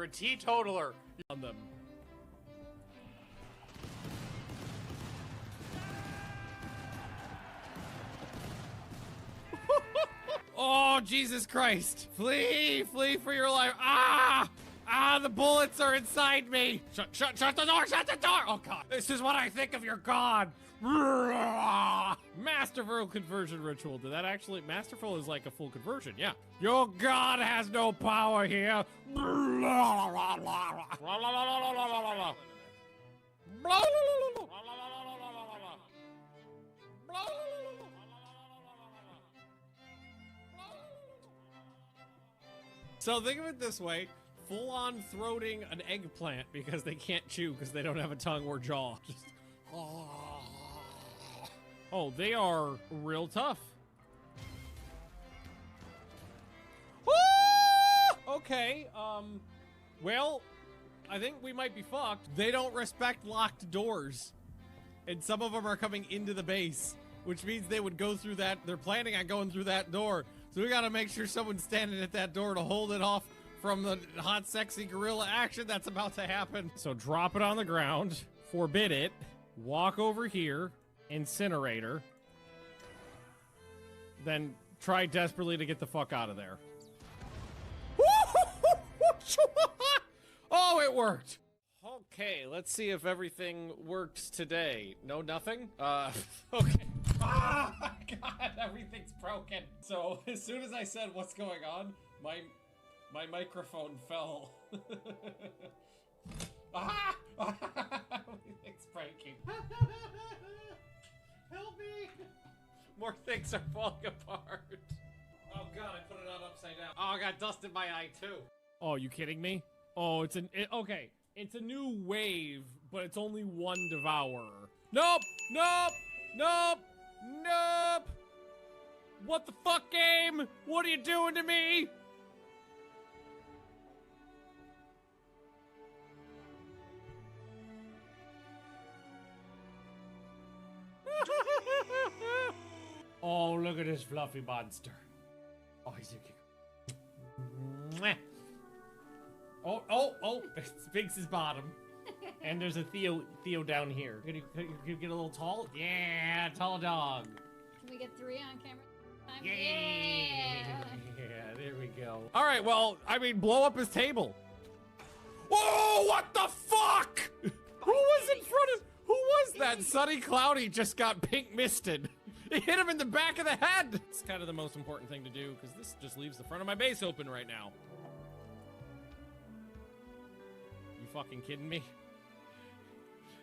You're a teetotaler on them. Oh, Jesus Christ. Flee, flee for your life. Ah! Ah, the bullets are inside me. Shut the door, shut the door. Oh God, this is what I think of your God. Masterful conversion ritual. Did that actually, masterful is like a full conversion, yeah. Your God has no power here. So think of it this way, full-on throating an eggplant because they can't chew because they don't have a tongue or jaw. Just, oh, they are real tough. Okay, well, I think we might be fucked. They don't respect locked doors. And some of them are coming into the base, which means they would go through that. They're planning on going through that door. So we gotta make sure someone's standing at that door to hold it off from the hot, sexy gorilla action that's about to happen. So drop it on the ground, forbid it, walk over here, incinerator, then try desperately to get the fuck out of there. Oh, it worked. Okay, let's see if everything works today. No, nothing? Okay. Oh my God, everything's broken. So as soon as I said what's going on, my microphone fell. Ah! Everything's breaking. Help me! More things are falling apart. Oh God, I put it on upside down. Oh, I got dust in my eye too. Oh, you kidding me? Oh, okay. It's a new wave, but it's only one devourer. Nope! Nope! Nope! Nope! What the fuck, game? What are you doing to me? Oh, look at this fluffy monster. Oh, he's a kick. Oh, Sphinx's bottom. And there's a Theo down here. Can you get a little tall? Yeah, tall dog. Can we get 3 on camera? Yeah. Yeah, there we go. All right, well, I mean, blow up his table. Whoa, what the fuck? Who was in front of, who was that? Sunny Cloudy just got pink misted. It hit him in the back of the head. It's kind of the most important thing to do because this just leaves the front of my base open right now. You fucking kidding me?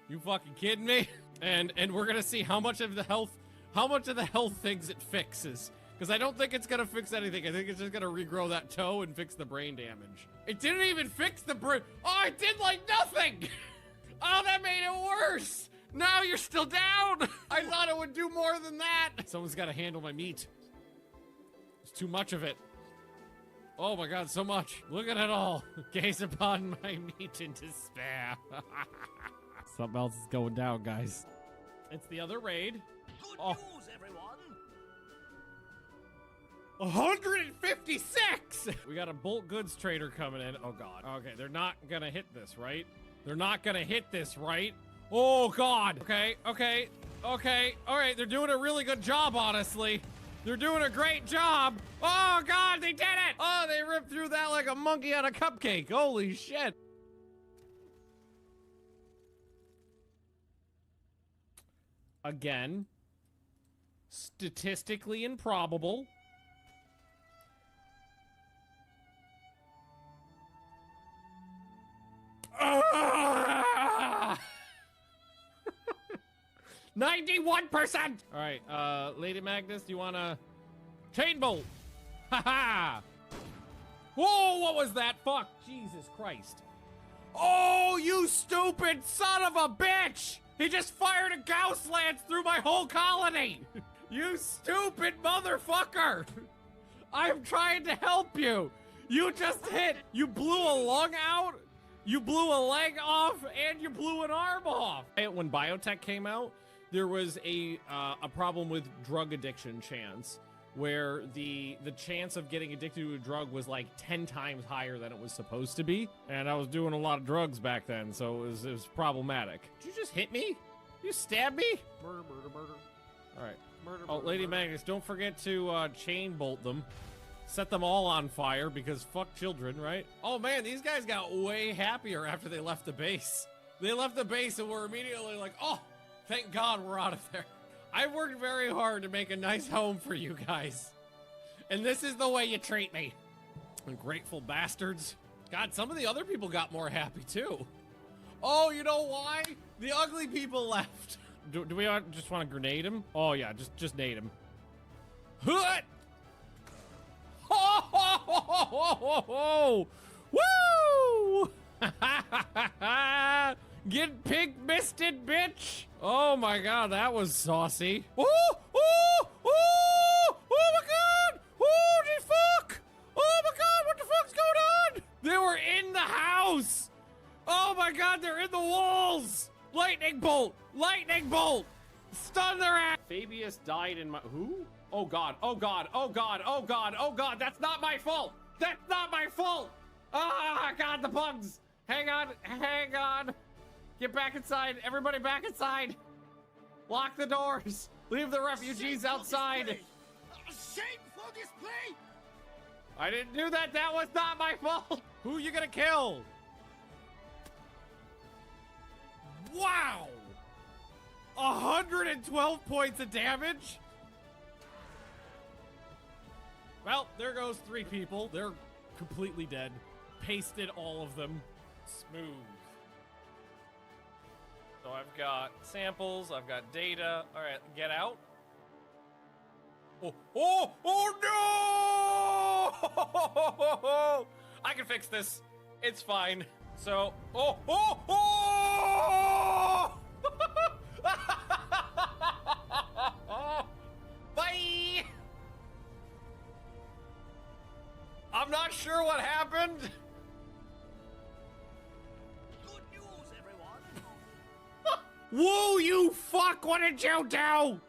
You fucking kidding me? And we're gonna see how much of the health things it fixes. Because I don't think it's gonna fix anything. I think it's just gonna regrow that toe and fix the brain damage. It didn't even fix the brain. Oh, it did like nothing! Oh, that made it worse! Now you're still down! I thought it would do more than that! Someone's gotta handle my meat. There's too much of it. Oh my God, so much. Look at it all. Gaze upon my meat in despair. Something else is going down, guys. It's the other raid. Good news, everyone! 156! We got a bulk goods trader coming in. Oh God. Okay, they're not gonna hit this, right? They're not gonna hit this, right? Oh God. Okay. All right, they're doing a really good job, honestly. They're doing a great job. Oh God, they did it! Oh, they ripped through that like a monkey on a cupcake. Holy shit. Again, statistically improbable. Ah! 91%! All right, Lady Magnus, do you wanna chain bolt? Haha! Whoa, what was that? Fuck, Jesus Christ. Oh, you stupid son of a bitch! He just fired a Gauss lance through my whole colony! You stupid motherfucker! I'm trying to help you! You just hit! You blew a lung out, you blew a leg off, and you blew an arm off! When biotech came out, there was a problem with drug addiction chance, where the chance of getting addicted to a drug was like 10 times higher than it was supposed to be. And I was doing a lot of drugs back then, so it was problematic. Did you just hit me? You stabbed me? Murder, murder, murder. All right. Murder, Oh, murder, Lady murder. Magnus, don't forget to chain bolt them. Set them all on fire because fuck children, right? Oh man, these guys got way happier after they left the base. They left the base and were immediately like, oh, thank God we're out of there. I worked very hard to make a nice home for you guys. And this is the way you treat me. Ungrateful bastards. God, some of the other people got more happy too. Oh, you know why? The ugly people left. Do we just want to grenade him? Oh yeah, just nade him. Hut! Ho, ho, ho, ho, ho, ho. Woo! Get pig-misted, bitch! Oh my god, that was saucy. Oh, oh, oh, oh my god! Holy fuck! Oh my god, what the fuck's going on? They were in the house! Oh my god, they're in the walls! Lightning bolt! Lightning bolt! Stun their ass! Fabius died in my... Who? Oh god, oh god, oh god, oh god, oh god, that's not my fault! That's not my fault! Ah, god, the bugs! Hang on, hang on! Get back inside, everybody back inside! Lock the doors! Leave the refugees outside! Shameful display! I didn't do that, that was not my fault! Who you gonna kill? Wow! 112 points of damage? Well, there goes 3 people. They're completely dead. Pasted all of them. Smooth. So I've got samples, I've got data. All right, get out. Oh, oh, oh no! I can fix this. It's fine. So, oh, oh, oh! Bye! I'm not sure what happened. Good news, everyone! Whoa, you fuck! What did you do? God,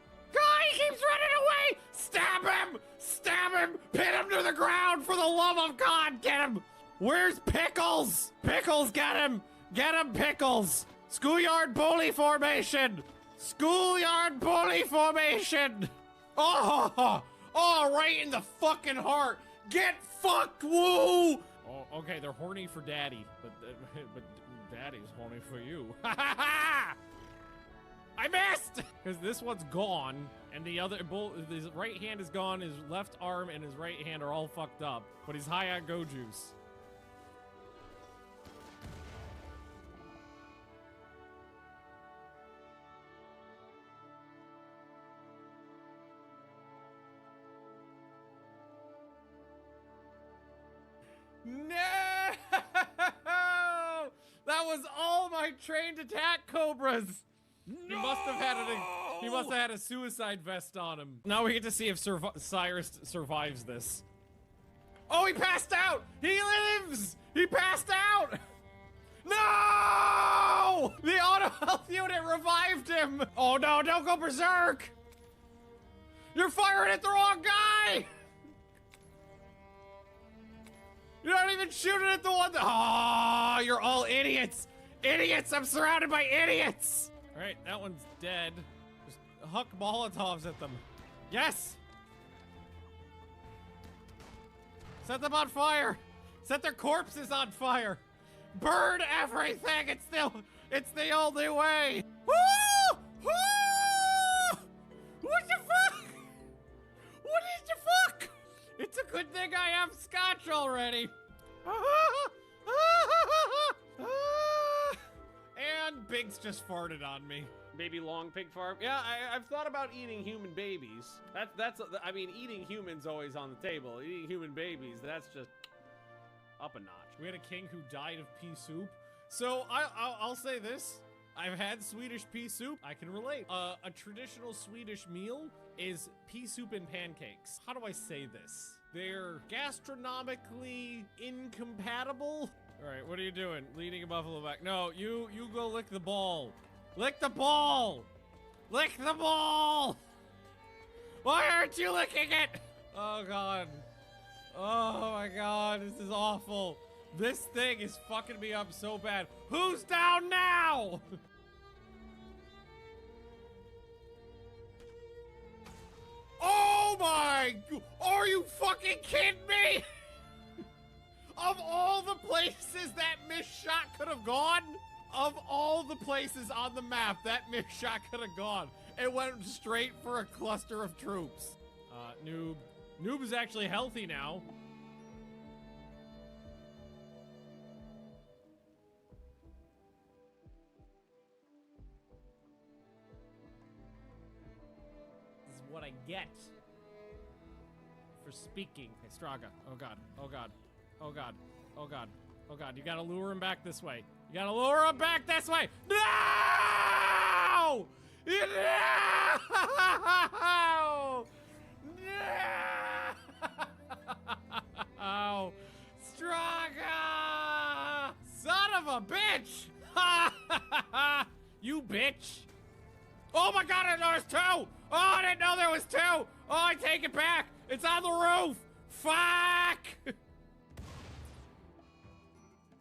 he keeps running away! Stab him! Stab him! Pin him to the ground for the love of God! Get him! Where's Pickles? Pickles, get him! Get him, Pickles! Schoolyard bully formation! Schoolyard bully formation! Oh! Oh, right in the fucking heart! Get fucked, woo! Oh, okay, they're horny for daddy, but daddy's horny for you. Ha ha ha! I missed! Because this one's gone, and the other, his right hand is gone, his left arm and his right hand are all fucked up, but he's high on go juice. No! That was all my trained attack cobras. He must have had a suicide vest on him. Now we get to see if Cyrus survives this. Oh, he passed out! He lives! He passed out! No! The auto health unit revived him! Oh no, don't go berserk! You're firing at the wrong guy! You're not even shooting at the one that... Oh, you're all idiots! Idiots! I'm surrounded by idiots! Alright, that one's dead. Just huck Molotovs at them. Yes! Set them on fire! Set their corpses on fire! Burn everything! It's the only way! Woo! Woo! What the fuck? What is the fuck? It's a good thing I have scotch already. And Biggs just farted on me. Baby long pig farm. Yeah, I've thought about eating human babies. I mean, eating humans always on the table. Eating human babies, that's just up a notch. We had a king who died of pea soup. So I'll say this. I've had Swedish pea soup. I can relate. A traditional Swedish meal is pea soup and pancakes. How do I say this? They're gastronomically incompatible. All right, what are you doing? Leading a buffalo back. No, you go lick the ball. Lick the ball! Lick the ball! Why aren't you licking it? Oh god. Oh my god, this is awful. This thing is fucking me up so bad. Who's down now? Oh my, are you fucking kidding me? Of all the places that missed shot could have gone, of all the places on the map that missed shot could have gone, it went straight for a cluster of troops. Noob. Noob is actually healthy now. This is what I get for speaking. Hey, Straga. Oh god. Oh god. Oh god. Oh god. Oh god. You gotta lure him back this way. You gotta lure him back this way. No! No! No! Straga! Son of a bitch! You bitch! Oh my god, there was two! Oh, I didn't know there was two! Oh, I take it back! It's on the roof! Fuck!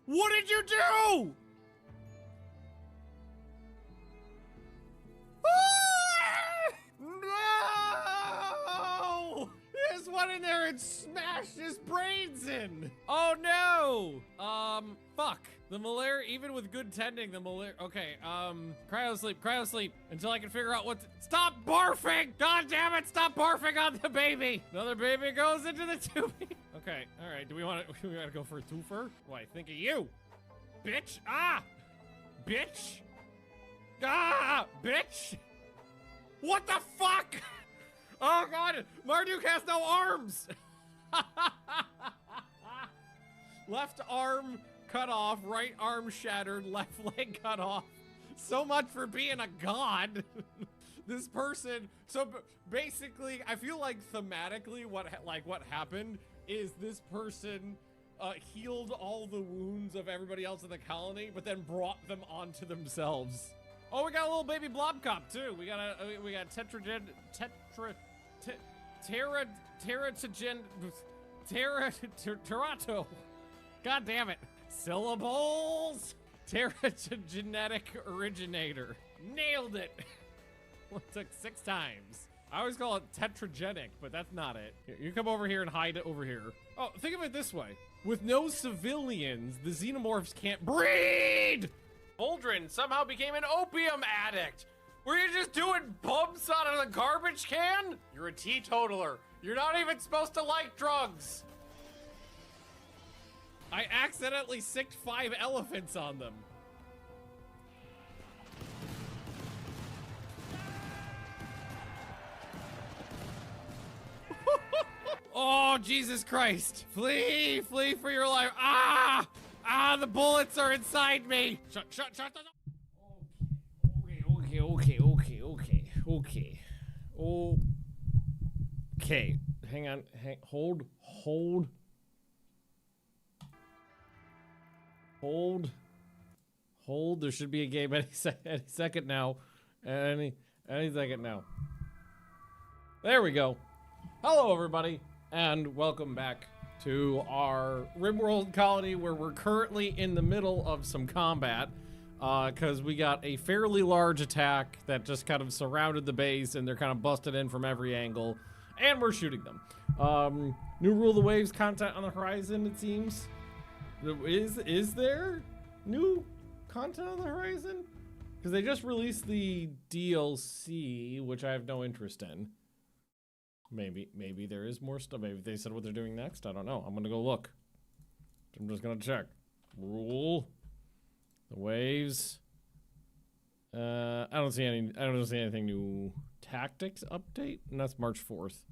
What did you do? No! This went in there and smashed his brains in. Oh no! Fuck. The malaria, even with good tending, the malaria. Okay, cryo sleep until I can figure out what to. Stop barfing! God damn it, stop barfing on the baby! Another baby goes into the tubing. Okay, alright, do we want to go for a twofer? Why, think of you, bitch! Ah! Bitch! Ah! Bitch! What the fuck? Oh god, Marduk has no arms! Left arm cut off, right arm shattered, left leg cut off. So much for being a god. This person, so basically, I feel like thematically what happened is this person healed all the wounds of everybody else in the colony, but then brought them onto themselves. Oh, we got a little baby blob cop too. We got Teratogen, God damn it. Syllables. Teratogenetic originator. Nailed it. Well, it took 6 times. I always call it tetragenic, but that's not it. Here, you come over here and hide it over here. Oh, think of it this way. With no civilians, the xenomorphs can't breed! Aldrin somehow became an opium addict. Were you just doing bumps out of the garbage can? You're a teetotaler. You're not even supposed to like drugs. I accidentally sicked 5 elephants on them. Oh, Jesus Christ. Flee, flee for your life. Ah! Ah, the bullets are inside me. Shut the Okay. Hang on, hold. There should be a game any second now. Any second now. There we go. Hello, everybody, and welcome back to our Rimworld colony, where we're currently in the middle of some combat, because we got a fairly large attack that just kind of surrounded the base, and they're kind of busted in from every angle, and we're shooting them. New Rule of the Waves content on the horizon, it seems. Is there new content on the horizon? Because they just released the DLC, which I have no interest in. Maybe there is more stuff. Maybe they said what they're doing next. I don't know. I'm gonna go look. I'm just gonna check. Rule the waves. I don't see anything new. Tactics update, and that's March 4th.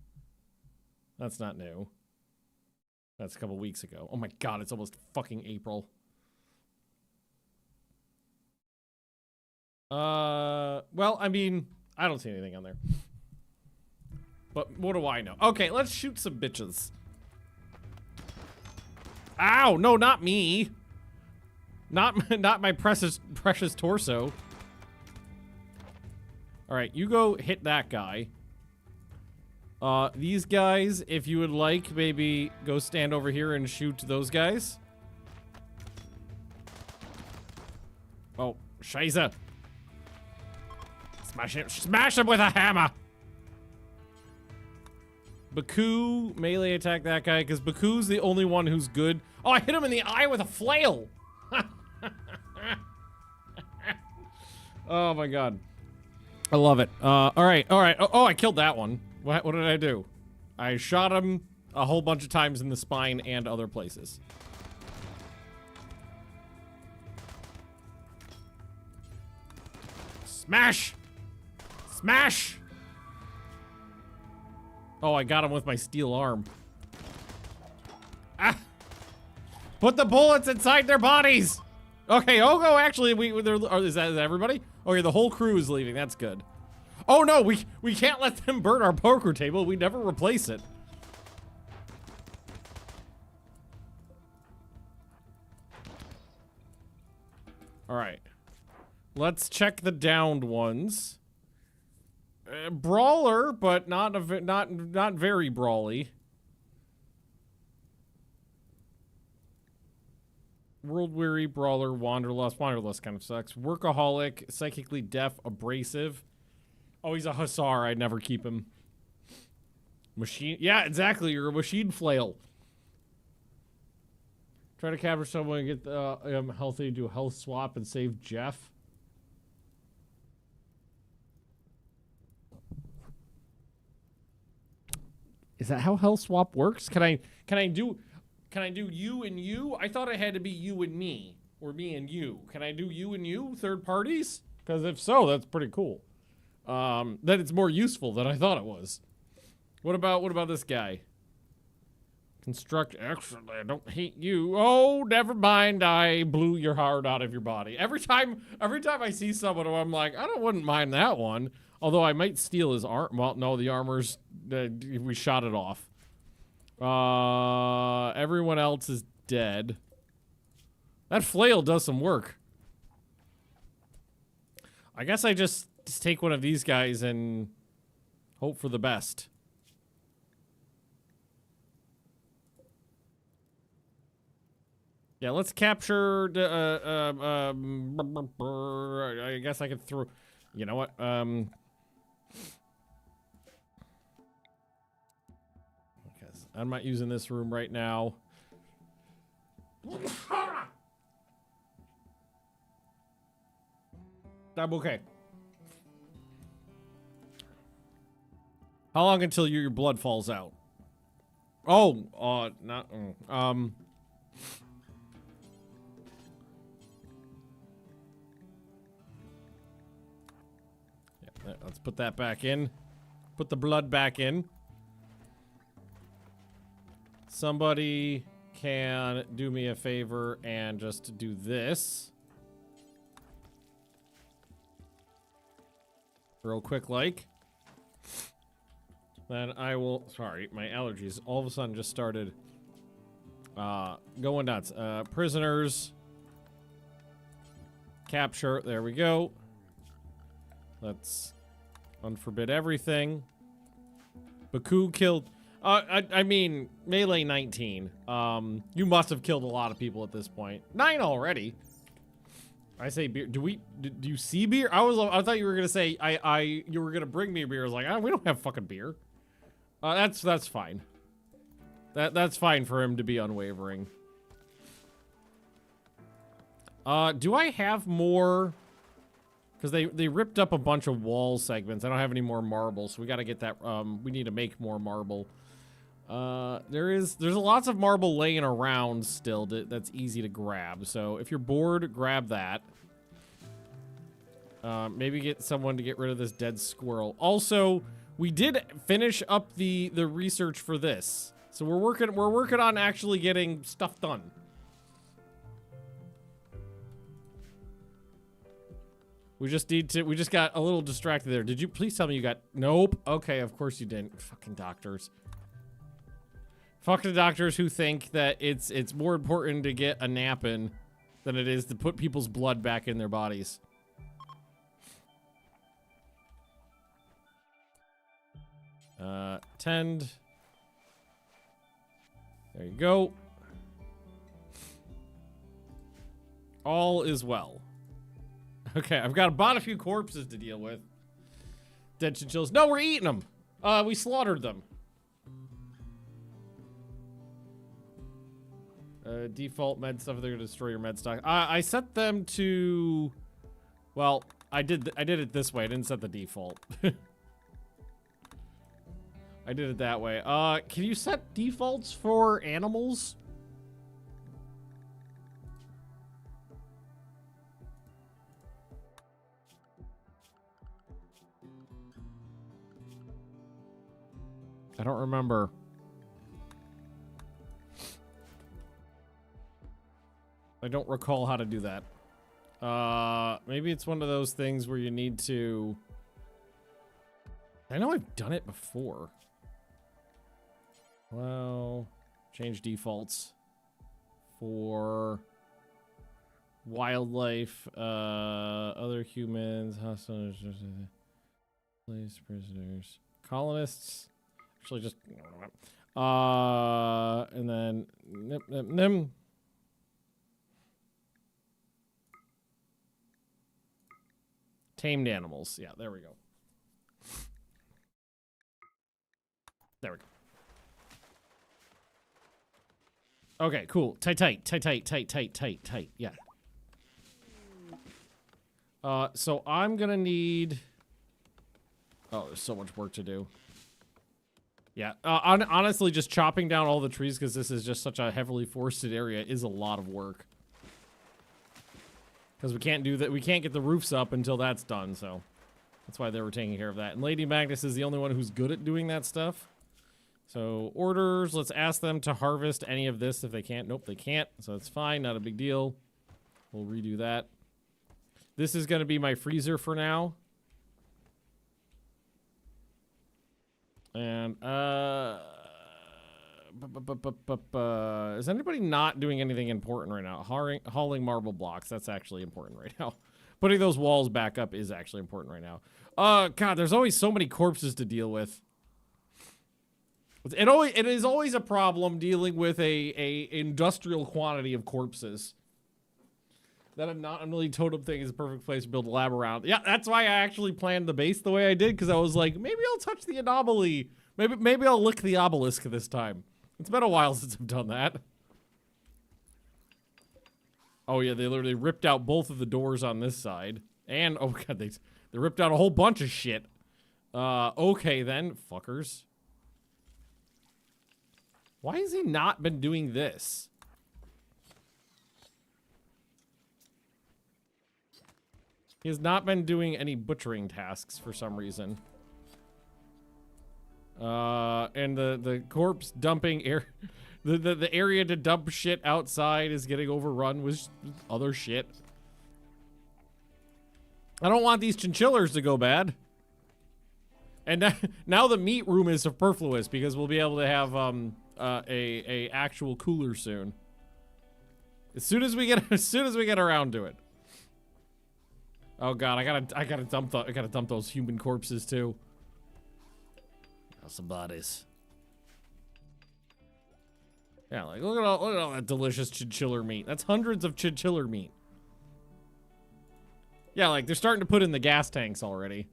That's not new. That's a couple weeks ago. Oh my god, it's almost fucking April. Well, I mean, I don't see anything on there. But what do I know? Okay, let's shoot some bitches. Ow! No, not me. Not my precious torso. All right, you go hit that guy. These guys, if you would like, maybe go stand over here and shoot those guys. Oh, Scheiße. Smash him with a hammer. Baku, melee attack that guy, because Baku's the only one who's good. Oh, I hit him in the eye with a flail. Oh my god. I love it. All right. Oh, I killed that one. What did I do? I shot him a whole bunch of times in the spine and other places. Smash! Smash! Oh, I got him with my steel arm. Ah! Put the bullets inside their bodies! Okay, Ogo, actually, is that everybody? Okay, the whole crew is leaving. That's good. Oh no, we can't let them burn our poker table. We never replace it. All right. Let's check the downed ones. Brawler, but not very brawly. World weary, brawler, wanderlust. Wanderlust kind of sucks. Workaholic, psychically deaf, abrasive. Oh, he's a hussar. I'd never keep him. Machine. Yeah, exactly. You're a machine flail. Try to capture someone and get healthy. Do a health swap and save Jeff. Is that how health swap works? Can I do you and you? I thought it had to be you and me, or me and you. Can I do you and you, third parties? Because if so, that's pretty cool. Then it's more useful than I thought it was. What about this guy? Construct. Actually, I don't hate you. Oh, never mind. I blew your heart out of your body. Every time I see someone who I'm like, wouldn't mind that one. Although I might steal his arm. Well, no, the armor's. We shot it off. Everyone else is dead. That flail does some work. I guess I just take one of these guys and hope for the best. Yeah, let's capture the, I guess I could throw, you know what, because I'm not using this room right now. I'm okay. How long until your blood falls out? Oh, not, yeah, let's put that back in. Put the blood back in. Somebody can do me a favor and just do this. Real quick, like. Then I will, sorry, my allergies all of a sudden just started going nuts. Prisoners. Capture, there we go. Let's unforbid everything. Baku killed, I mean, melee 19. You must have killed a lot of people at this point. 9 already. I say beer. Do you see beer? I thought you were gonna say you were gonna bring me a beer. I was like, we don't have fucking beer. That's fine. That's fine for him to be unwavering. Do I have more? Because they ripped up a bunch of wall segments. I don't have any more marble, so we got to get that. We need to make more marble. There's lots of marble laying around still that's easy to grab. So if you're bored, grab that. Maybe get someone to get rid of this dead squirrel. Also, we did finish up the research for this, so we're working on actually getting stuff done. We just got a little distracted there. Did you please tell me you got? Nope. Okay, of course you didn't. Fucking doctors. Fucking doctors who think that it's more important to get a nap in than it is to put people's blood back in their bodies. Tend. There you go. All is well. Okay, I've got about a few corpses to deal with. Dead chinchillas. No, we're eating them. We slaughtered them. Default med stuff. They're gonna destroy your med stock. I set them to. Well, I did it this way. I didn't set the default. I did it that way. Can you set defaults for animals? I don't remember. I don't recall how to do that. Maybe it's one of those things where you need to... I know I've done it before. Well, change defaults for wildlife, other humans, hostiles, place prisoners, colonists. Actually, just and then tamed animals. Yeah, there we go. There we go. Okay, cool. Tight. Yeah. So I'm gonna need... Oh, there's so much work to do. Yeah, honestly, just chopping down all the trees because this is just such a heavily forested area is a lot of work. Because we can't do that. We can't get the roofs up until that's done, so that's why they were taking care of that. And Lady Magnus is the only one who's good at doing that stuff. So orders, let's ask them to harvest any of this if they can't. Nope, they can't, so that's fine, not a big deal. We'll redo that. This is going to be my freezer for now. And, is anybody not doing anything important right now? Hauling marble blocks, that's actually important right now. Putting those walls back up is actually important right now. God, there's always so many corpses to deal with. It is always a problem dealing with a industrial quantity of corpses. That anomaly totem thing is a perfect place to build a lab around. Yeah, that's why I actually planned the base the way I did, because I was like, maybe I'll touch the anomaly. Maybe I'll lick the obelisk this time. It's been a while since I've done that. Oh yeah, they literally ripped out both of the doors on this side. And, oh god, they ripped out a whole bunch of shit. Okay then, fuckers. Why has he not been doing this? He has not been doing any butchering tasks for some reason. And the corpse dumping the area to dump shit outside is getting overrun with other shit. I don't want these chinchillas to go bad. And now the meat room is superfluous because we'll be able to have a actual cooler soon. As soon as we get around to it. Oh god, I gotta dump those human corpses too. Some bodies. Yeah, like look at all that delicious chinchilla meat. That's hundreds of chinchilla meat. Yeah, like they're starting to put in the gas tanks already.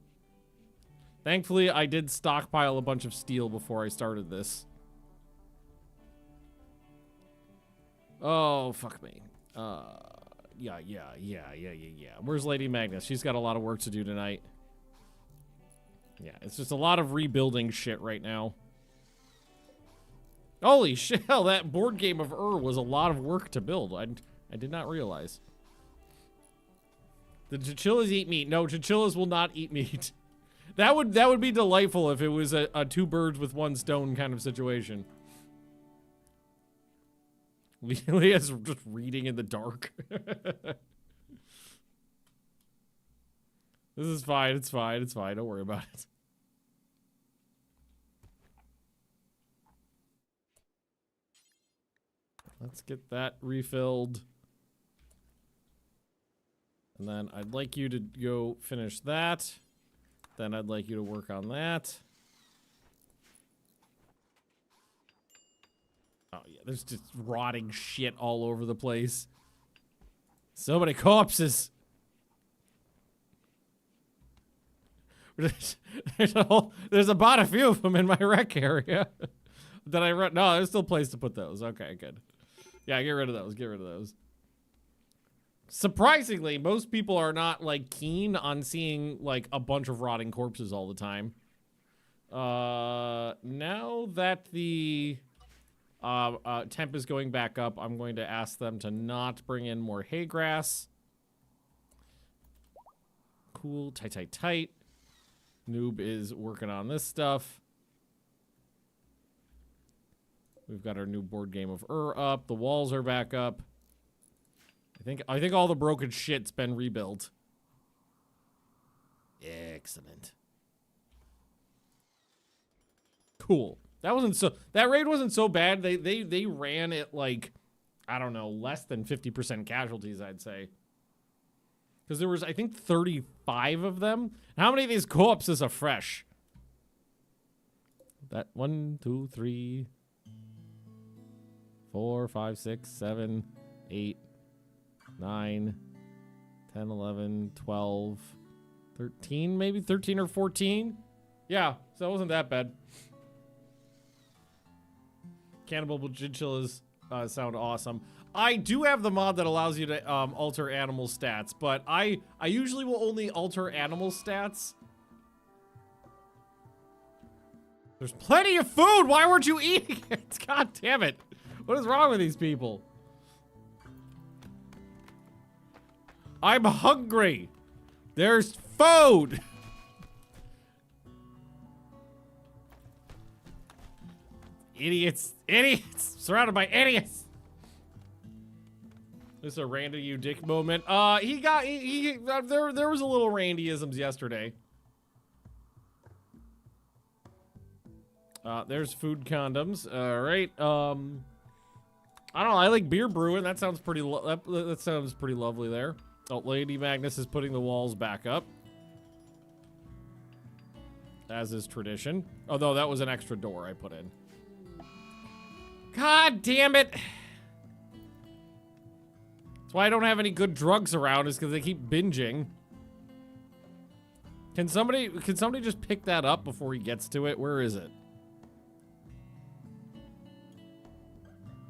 Thankfully, I did stockpile a bunch of steel before I started this. Oh, fuck me. Yeah. Where's Lady Magnus? She's got a lot of work to do tonight. Yeah, it's just a lot of rebuilding shit right now. Holy shit, hell, that board game of was a lot of work to build. I did not realize. The chinchillas eat meat. No, chinchillas will not eat meat. That would be delightful if it was a two birds with one stone kind of situation. Leah's just reading in the dark. This is fine. It's fine. It's fine. Don't worry about it. Let's get that refilled. And then I'd like you to go finish that. Then I'd like you to work on that. there's just rotting shit all over the place. So many corpses. There's about a few of them in my rec area that I read. No, there's still a place to put those. Okay, good. Yeah, get rid of those. Get rid of those. Surprisingly, most people are not like keen on seeing like a bunch of rotting corpses all the time. Now that the temp is going back up, I'm going to ask them to not bring in more hay grass. Cool, tight, tight, tight. Noob is working on this stuff. We've got our new board game of up. The walls are back up. I think all the broken shit's been rebuilt. Excellent. Cool. That raid wasn't so bad. They ran it like, I don't know, less than 50% casualties, I'd say. Because there was, I think, 35 of them. How many of these corpses are fresh? That 1, 2, 3, 4, 5, 6, 7, 8, 9, 10, 11, 12, 13, maybe 13 or 14. Yeah, so that wasn't that bad. Cannibal Chinchillas sound awesome. I do have the mod that allows you to alter animal stats, but I usually will only alter animal stats. There's plenty of food. Why weren't you eating it? God damn it. What is wrong with these people? I'm hungry. There's food. Idiots. Idiots. Surrounded by idiots. This is a Randy you dick moment. There was a little Randyisms yesterday. There's food condoms. All right. I don't know. I like beer brewing. That sounds pretty. That sounds pretty lovely there. Oh, Lady Magnus is putting the walls back up, as is tradition. Although that was an extra door I put in. God damn it! That's why I don't have any good drugs around. Is because they keep binging. Can somebody just pick that up before he gets to it? Where is it?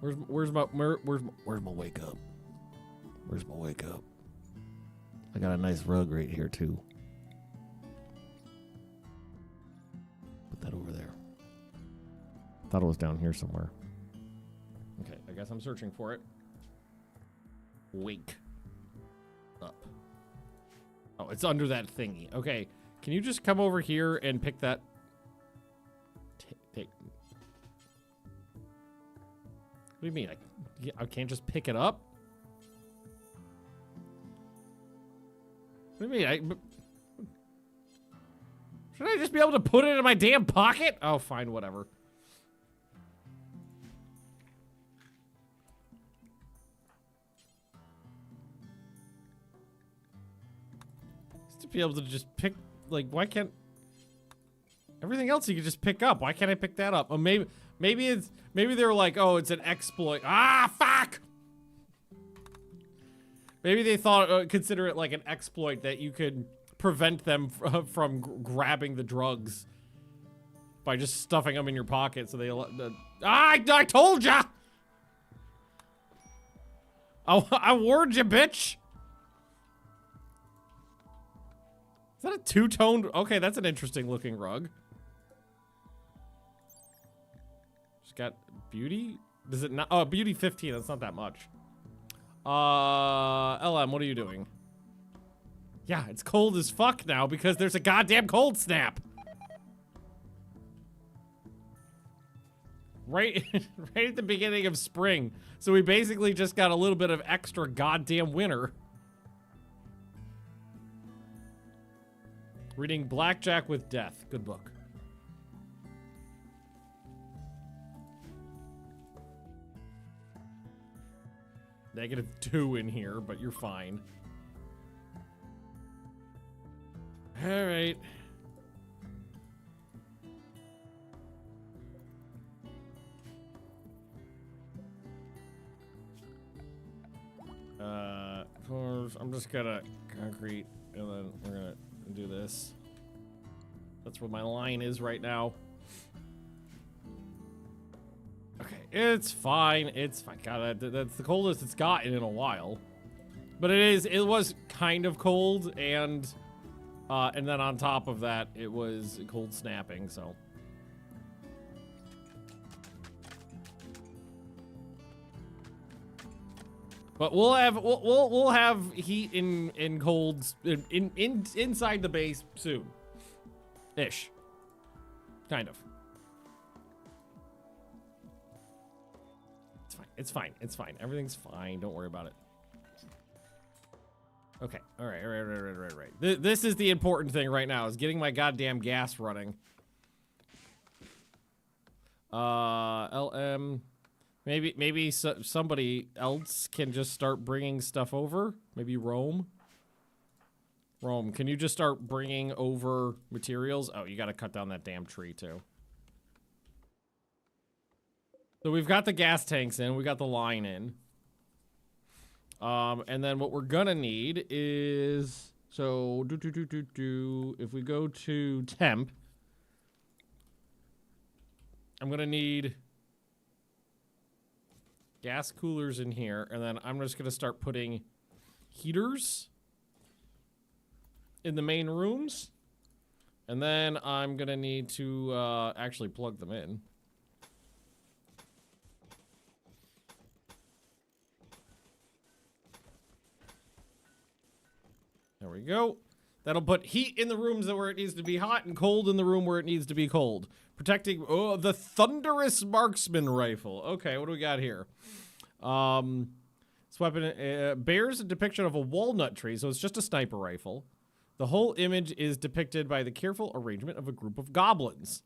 Where's my wake up? Where's my wake up? I got a nice rug right here too. Put that over there. Thought it was down here somewhere. Okay, I guess I'm searching for it. Wake up. Oh, it's under that thingy. Okay, can you just come over here and pick that? Take. What do you mean? I can't just pick it up? What do you mean? Should I just be able to put it in my damn pocket? Oh, fine, whatever. Just to be able to just pick, like, why can't... Everything else you can just pick up. Why can't I pick that up? Oh, maybe they're like, oh, it's an exploit. Ah, fuck! Maybe they thought, consider it like an exploit that you could prevent them from grabbing the drugs by just stuffing them in your pocket. So they, I told ya! I warned you, bitch! Is that a two-toned? Okay, that's an interesting looking rug. Just got beauty? Does it not? Oh, beauty 15. That's not that much. LM, what are you doing? Yeah, it's cold as fuck now because there's a goddamn cold snap. Right, right at the beginning of spring. So we basically just got a little bit of extra goddamn winter. Reading Blackjack with Death. Good book. -2 in here, but you're fine. All right. I'm just gonna concrete, and then we're gonna do this. That's where my line is right now. Okay, it's fine. It's fine. God, that's the coldest it's gotten in a while. But it was kind of cold, and then on top of that, it was cold snapping, so. But we'll have heat in colds inside the base soon. Ish. Kind of. It's fine. It's fine. It's fine. Everything's fine. Don't worry about it. Okay. All right. This is the important thing right now, is getting my goddamn gas running. LM. Maybe somebody else can just start bringing stuff over. Maybe Rome. Rome, can you just start bringing over materials? Oh, you got to cut down that damn tree too. So we've got the gas tanks in. We got the line in. And then what we're gonna need is, so if we go to temp, I'm gonna need gas coolers in here, and then I'm just gonna start putting heaters in the main rooms, and then I'm gonna need to actually plug them in. There we go. That'll put heat in the rooms where it needs to be hot and cold in the room where it needs to be cold. Protecting, oh, the Thunderous Marksman Rifle. Okay, what do we got here? This weapon bears a depiction of a walnut tree, so it's just a sniper rifle. The whole image is depicted by the careful arrangement of a group of goblins.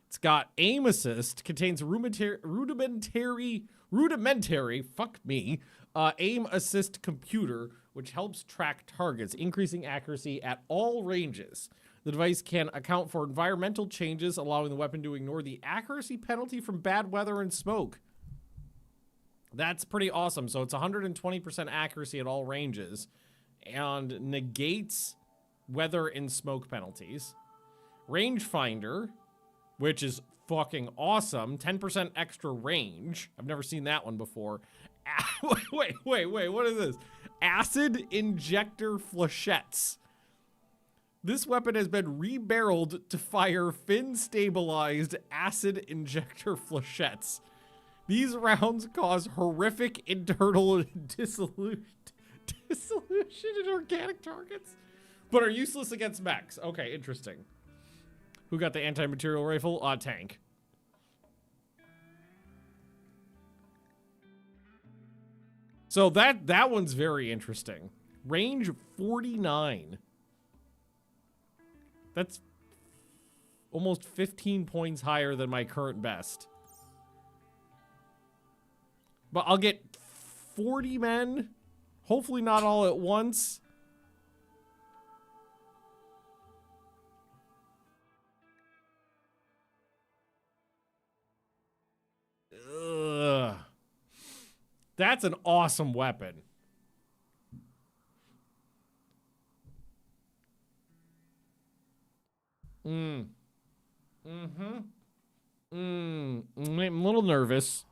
It's got aim assist, contains rudimentary, fuck me, aim assist computer, which helps track targets, increasing accuracy at all ranges. The device can account for environmental changes, allowing the weapon to ignore the accuracy penalty from bad weather and smoke. That's pretty awesome. So it's 120% accuracy at all ranges and negates weather and smoke penalties. Rangefinder, which is fucking awesome. 10% extra range. I've never seen that one before. Wait, what is this? Acid injector flechettes. This weapon has been rebarreled to fire fin-stabilized acid injector flechettes. These rounds cause horrific internal dissolution in organic targets, but are useless against mechs. Okay, interesting. Who got the anti-material rifle? Tank. So that one's very interesting. Range 49. That's almost 15 points higher than my current best. But I'll get 40 men. Hopefully not all at once. Ugh. That's an awesome weapon. I'm a little nervous.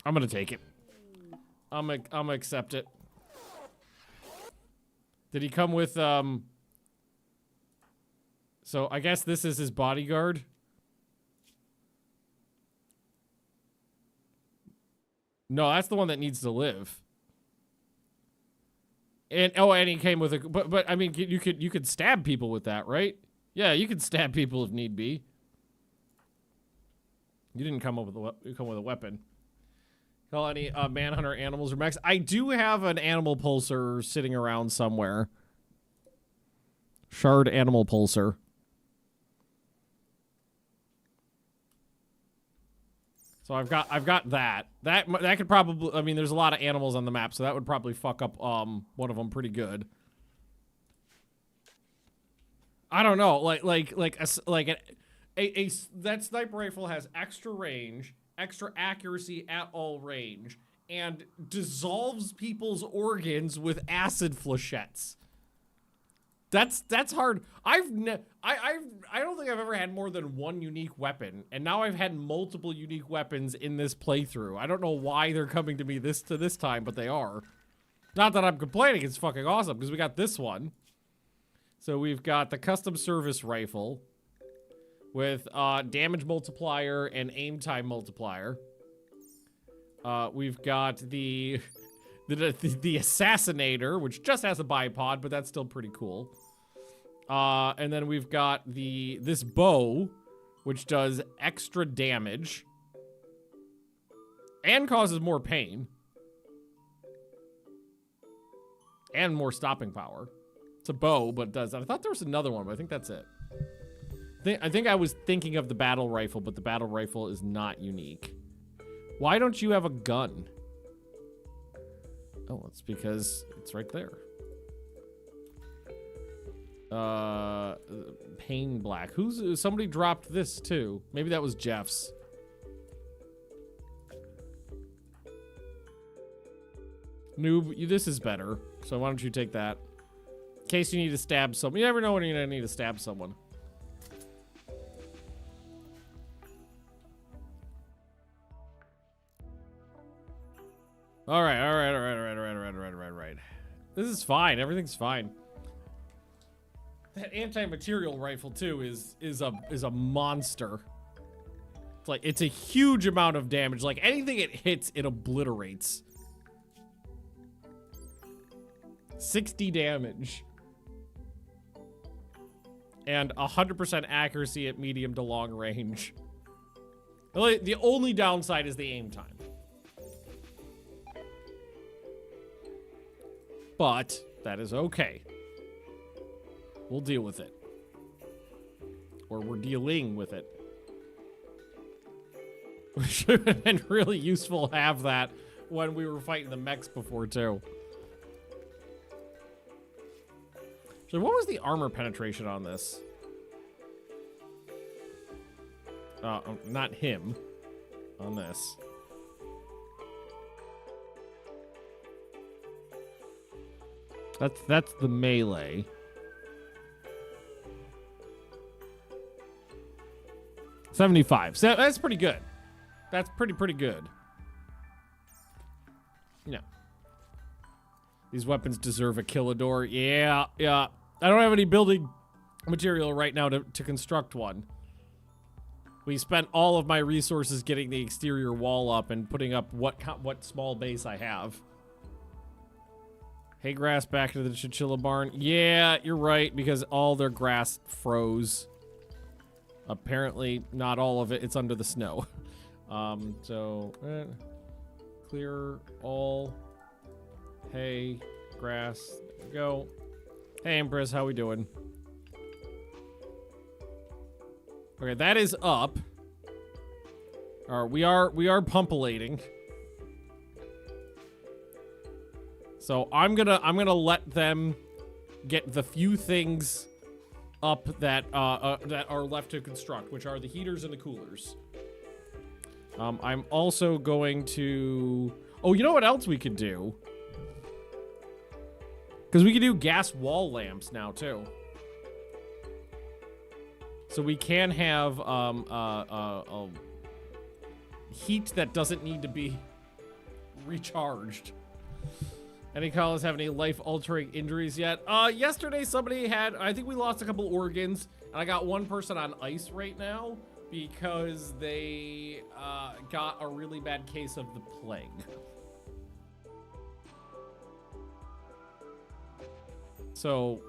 I'm gonna take it. I'm gonna accept it. Did he come with, so I guess this is his bodyguard? No, that's the one that needs to live. And and he came with a, but I mean, you could stab people with that, right? Yeah, you could stab people if need be. You didn't come up with a weapon. Call any manhunter animals or mechs. I do have an animal pulsar sitting around somewhere. Shard animal pulsar. So I've got that. That could probably, I mean, there's a lot of animals on the map, so that would probably fuck up one of them pretty good. I don't know, that sniper rifle has extra range, extra accuracy at all range, and dissolves people's organs with acid flechettes. That's hard. I don't think I've ever had more than one unique weapon, and now I've had multiple unique weapons in this playthrough. I don't know why they're coming to me this time, but they are. Not that I'm complaining, it's fucking awesome, because we got this one. So we've got the custom service rifle with damage multiplier and aim time multiplier. We've got the assassinator, which just has a bipod, but that's still pretty cool. And then we've got this bow, which does extra damage and causes more pain and more stopping power. It's a bow, but it does that. I thought there was another one, but I think that's it. I think I was thinking of the battle rifle, but the battle rifle is not unique. Why don't you have a gun? Oh, it's because it's right there. Pain black. Somebody dropped this too. Maybe that was Jeff's. Noob, this is better. So why don't you take that? In case you need to stab someone. You never know when you're gonna need to stab someone. All right. This is fine. Everything's fine. That anti-material rifle too is a monster. It's like it's a huge amount of damage. Like anything it hits, it obliterates. 60 damage. And 100% accuracy at medium to long range. The only downside is the aim time. But that is okay. We'll deal with it. Or we're dealing with it. It should have been really useful to have that when we were fighting the mechs before, too. So what was the armor penetration on this? Not him. On this. That's the melee. $75. So that's pretty good. That's pretty good. Yeah. These weapons deserve a killador. Yeah. I don't have any building material right now to construct one. We spent all of my resources getting the exterior wall up and putting up what small base I have. Hay grass back to the chinchilla barn. Yeah, you're right, because all their grass froze. Apparently, not all of it. It's under the snow. Clear all hay, grass. There we go. Hey, Empress, how we doing? Okay, that is up. We are pumpulating. So I'm gonna let them get the few things up that are left to construct, which are the heaters and the coolers. I'm also going to... Oh, you know what else we could do? Because we can do gas wall lamps now, too. So we can have heat that doesn't need to be recharged. Any callers have any life-altering injuries yet? Yesterday somebody had... I think we lost a couple organs, and I got one person on ice right now because they got a really bad case of the plague. So,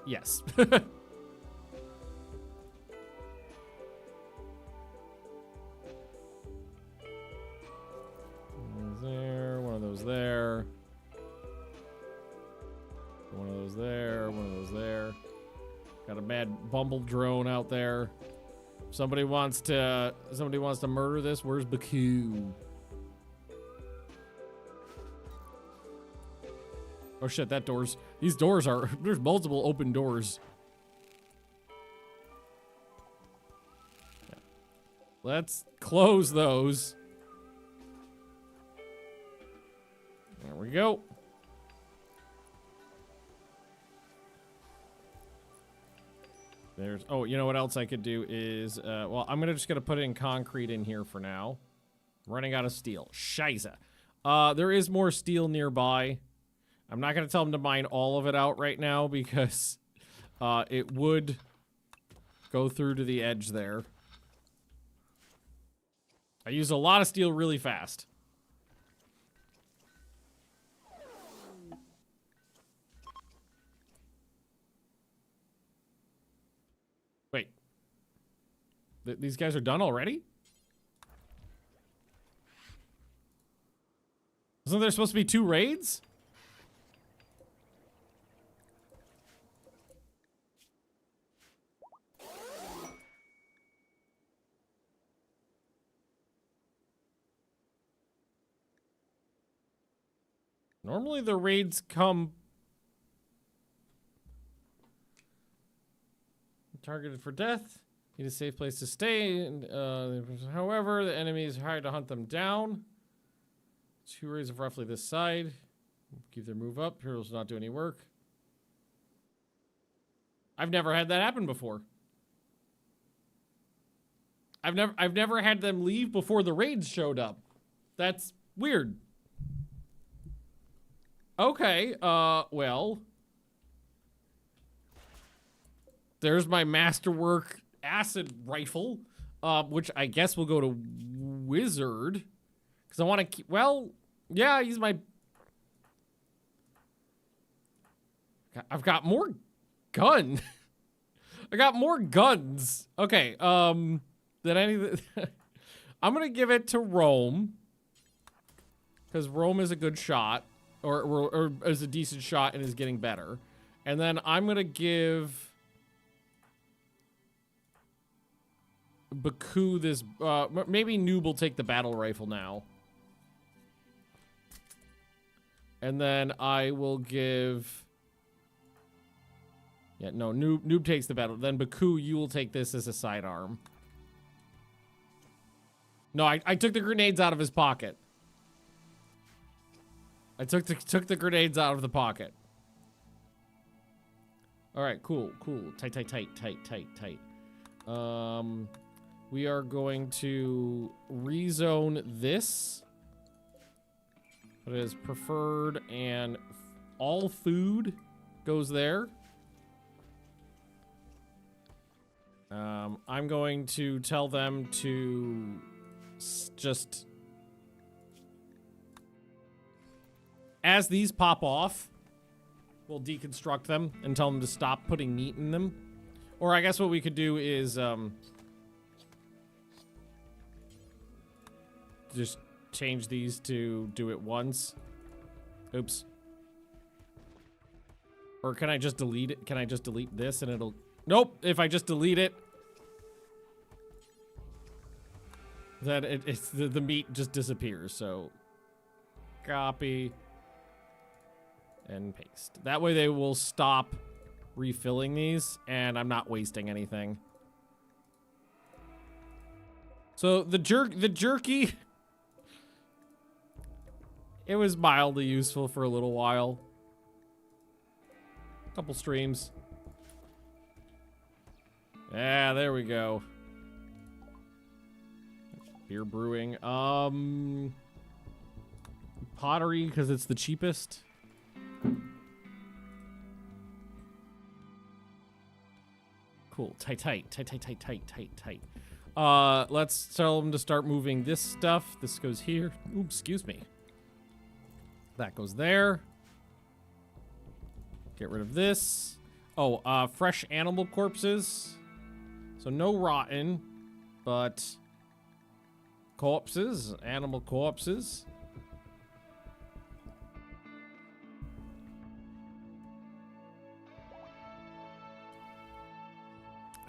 yes. There, one of those there. One of those there, one of those there. Got a mad bumble drone out there. Somebody wants to murder this. Where's Baku? Oh shit, these doors are, there's multiple open doors. Yeah. let's close those. There we go. There's, oh, you know what else I could do is, well, I'm just gonna put it in concrete in here for now. Running out of steel. Scheisse. There is more steel nearby. I'm not gonna tell them to mine all of it out right now because, it would go through to the edge there. I use a lot of steel really fast. Wait. These guys are done already? Isn't there supposed to be 2 raids? Normally the raids come targeted for death. Need a safe place to stay. However, the enemy is hired to hunt them down. 2 raids of roughly this side. Keep their move up. Heroes not do any work. I've never had that happen before. I've never had them leave before the raids showed up. That's weird. Okay, well. There's my masterwork acid rifle, which I guess will go to wizard. Because I want to keep, well, yeah, use my... I've got more gun. I got more guns. Okay, than any... I'm going to give it to Rome. Because Rome is a good shot. Or is a decent shot and is getting better. And then I'm going to give... Baku this... maybe Noob will take the battle rifle now. And then I will give... Yeah, no, Noob takes the battle. Then Baku, you will take this as a sidearm. No, I took the grenades out of his pocket. I took the grenades out of the pocket. All right, cool. Tight. We are going to rezone this. It is preferred, and all food goes there. I'm going to tell them to just... As these pop off, we'll deconstruct them and tell them to stop putting meat in them. Or I guess what we could do is just change these to do it once. Oops. Or can I just delete it? Can I just delete this and it'll... Nope, if I just delete it, then it's the meat just disappears. So copy and paste. That way they will stop refilling these and I'm not wasting anything. So the jerky, it was mildly useful for a little while. Couple streams. Yeah, there we go. Beer brewing. Pottery, because it's the cheapest. Cool. Tight. Let's tell them to start moving this stuff. This goes here. Oops, excuse me. That goes there. Get rid of this. Oh, fresh animal corpses. So no rotten, but corpses, animal corpses.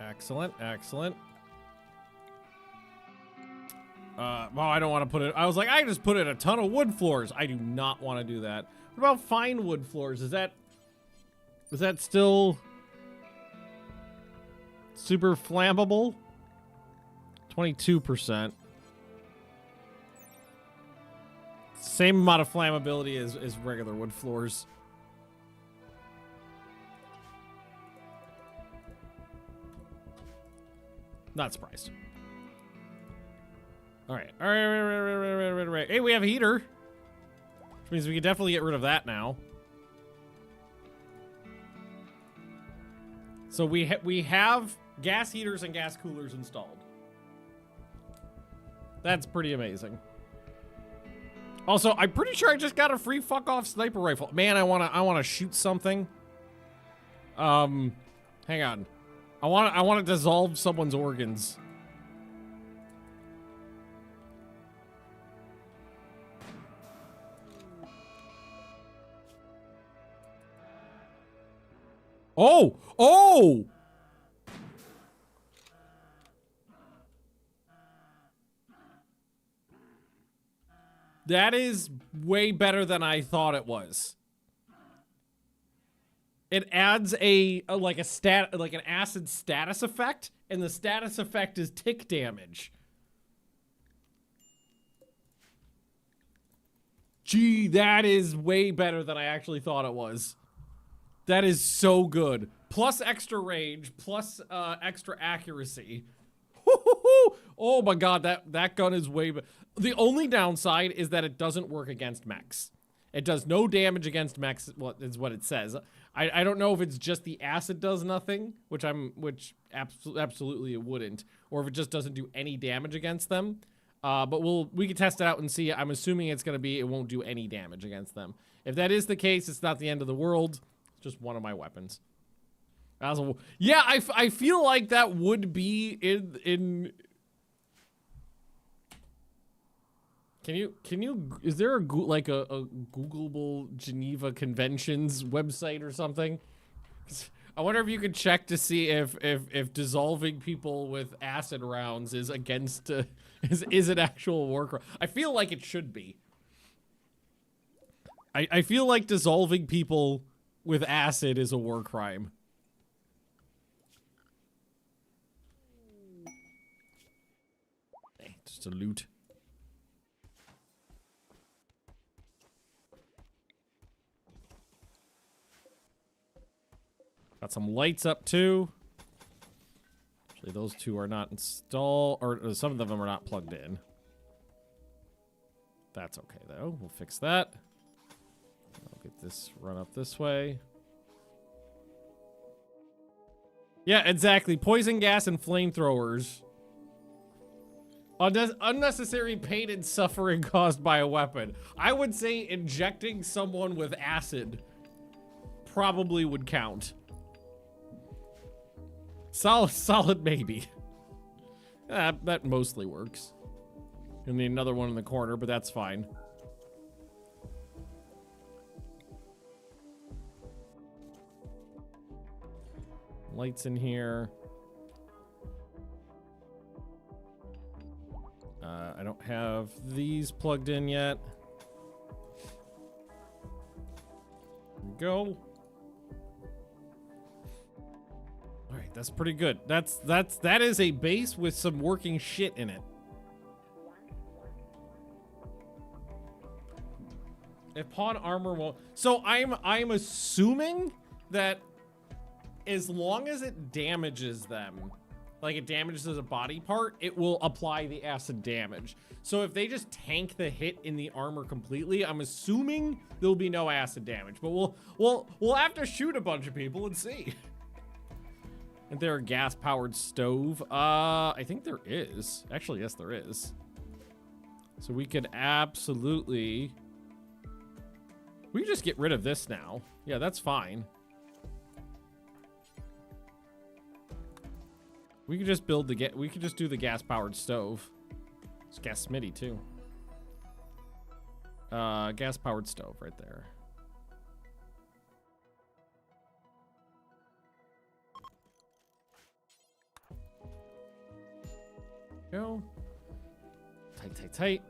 Excellent. Well, I don't want to put it. I was like, I just put in a ton of wood floors. I do not want to do that. What about fine wood floors? Is that still super flammable? 22%. Same amount of flammability as regular wood floors. Not surprised. All right. All right. Hey, we have a heater. Which means we can definitely get rid of that now. So we have gas heaters and gas coolers installed. That's pretty amazing. Also, I'm pretty sure I just got a free fuck off sniper rifle. Man, I wanna shoot something. Hang on. I wanna dissolve someone's organs. Oh! Oh! That is way better than I thought it was. It adds like an acid status effect, and the status effect is tick damage. Gee, that is way better than I actually thought it was. That is so good. Plus extra range, plus extra accuracy. Oh my god, that gun is way better. The only downside is that it doesn't work against mechs. It does no damage against mechs, is what it says. I don't know if it's just the acid does nothing, which absolutely it wouldn't, or if it just doesn't do any damage against them. But we can test it out and see. I'm assuming it's gonna be it won't do any damage against them. If that is the case, it's not the end of the world. It's just one of my weapons. Yeah, I feel like that would be in. Can you is there a Googleable Geneva Conventions website or something? I wonder if you could check to see if dissolving people with acid rounds is against is an actual war crime. I feel like it should be. I feel like dissolving people with acid is a war crime. Just a loot. Got some lights up too. Actually, those two are not installed, or some of them are not plugged in. That's okay though. We'll fix that. I'll get this run up this way. Yeah, exactly. Poison gas and flamethrowers. Unnecessary pain and suffering caused by a weapon. I would say injecting someone with acid probably would count. Solid maybe. That mostly works. You'll need another one in the corner, but that's fine. Lights in here. I don't have these plugged in yet. There we go. All right, that's pretty good. That is a base with some working shit in it. If pawn armor won't, so I'm assuming that as long as it damages them, like it damages a body part, it will apply the acid damage. So if they just tank the hit in the armor completely, I'm assuming there'll be no acid damage. But we'll have to shoot a bunch of people and see. Is there a gas-powered stove? I think there is. Actually, yes, there is. So we could absolutely... We can just get rid of this now. Yeah, that's fine. We could just build we could just do the gas-powered stove. It's gas smitty too. Gas-powered stove right there. Go. Tight.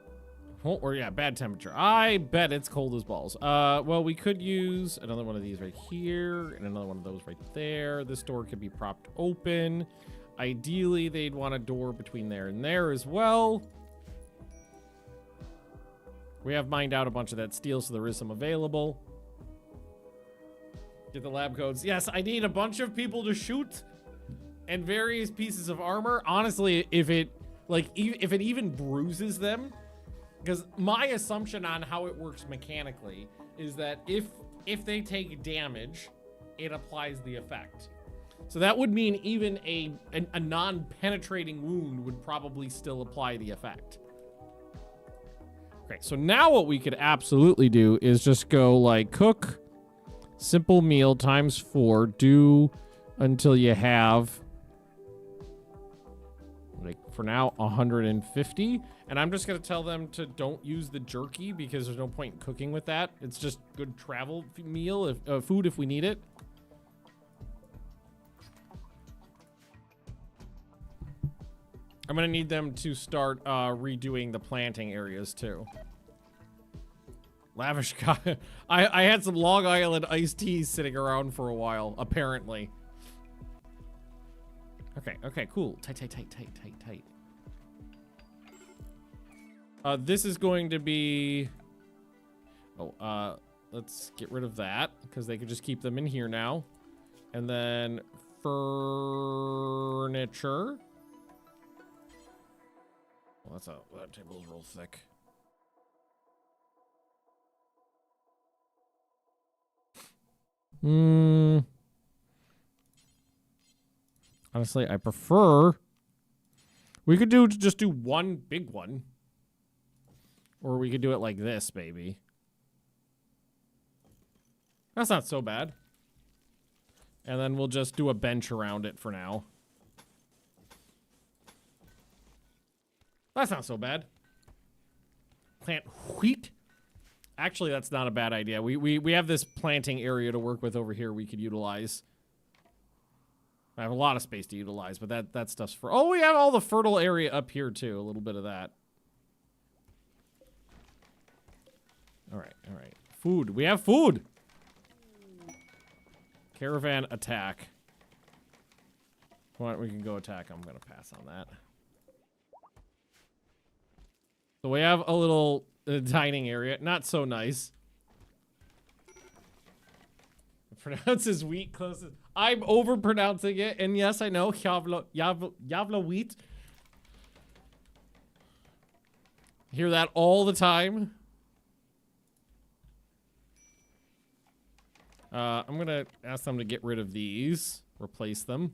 Or yeah, bad temperature. I bet it's cold as balls. Well, we could use another one of these right here and another one of those right there. This door could be propped open. ideally, they'd want a door between there and there as well. We have mined out a bunch of that steel, so there is some available. Get the lab codes. Yes, I need a bunch of people to shoot and various pieces of armor. Honestly, if it even bruises them, because my assumption on how it works mechanically is that if they take damage, it applies the effect. So that would mean even a non-penetrating wound would probably still apply the effect. Okay, so now what we could absolutely do is just go like cook simple meal times 4, do until you have, like, for now, 150. And I'm just going to tell them to don't use the jerky because there's no point in cooking with that. It's just good travel meal, food if we need it. I'm going to need them to start redoing the planting areas too. Lavish guy. I had some Long Island iced teas sitting around for a while, apparently. Okay, cool. Tight. This is going to be... Oh, let's get rid of that, because they could just keep them in here now. And then furniture. Well, that table's real thick. Honestly, I prefer... We could just do one big one. Or we could do it like this, baby. That's not so bad. And then we'll just do a bench around it for now. That's not so bad. Plant wheat. Actually, that's not a bad idea. We have this planting area to work with over here we could utilize. I have a lot of space to utilize, but that stuff's for... Oh, we have all the fertile area up here, too. A little bit of that. All right. Food. We have food! Caravan attack. Well, we can go attack. I'm going to pass on that. So we have a little dining area. Not so nice. It pronounces wheat closest. I'm overpronouncing it, and yes, I know. Yavla wheat. Hear that all the time. I'm gonna ask them to get rid of these. Replace them.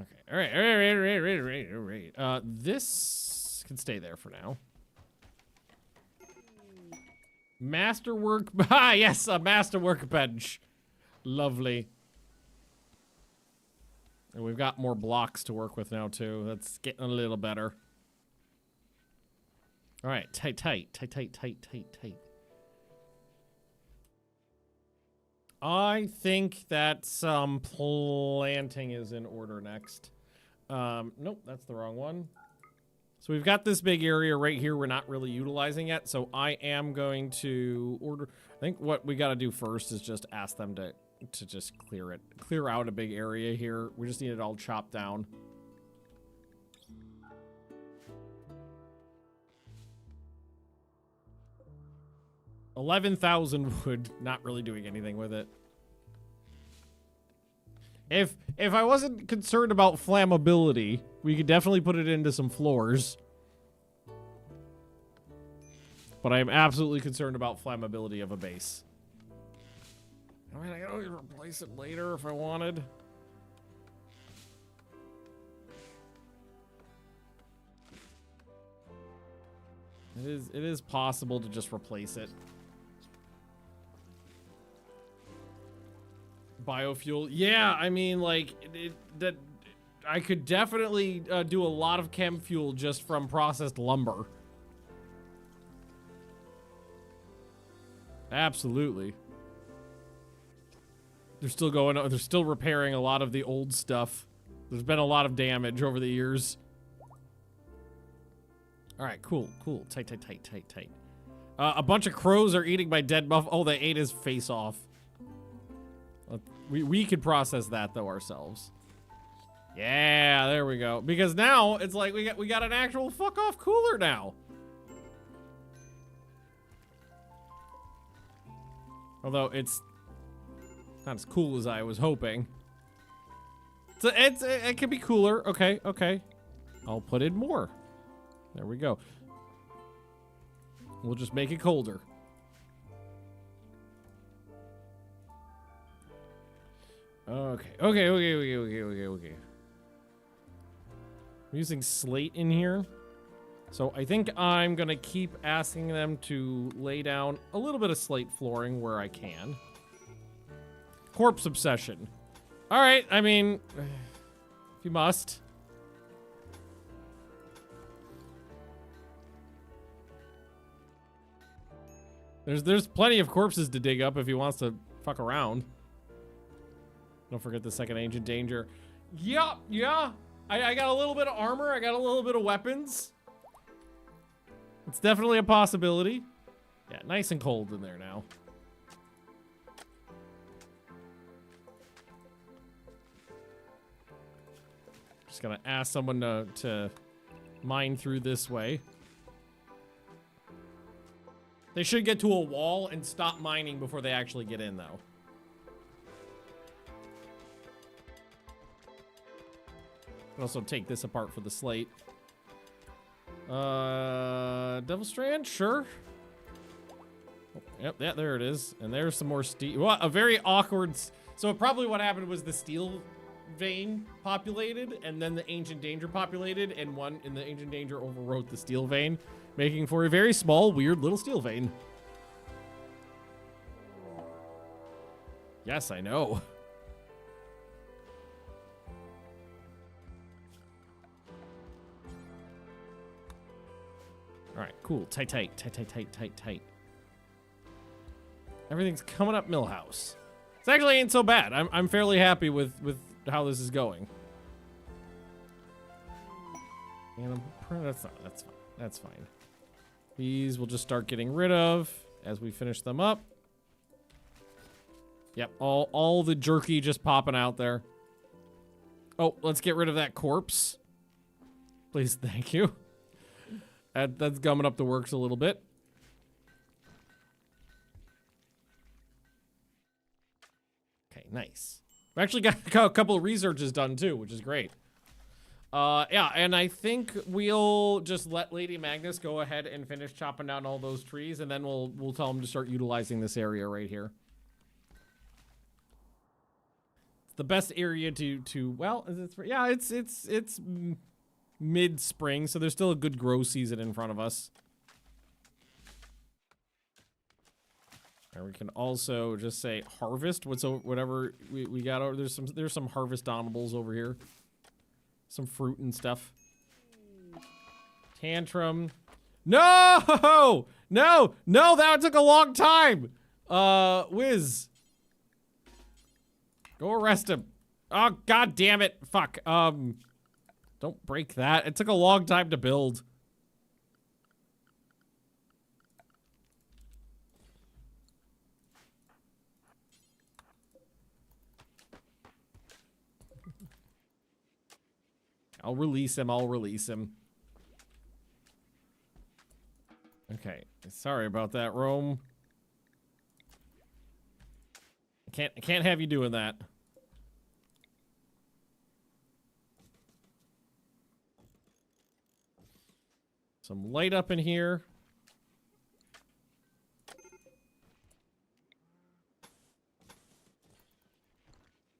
Okay. All right. This can stay there for now. Masterwork. Ah, yes, a masterwork bench. Lovely. And we've got more blocks to work with now too. That's getting a little better. All right, tight. I think that some planting is in order next. Nope, that's the wrong one. So we've got this big area right here we're not really utilizing yet, so I am going to order... I think what we got to do first is just ask them to just clear out a big area here. We just need it all chopped down. $11,000 wood, not really doing anything with it. If I wasn't concerned about flammability, we could definitely put it into some floors. But I am absolutely concerned about flammability of a base. I mean, I could always replace it later if I wanted. It is possible to just replace it. Biofuel. Yeah, I mean, like, I could definitely do a lot of chem fuel just from processed lumber. Absolutely. They're still repairing a lot of the old stuff. There's been a lot of damage over the years. All right, cool. Tight. A bunch of crows are eating my dead buff. Oh, they ate his face off. We could process that though ourselves. Yeah, there we go. Because now it's like we got an actual fuck off cooler now. Although it's not as cool as I was hoping. So it could be cooler. Okay, okay. I'll put in more. There we go. We'll just make it colder. Okay. Okay. I'm using slate in here. So I think I'm gonna keep asking them to lay down a little bit of slate flooring where I can. Corpse obsession. All right, I mean, if you must. There's plenty of corpses to dig up if he wants to fuck around. Don't forget the second ancient danger. Yeah. I got a little bit of armor. I got a little bit of weapons. It's definitely a possibility. Yeah, nice and cold in there now. Just gonna ask someone to mine through this way. They should get to a wall and stop mining before they actually get in, though. Can also take this apart for the slate. Devil Strand, sure. Oh, yep, yeah, there it is. And there's some more steel. What a very awkward. So probably what happened was the steel vein populated, and then the ancient danger populated, and one in the ancient danger overwrote the steel vein, making for a very small, weird little steel vein. Yes, I know. All right, cool. Tight. Everything's coming up Millhouse. It actually ain't so bad. I'm fairly happy with how this is going. And that's fine. These we'll just start getting rid of as we finish them up. Yep, all the jerky just popping out there. Oh, let's get rid of that corpse. Please, thank you. That's gumming up the works a little bit. Okay, nice. We actually got a couple of researches done too, which is great. Yeah, and I think we'll just let Lady Magnus go ahead and finish chopping down all those trees, and then we'll tell them to start utilizing this area right here. It's the best area to well, yeah, it's mid-spring, so there's still a good grow season in front of us. And we can also just say harvest whatever we got over. There's some harvest donables over here. Some fruit and stuff. Tantrum. No! No! No, that took a long time! Wiz. Go arrest him. Oh, god damn it. Fuck. Don't break that. It took a long time to build. I'll release him. Okay. Sorry about that, Rome. I can't have you doing that. Some light up in here.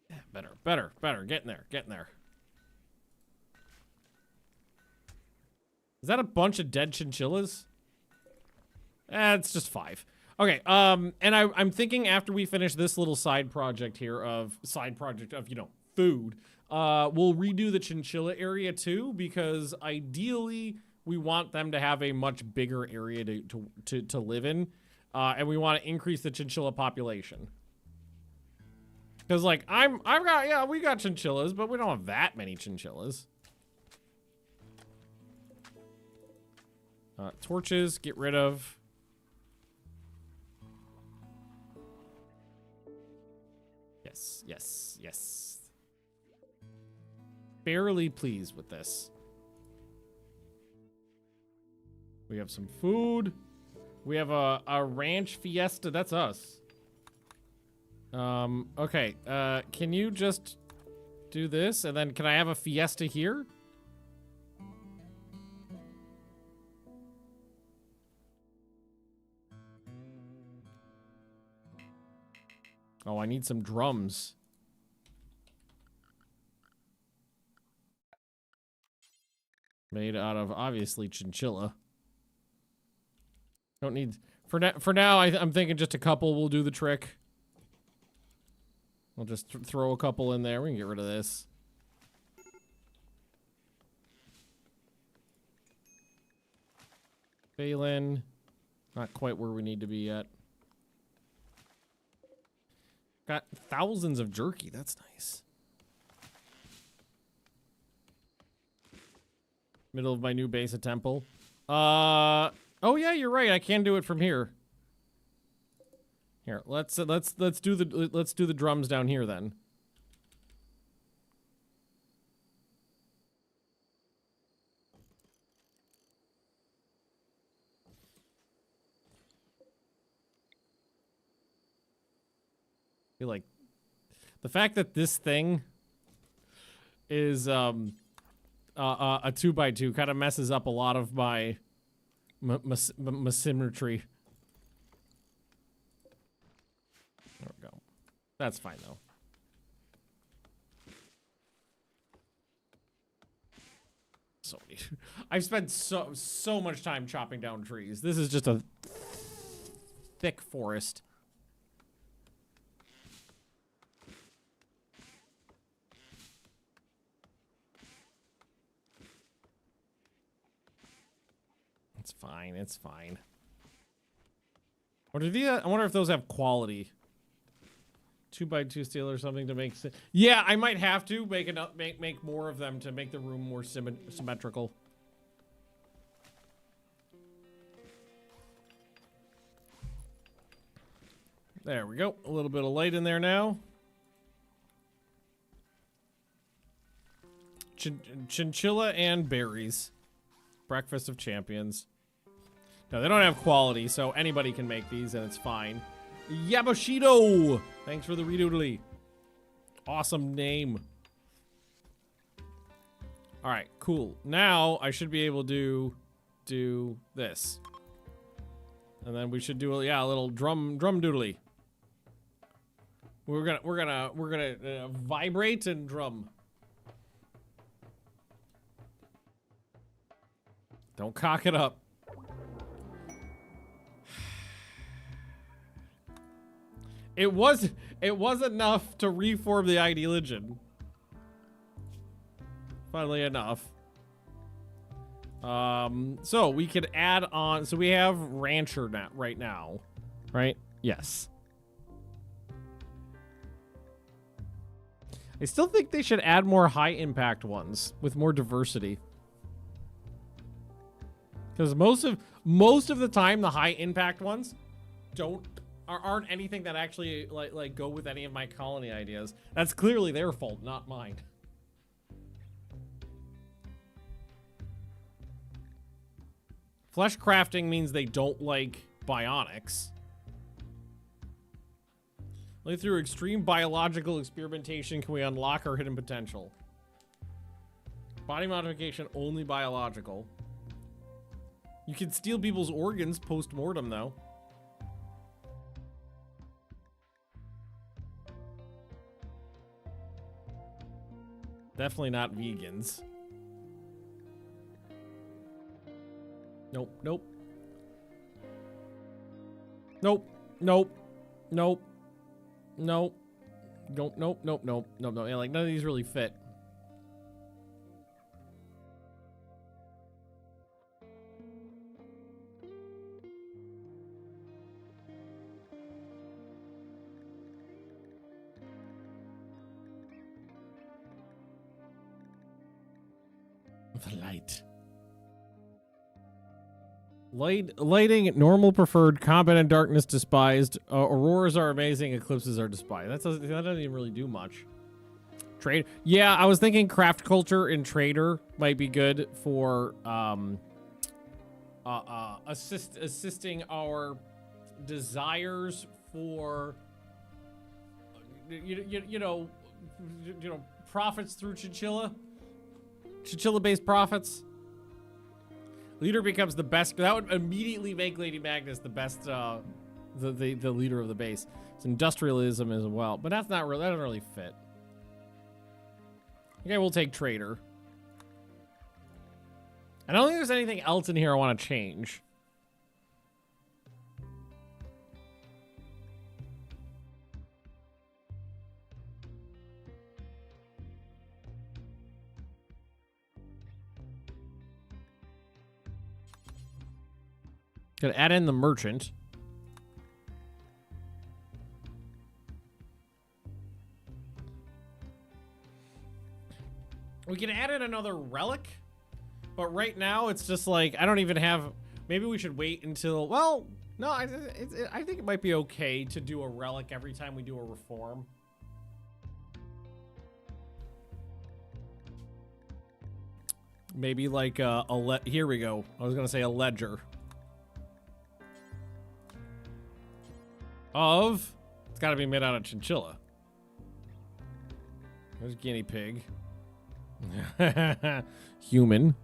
Yeah, better. Get in there. Is that a bunch of dead chinchillas? It's just 5. Okay, and I'm thinking after we finish this little side project of, you know, food, we'll redo the chinchilla area too, because ideally we want them to have a much bigger area to live in, and we want to increase the chinchilla population. Because like we got chinchillas, but we don't have that many chinchillas. Torches, get rid of. Yes. barely pleased with this. We have some food. We have a ranch fiesta. That's us. Okay. Can you just do this? And then can I have a fiesta here? Oh, I need some drums. Made out of, obviously, chinchilla. Don't need... For now, I'm thinking just a couple will do the trick. We'll just throw a couple in there. We can get rid of this. Phelan. Not quite where we need to be yet. Got thousands of jerky. That's nice. Middle of my new base at temple. Oh yeah, you're right. I can do it from here. Here, let's do the drums down here then. I feel like the fact that this thing is a 2x2 kind of messes up a lot of my symmetry. There we go. That's fine though. So I've spent so much time chopping down trees. This is just a thick forest. It's fine. It's fine. I wonder if those have quality. 2x2 steel or something to make. Yeah, I might have to make more of them to make the room more symmetrical. There we go. A little bit of light in there now. Chinchilla and berries. Breakfast of champions. No, they don't have quality, so anybody can make these, and it's fine. Yabashido! Thanks for the redoodly. Awesome name. Alright, cool. Now, I should be able to do this. And then we should do a little drum doodly. We're gonna vibrate and drum. Don't cock it up. It was enough to reform the Ideologian. Funnily enough. So we could add on. So we have Rancher right now, right? Yes. I still think they should add more high impact ones with more diversity. Because most of the time, the high impact ones aren't anything that actually like go with any of my colony ideas. That's clearly their fault, not mine. Flesh crafting means they don't like bionics. Only through extreme biological experimentation can we unlock our hidden potential. Body modification only biological. You can steal people's organs post-mortem, though. Definitely not vegans. Nope, nope. Nope, nope, nope, nope. Nope, nope, nope, nope, nope, nope. Yeah, like, none of these really fit. The light. Lighting, normal preferred, combat and darkness despised. Auroras are amazing, eclipses are despised. That doesn't even really do much. Trade. Yeah, I was thinking craft culture and trader might be good for assisting our desires for you know profits through chinchilla based profits. Leader becomes the best. That would immediately make Lady Magnus the best the leader of the base. It's industrialism as well, but that's not really, that doesn't really fit. Okay, we'll take trader. I don't think there's anything else in here I want to change. Gotta add in the merchant. We can add in another relic, but right now it's just like, I don't even have, maybe we should wait until, well, no, I think it might be okay to do a relic every time we do a reform. Maybe like here we go. I was gonna say a ledger. It's gotta be made out of chinchilla. There's guinea pig. Human.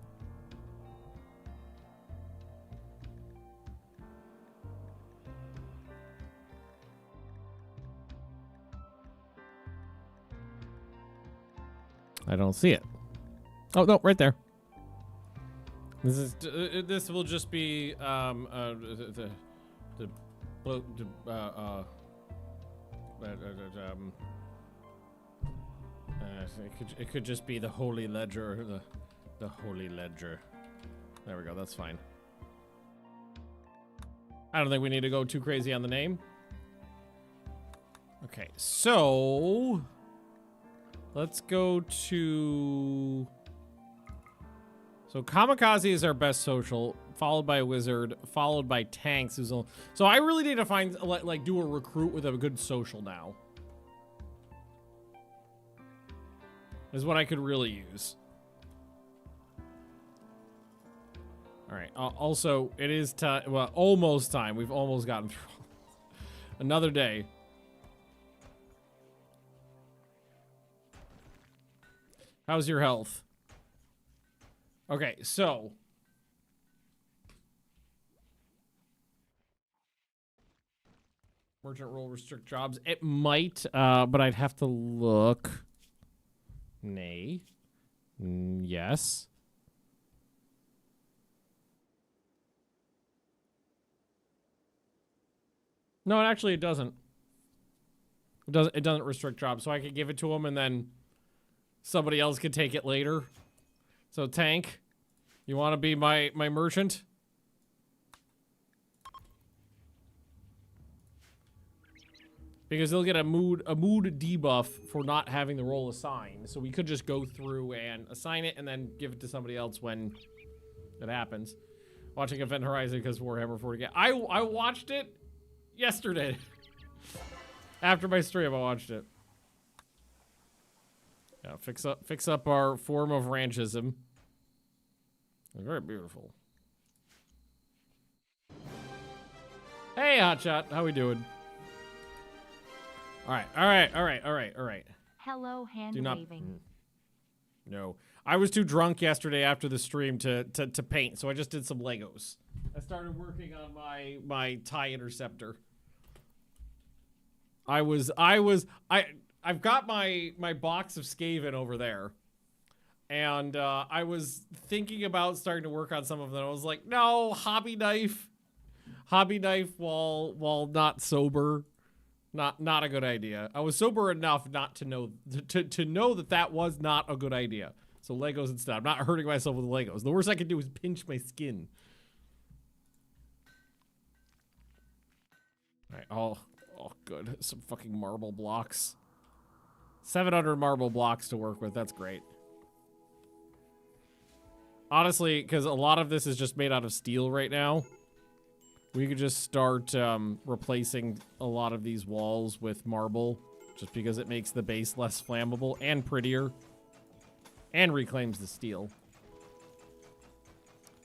I don't see it. Oh no, right there. This will just be it could just be the Holy Ledger, the Holy Ledger. There we go, that's fine. I don't think we need to go too crazy on the name. Okay, so let's go to, so Kamikaze is our best social, followed by Wizard, followed by Tanks. So I really need to find, like do a recruit with a good social now. Is what I could really use. All right. Also, it is time. Well, almost time. We've almost gotten through another day. How's your health? Okay, so merchant role restrict jobs. It might, but I'd have to look. Nay. Yes. No, it doesn't. It doesn't restrict jobs, so I could give it to him and then somebody else could take it later. So Tank, you want to be my merchant? Because they'll get a mood debuff for not having the role assigned. So we could just go through and assign it and then give it to somebody else when it happens. Watching Event Horizon because Warhammer 40K. I watched it yesterday. After my stream, I watched it. Yeah, fix up our form of ranchism. Very beautiful. Hey, Hotshot, how we doing? All right. Hello, hand waving. No, I was too drunk yesterday after the stream to paint, so I just did some Legos. I started working on my TIE interceptor. I've got my box of Skaven over there, and I was thinking about starting to work on some of them. I was like, no, hobby knife while not sober. Not a good idea. I was sober enough not to know to know that was not a good idea. So Legos instead. I'm not hurting myself with Legos. The worst I could do is pinch my skin. All right. Oh, good. Some fucking marble blocks. 700 marble blocks to work with. That's great. Honestly, because a lot of this is just made out of steel right now. We could just start replacing a lot of these walls with marble. just because it makes the base less flammable and prettier and reclaims the steel.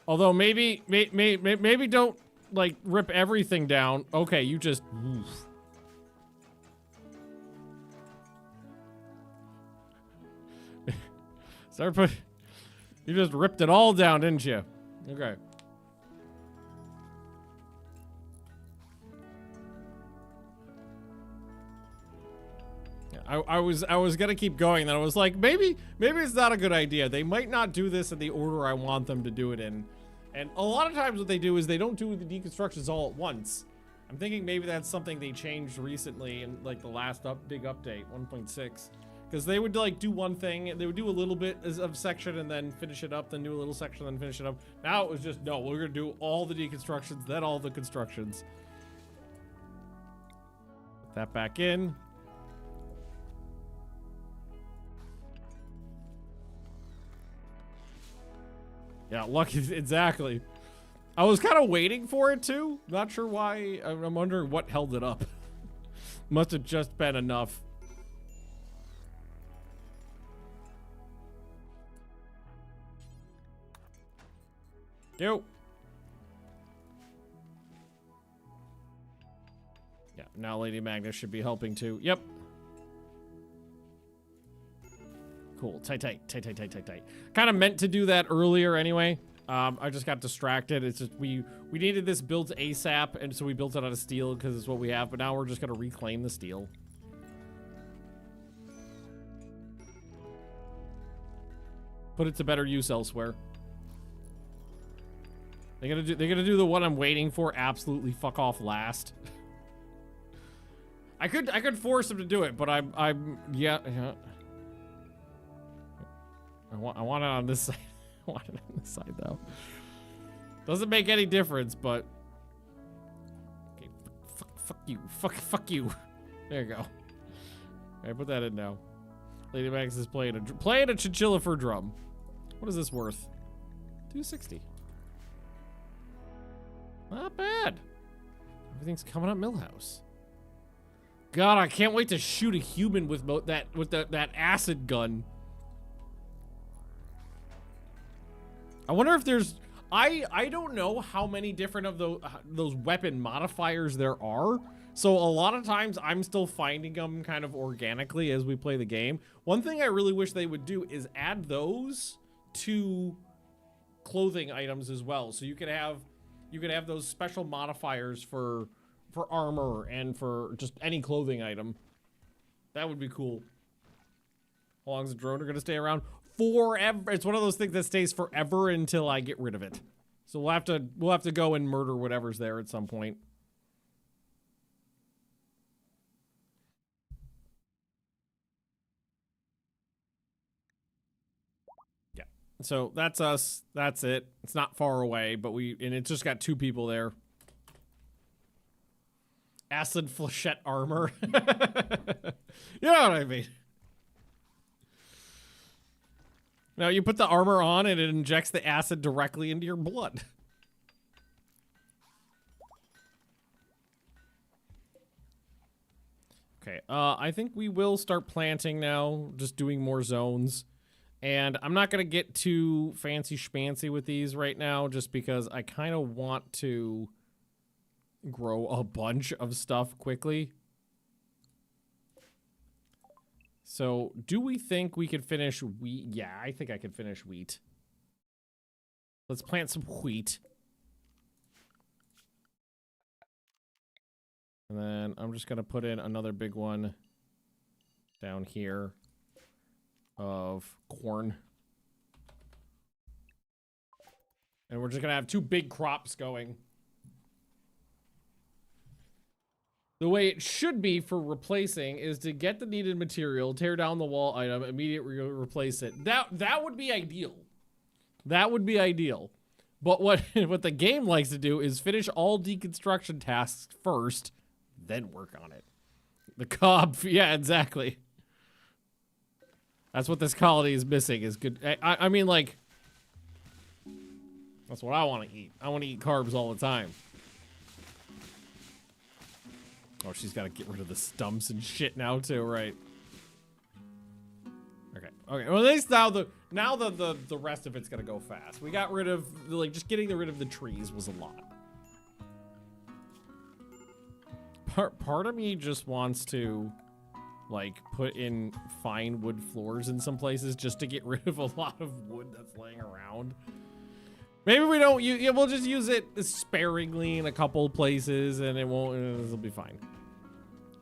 Although maybe don't like rip everything down. Okay, you just oof. You just ripped it all down, didn't you? Okay. I was gonna keep going, then I was like, maybe it's not a good idea. They might not do this in the order I want them to do it in. And a lot of times what they do is they don't do the deconstructions all at once. I'm thinking maybe that's something they changed recently in like the last big update, 1.6. Because they would like do one thing, they would do a little bit of section and then finish it up, then do a little section, then finish it up. Now it was just, no, we're gonna do all the deconstructions, then all the constructions. Put that back in. Yeah, lucky, exactly. I was kind of waiting for it too. Not sure why. I'm wondering what held it up. Must have just been enough. Yo. Yeah, now Lady Magnus should be helping too. Yep. Cool. Tight. Kind of meant to do that earlier anyway. I just got distracted. It's just we needed this built ASAP, and so we built it out of steel because it's what we have. But now we're just gonna reclaim the steel. Put it to better use elsewhere. They're gonna do the one I'm waiting for. Absolutely fuck off last. I could force them to do it, but I'm yeah. I want it on this side. I want it on this side though. Doesn't make any difference, but okay. Fuck you. There you go. Alright, put that in now. Lady Max is playing a chinchilla for drum. What is this worth? 260. Not bad. Everything's coming up Millhouse. God, I can't wait to shoot a human with that acid gun. I wonder if there's I don't know how many different of those weapon modifiers there are. So a lot of times I'm still finding them kind of organically as we play the game. One thing I really wish they would do is add those to clothing items as well. So you could have those special modifiers for armor and for just any clothing item. That would be cool. How long is the drone gonna stay around? Forever. It's one of those things that stays forever until I get rid of it. So we'll have to go and murder whatever's there at some point. Yeah. So that's us. That's it. It's not far away, but and it's just got 2 people there. Acid flechette armor. You know what I mean? Now you put the armor on and it injects the acid directly into your blood. Okay, I think we will start planting now, just doing more zones. And I'm not gonna get too fancy schmancy with these right now, just because I kind of want to grow a bunch of stuff quickly. So, do we think we could finish wheat? Yeah, I think I could finish wheat. Let's plant some wheat. And then I'm just going to put in another big one down here of corn. And we're just going to have 2 big crops going. The way it should be for replacing is to get the needed material, tear down the wall item, immediately replace it. That would be ideal. That would be ideal. But what the game likes to do is finish all deconstruction tasks first, then work on it. The cob, yeah, exactly. That's what this colony is missing, is good. I mean, like, that's what I want to eat. I want to eat carbs all the time. Oh, she's got to get rid of the stumps and shit now too, right? Okay. Okay. Well, at least now the rest of it's gonna go fast. We got rid of like just getting rid of the trees was a lot. Part of me just wants to like put in fine wood floors in some places just to get rid of a lot of wood that's laying around. Maybe we don't use, yeah, we'll just use it sparingly in a couple places and it'll be fine.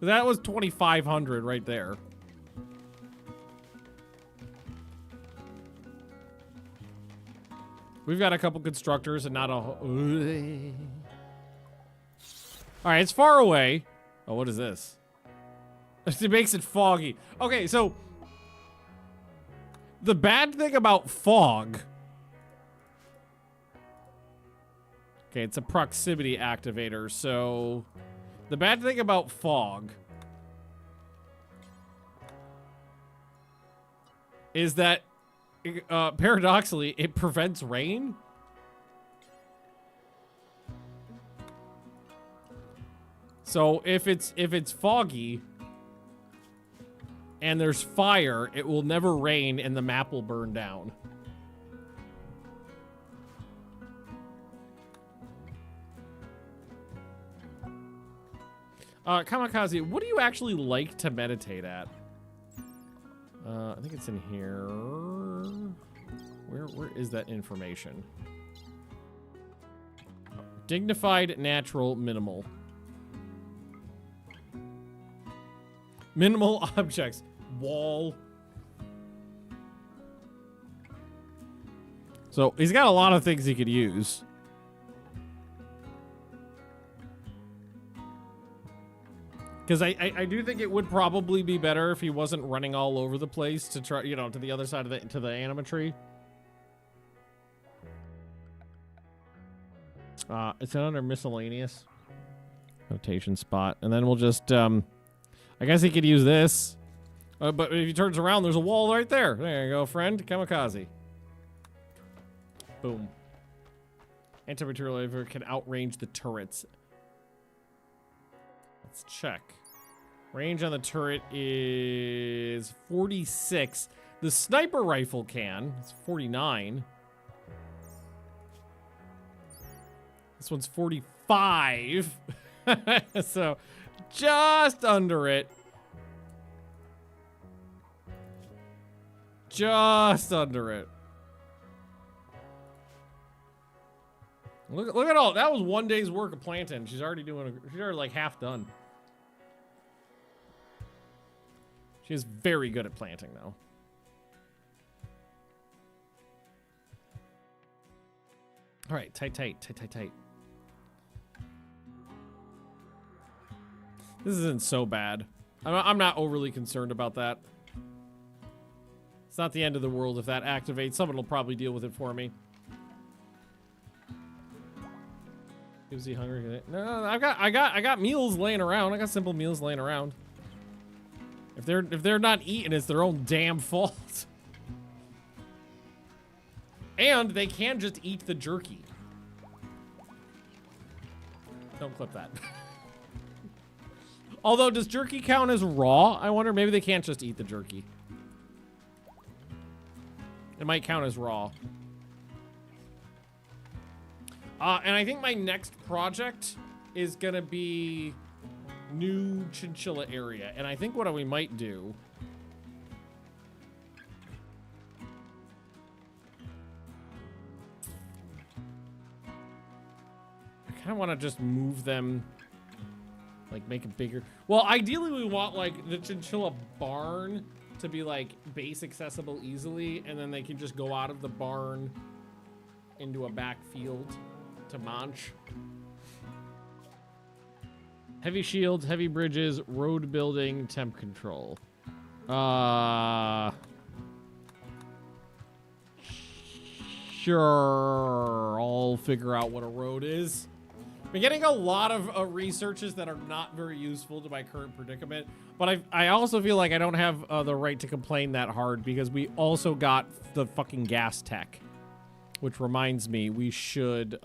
That was 2,500 right there. We've got a couple constructors and not a all right, it's far away. Oh, what is this? It makes it foggy. Okay, so the bad thing about fog. Okay, it's a proximity activator. So the bad thing about fog is that paradoxically it prevents rain. So if it's foggy and there's fire, it will never rain and the map will burn down. Kamikaze, what do you actually like to meditate at? I think it's in here. Where is that information? Dignified, natural, minimal. Minimal objects. Wall. So he's got a lot of things he could use. Because I do think it would probably be better if he wasn't running all over the place to try, you know, to the other side of the animatree. It's under miscellaneous notation spot, and then we'll just I guess he could use this, but if he turns around, there's a wall right there. There you go, friend. Kamikaze. Boom. Anti-material waiver can outrange the turrets. Let's check. Range on the turret is 46. The sniper rifle can. It's 49. This one's 45. So just under it. Just under it. Look at all. That was one day's work of planting. She's already like half done. She is very good at planting, though. All right, tight. This isn't so bad. I'm not overly concerned about that. It's not the end of the world if that activates. Someone will probably deal with it for me. Is he hungry? No, I got meals laying around. I got simple meals laying around. If they're not eating, it's their own damn fault. And they can just eat the jerky. Don't clip that. Although, does jerky count as raw? I wonder, maybe they can't just eat the jerky. It might count as raw. And I think my next project is gonna be new chinchilla area. And I think what we might do I kind of want to just move them, like make it bigger. Well, ideally we want like the chinchilla barn to be like base accessible easily, and then they can just go out of the barn into a back field to munch. Heavy shields, heavy bridges, road building, temp control. Sure, I'll figure out what a road is. Been getting a lot of researches that are not very useful to my current predicament, but I also feel like I don't have the right to complain that hard because we also got the fucking gas tech, which reminds me we should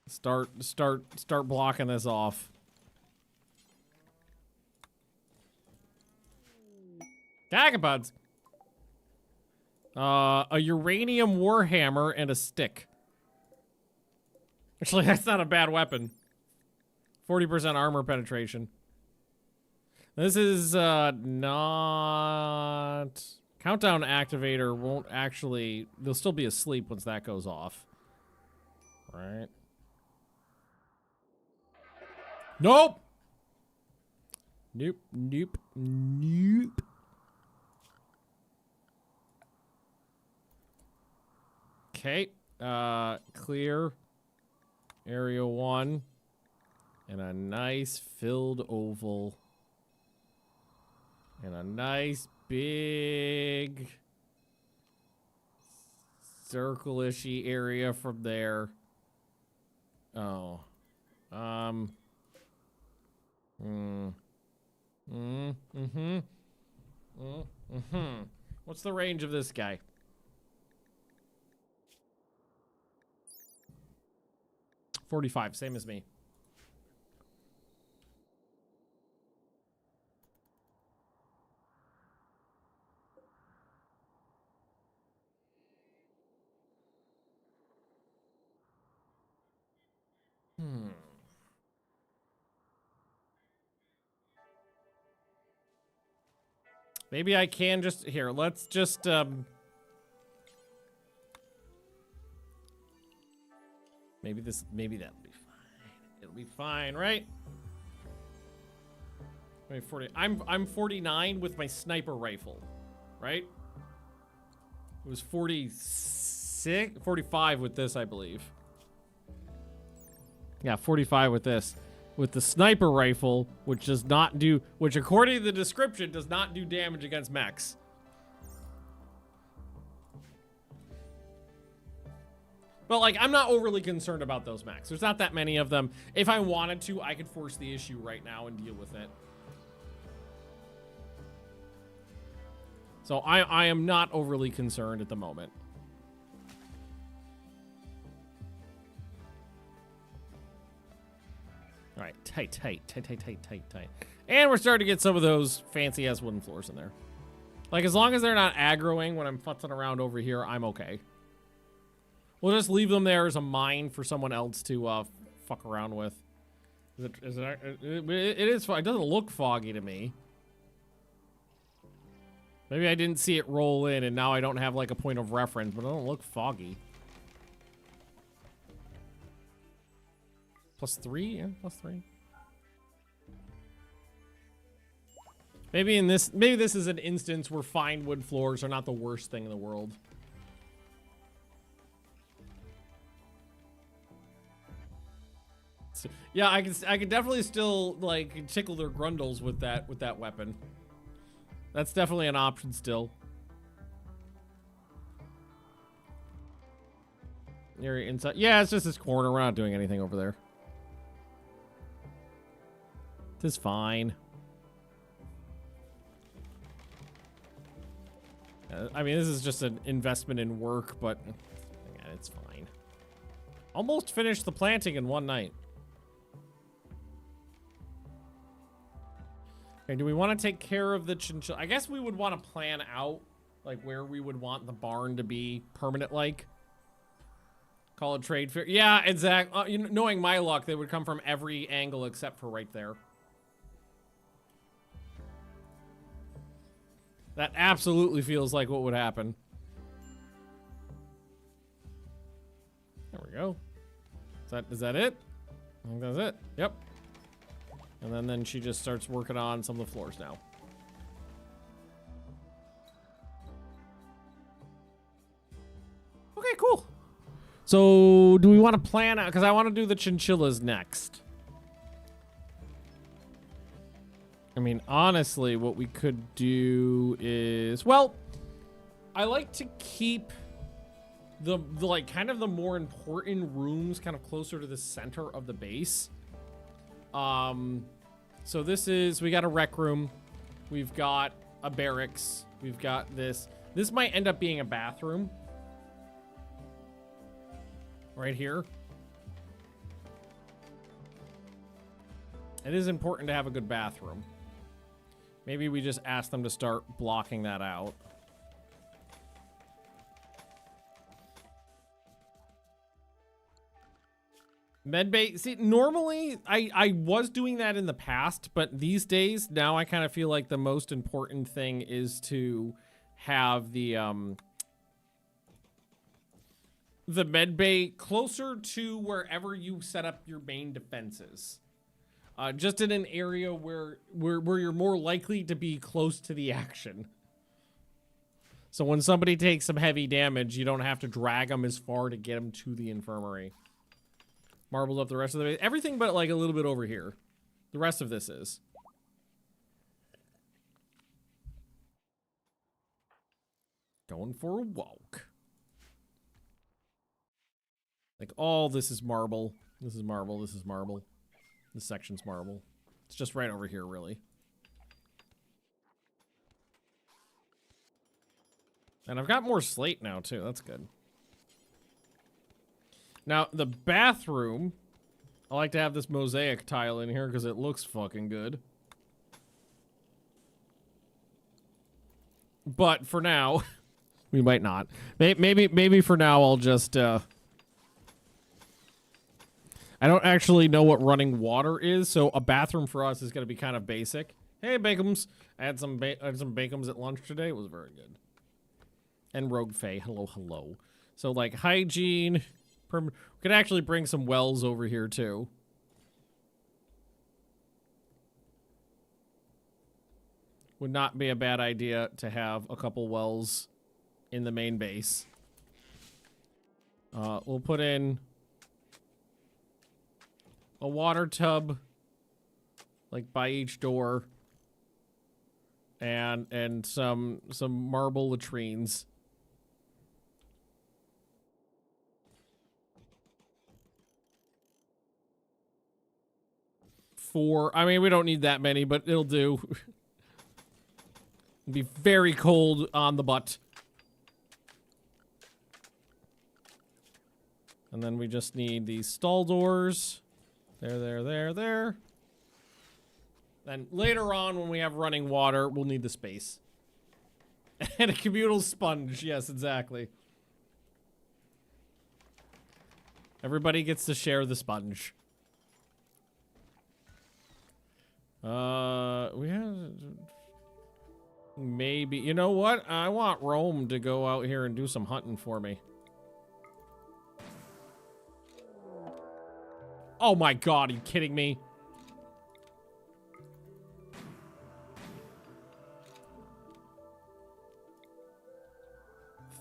Start blocking this off. Cagapods. A uranium warhammer and a stick. Actually, that's not a bad weapon. 40% armor penetration. This is not... Countdown activator won't actually... They'll still be asleep once that goes off. Right. Nope! Nope, nope, nope. Okay. Clear. Area 1. And a nice filled oval. And a nice big circle-ishy area from there. Oh. What's the range of this guy? .45, same as me. Maybe I can just... Here, let's just, maybe that'll be fine. It'll be fine, right? Wait, 40... I'm 49 with my sniper rifle, right? It was 45 with this, I believe. Yeah, 45 with this. With the sniper rifle, which does not do... Which, according to the description, does not do damage against mechs. But, like, I'm not overly concerned about those mechs. There's not that many of them. If I wanted to, I could force the issue right now and deal with it. So, I am not overly concerned at the moment. All right, tight. And we're starting to get some of those fancy-ass wooden floors in there. Like, as long as they're not aggroing when I'm futzing around over here, I'm okay. We'll just leave them there as a mine for someone else to fuck around with. It is. It doesn't look foggy to me. Maybe I didn't see it roll in, and now I don't have like a point of reference, but it don't look foggy. +3? Yeah, +3. Maybe this is an instance where fine wood floors are not the worst thing in the world. So, yeah, I can definitely still like tickle their grundles with that weapon. That's definitely an option still. Area inside. Yeah, it's just this corner. We're not doing anything over there. This is fine. I mean, this is just an investment in work, but yeah, it's fine. Almost finished the planting in one night. Okay, do we want to take care of the chinchilla? I guess we would want to plan out like where we would want the barn to be permanent, like. Call it trade fair. Yeah, exactly. Knowing my luck, they would come from every angle except for right there. That absolutely feels like what would happen. There we go. Is that it? I think that's it. Yep. And then she just starts working on some of the floors now. Okay, cool. So, do we want to plan out? Because I want to do the chinchillas next. I mean, honestly, what we could do is... Well, I like to keep the like, kind of the more important rooms kind of closer to the center of the base. So this is... We got a rec room. We've got a barracks. We've got this. This might end up being a bathroom. Right here. It is important to have a good bathroom. Maybe we just ask them to start blocking that out. Medbay, see, normally I was doing that in the past, but these days, now I kind of feel like the most important thing is to have the medbay closer to wherever you set up your main defenses. Just in an area where you're more likely to be close to the action. So when somebody takes some heavy damage, you don't have to drag them as far to get them to the infirmary. Marbled up the rest of the base. Everything but like a little bit over here. The rest of this is. Going for a walk. Like all this is marble. This is marble. This is marble. This section's marble. It's just right over here, really. And I've got more slate now, too. That's good. Now, the bathroom, I like to have this mosaic tile in here because it looks fucking good. But for now, we might not. Maybe for now I'll just, I don't actually know what running water is, so a bathroom for us is going to be kind of basic. Hey, Bacums. I had some Bacums at lunch today. It was very good. And Rogue Faye. Hello, hello. So, like, hygiene... We could actually bring some wells over here, too. Would not be a bad idea to have a couple wells in the main base. We'll put in a water tub, like, by each door. And some marble latrines. I mean, we don't need that many, but it'll do. It'll be very cold on the butt. And then we just need these stall doors. There. Then later on, when we have running water, we'll need the space. And a communal sponge. Yes, exactly. Everybody gets to share the sponge. We have maybe, you know what? I want Rome to go out here and do some hunting for me. Oh my god, are you kidding me?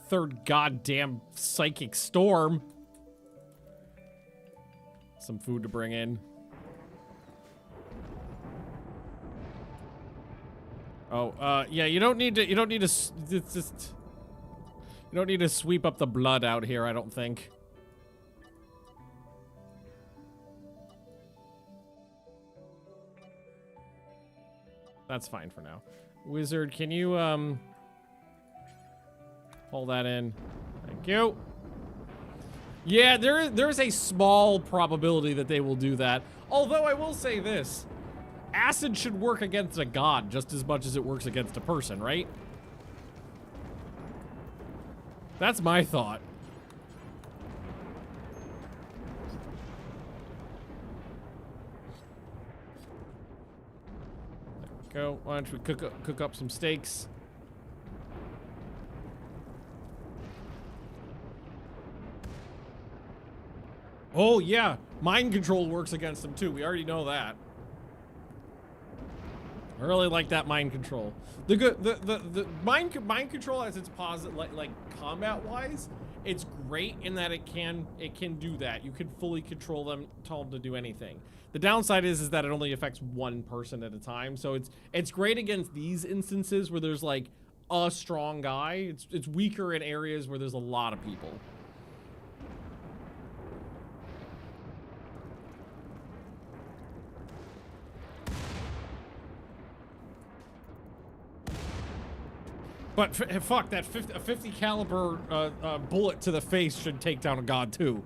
Third goddamn psychic storm. Some food to bring in. Oh, yeah, you don't need to sweep up the blood out here, I don't think. That's fine for now. Wizard, can you, hold that in? Thank you. Yeah, there's a small probability that they will do that. Although I will say this. Acid should work against a god just as much as it works against a person, right? That's my thought. There we go. Why don't we cook up some steaks? Oh yeah, mind control works against them too. We already know that. I really like that mind control. The mind control as it's positive, like combat wise, it's great in that it can do that. You can fully control them, tell them to do anything. The downside is that it only affects one person at a time. So it's great against these instances where there's like a strong guy. It's weaker in areas where there's a lot of people. But fuck, that 50 caliber bullet to the face should take down a god too.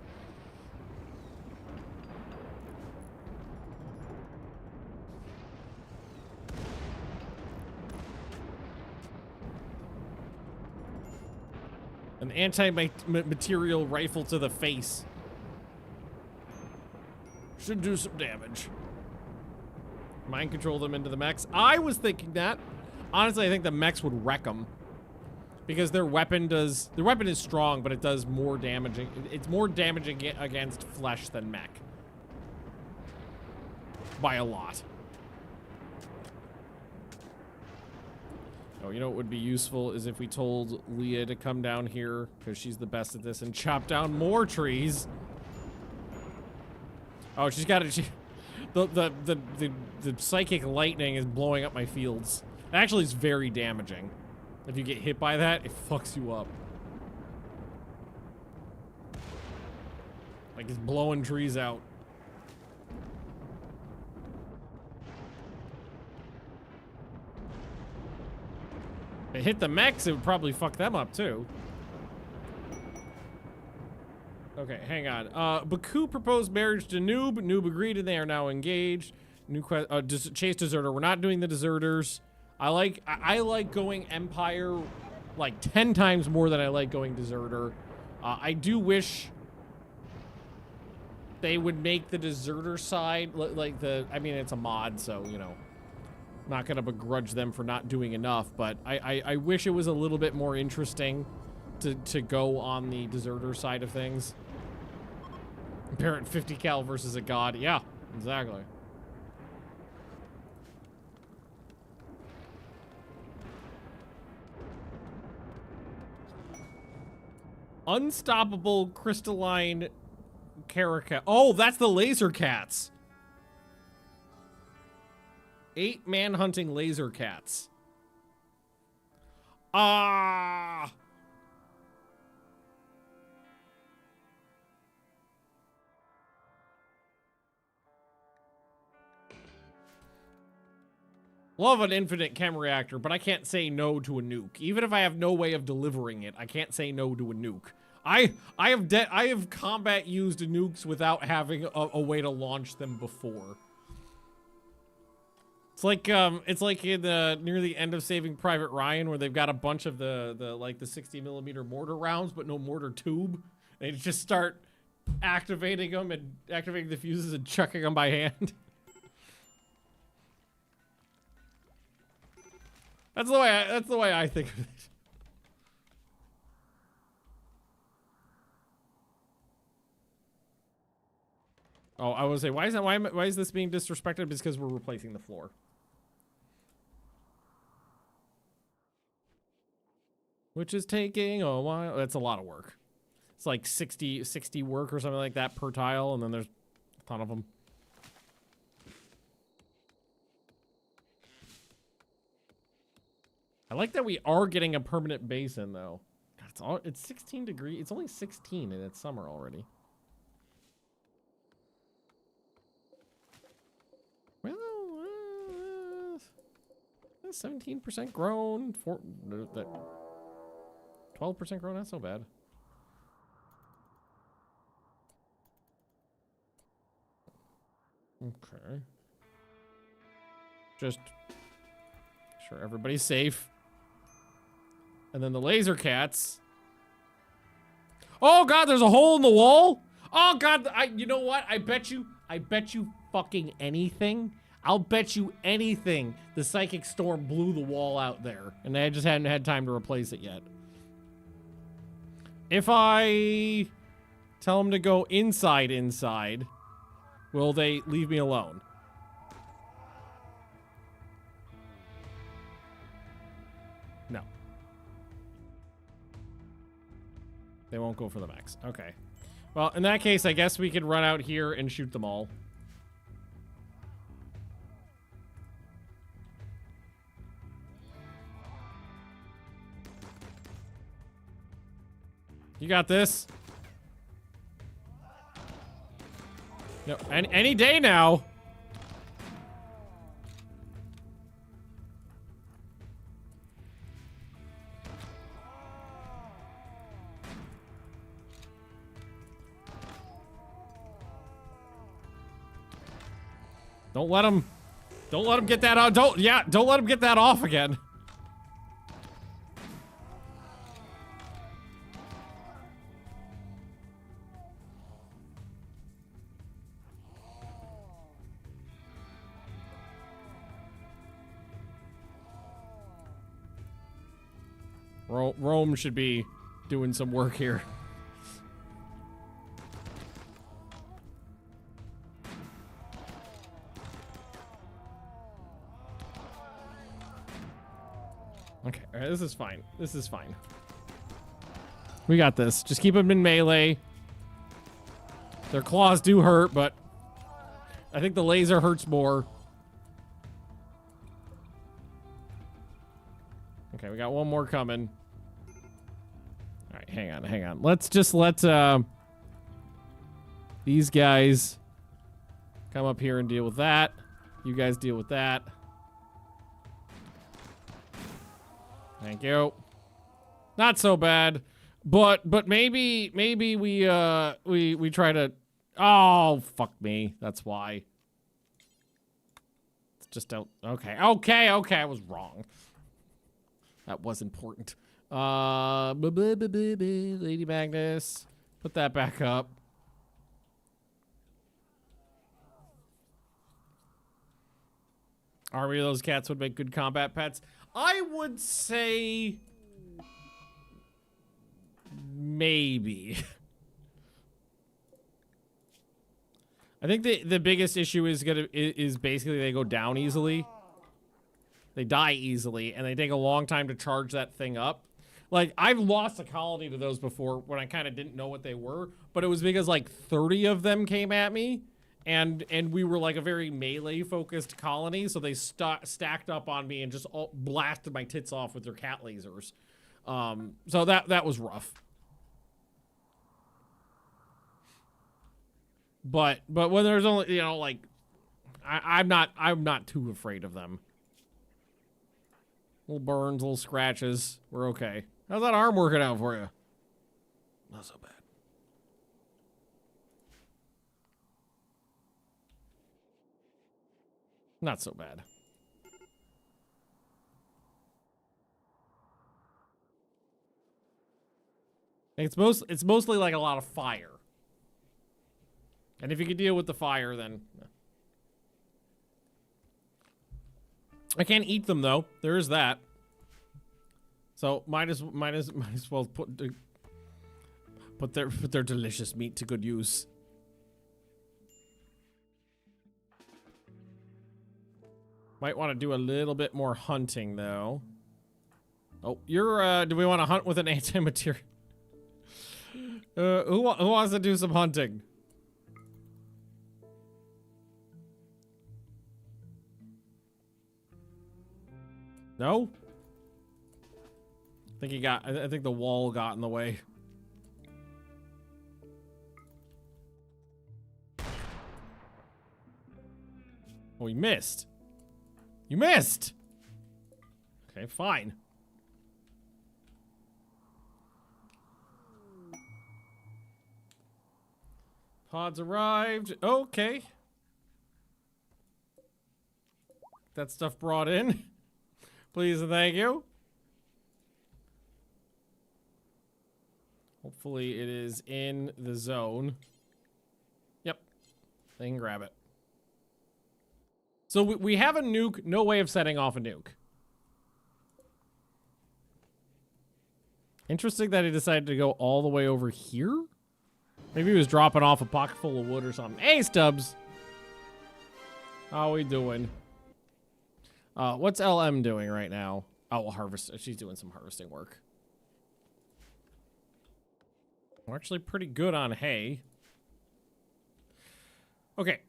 An anti-material rifle to the face. Should do some damage. Mind control them into the mechs. I was thinking that. Honestly, I think the mechs would wreck them. Because their weapon is strong, but it does more damaging. It's more damaging against flesh than mech. By a lot. Oh, you know what would be useful is if we told Leah to come down here, because she's the best at this, and chop down more trees. Oh, she's got it. The psychic lightning is blowing up my fields. Actually, it's very damaging. If you get hit by that, it fucks you up. Like it's blowing trees out. If it hit the mechs, it would probably fuck them up too. Okay, hang on. Baku proposed marriage to Noob. Noob agreed and they are now engaged. Chase deserter. We're not doing the deserters. I like going Empire like 10 times more than I like going deserter. I do wish they would make the deserter side like I mean, it's a mod, so, you know, not gonna begrudge them for not doing enough, but I wish it was a little bit more interesting to go on the deserter side of things. Parent 50 cal versus a god. Yeah, exactly. Unstoppable crystalline caracal. Oh, that's the laser cats. 8 man-hunting laser cats. Ah! Love an infinite chem reactor, but I can't say no to a nuke. Even if I have no way of delivering it, I can't say no to a nuke. I have combat used nukes without having a way to launch them before. It's like in near the end of Saving Private Ryan, where they've got a bunch of the 60mm mortar rounds, but no mortar tube. They just start activating them and activating the fuses and chucking them by hand. That's the way I think of it. Oh, I would say, why is this being disrespected? Because we're replacing the floor. Which is taking a while. That's a lot of work. It's like 60 work or something like that per tile, and then there's a ton of them. I like that we are getting a permanent base in, though. God, it's 16 degrees. It's only 16 and it's summer already. Well, 17% grown. 12% grown, not so bad. Okay. Just sure everybody's safe. And then the laser cats. Oh god, there's a hole in the wall? Oh god, you know what? I bet you fucking anything. I'll bet you anything the psychic storm blew the wall out there. And I just hadn't had time to replace it yet. If I tell them to go inside, will they leave me alone? No. They won't go for the max. Okay. Well, in that case, I guess we could run out here and shoot them all. You got this. No, any day now. Don't let him get that out. Don't let him get that off again. Rome should be doing some work here. Okay, all right, this is fine. This is fine. We got this. Just keep them in melee. Their claws do hurt, but I think the laser hurts more. Okay, we got one more coming. All right, hang on. Let's just let these guys come up here and deal with that. You guys deal with that. Thank you. Not so bad, but maybe we try to. Oh, fuck me. That's why. It's just don't. Okay. I was wrong. That was important. Lady Magnus, put that back up. Army of those cats would make good combat pets. I would say maybe. I think the biggest issue is basically they go down easily. They die easily, and they take a long time to charge that thing up. Like, I've lost a colony to those before when I kind of didn't know what they were, but it was because like 30 of them came at me, and we were like a very melee-focused colony, so they stacked up on me and just blasted my tits off with their cat lasers. So that was rough. But when there's only, you know, like, I'm not too afraid of them. Little burns, little scratches. We're okay. How's that arm working out for you? Not so bad. Not so bad. It's mostly like a lot of fire. And if you can deal with the fire, then I can't eat them though. There is that. So might as well put their delicious meat to good use. Might want to do a little bit more hunting though. Oh, you're do we want to hunt with an anti-material? Who wants to do some hunting? No? I think the wall got in the way. Oh, he missed. You missed! Okay, fine. Pods arrived. Okay. That stuff brought in. Please and thank you. Hopefully it is in the zone. Yep. They can grab it. So we have a nuke, no way of setting off a nuke. Interesting that he decided to go all the way over here. Maybe he was dropping off a pocket full of wood or something. Hey, Stubbs. How we doing? What's LM doing right now? Oh, harvest. She's doing some harvesting work. We're actually pretty good on hay. Okay.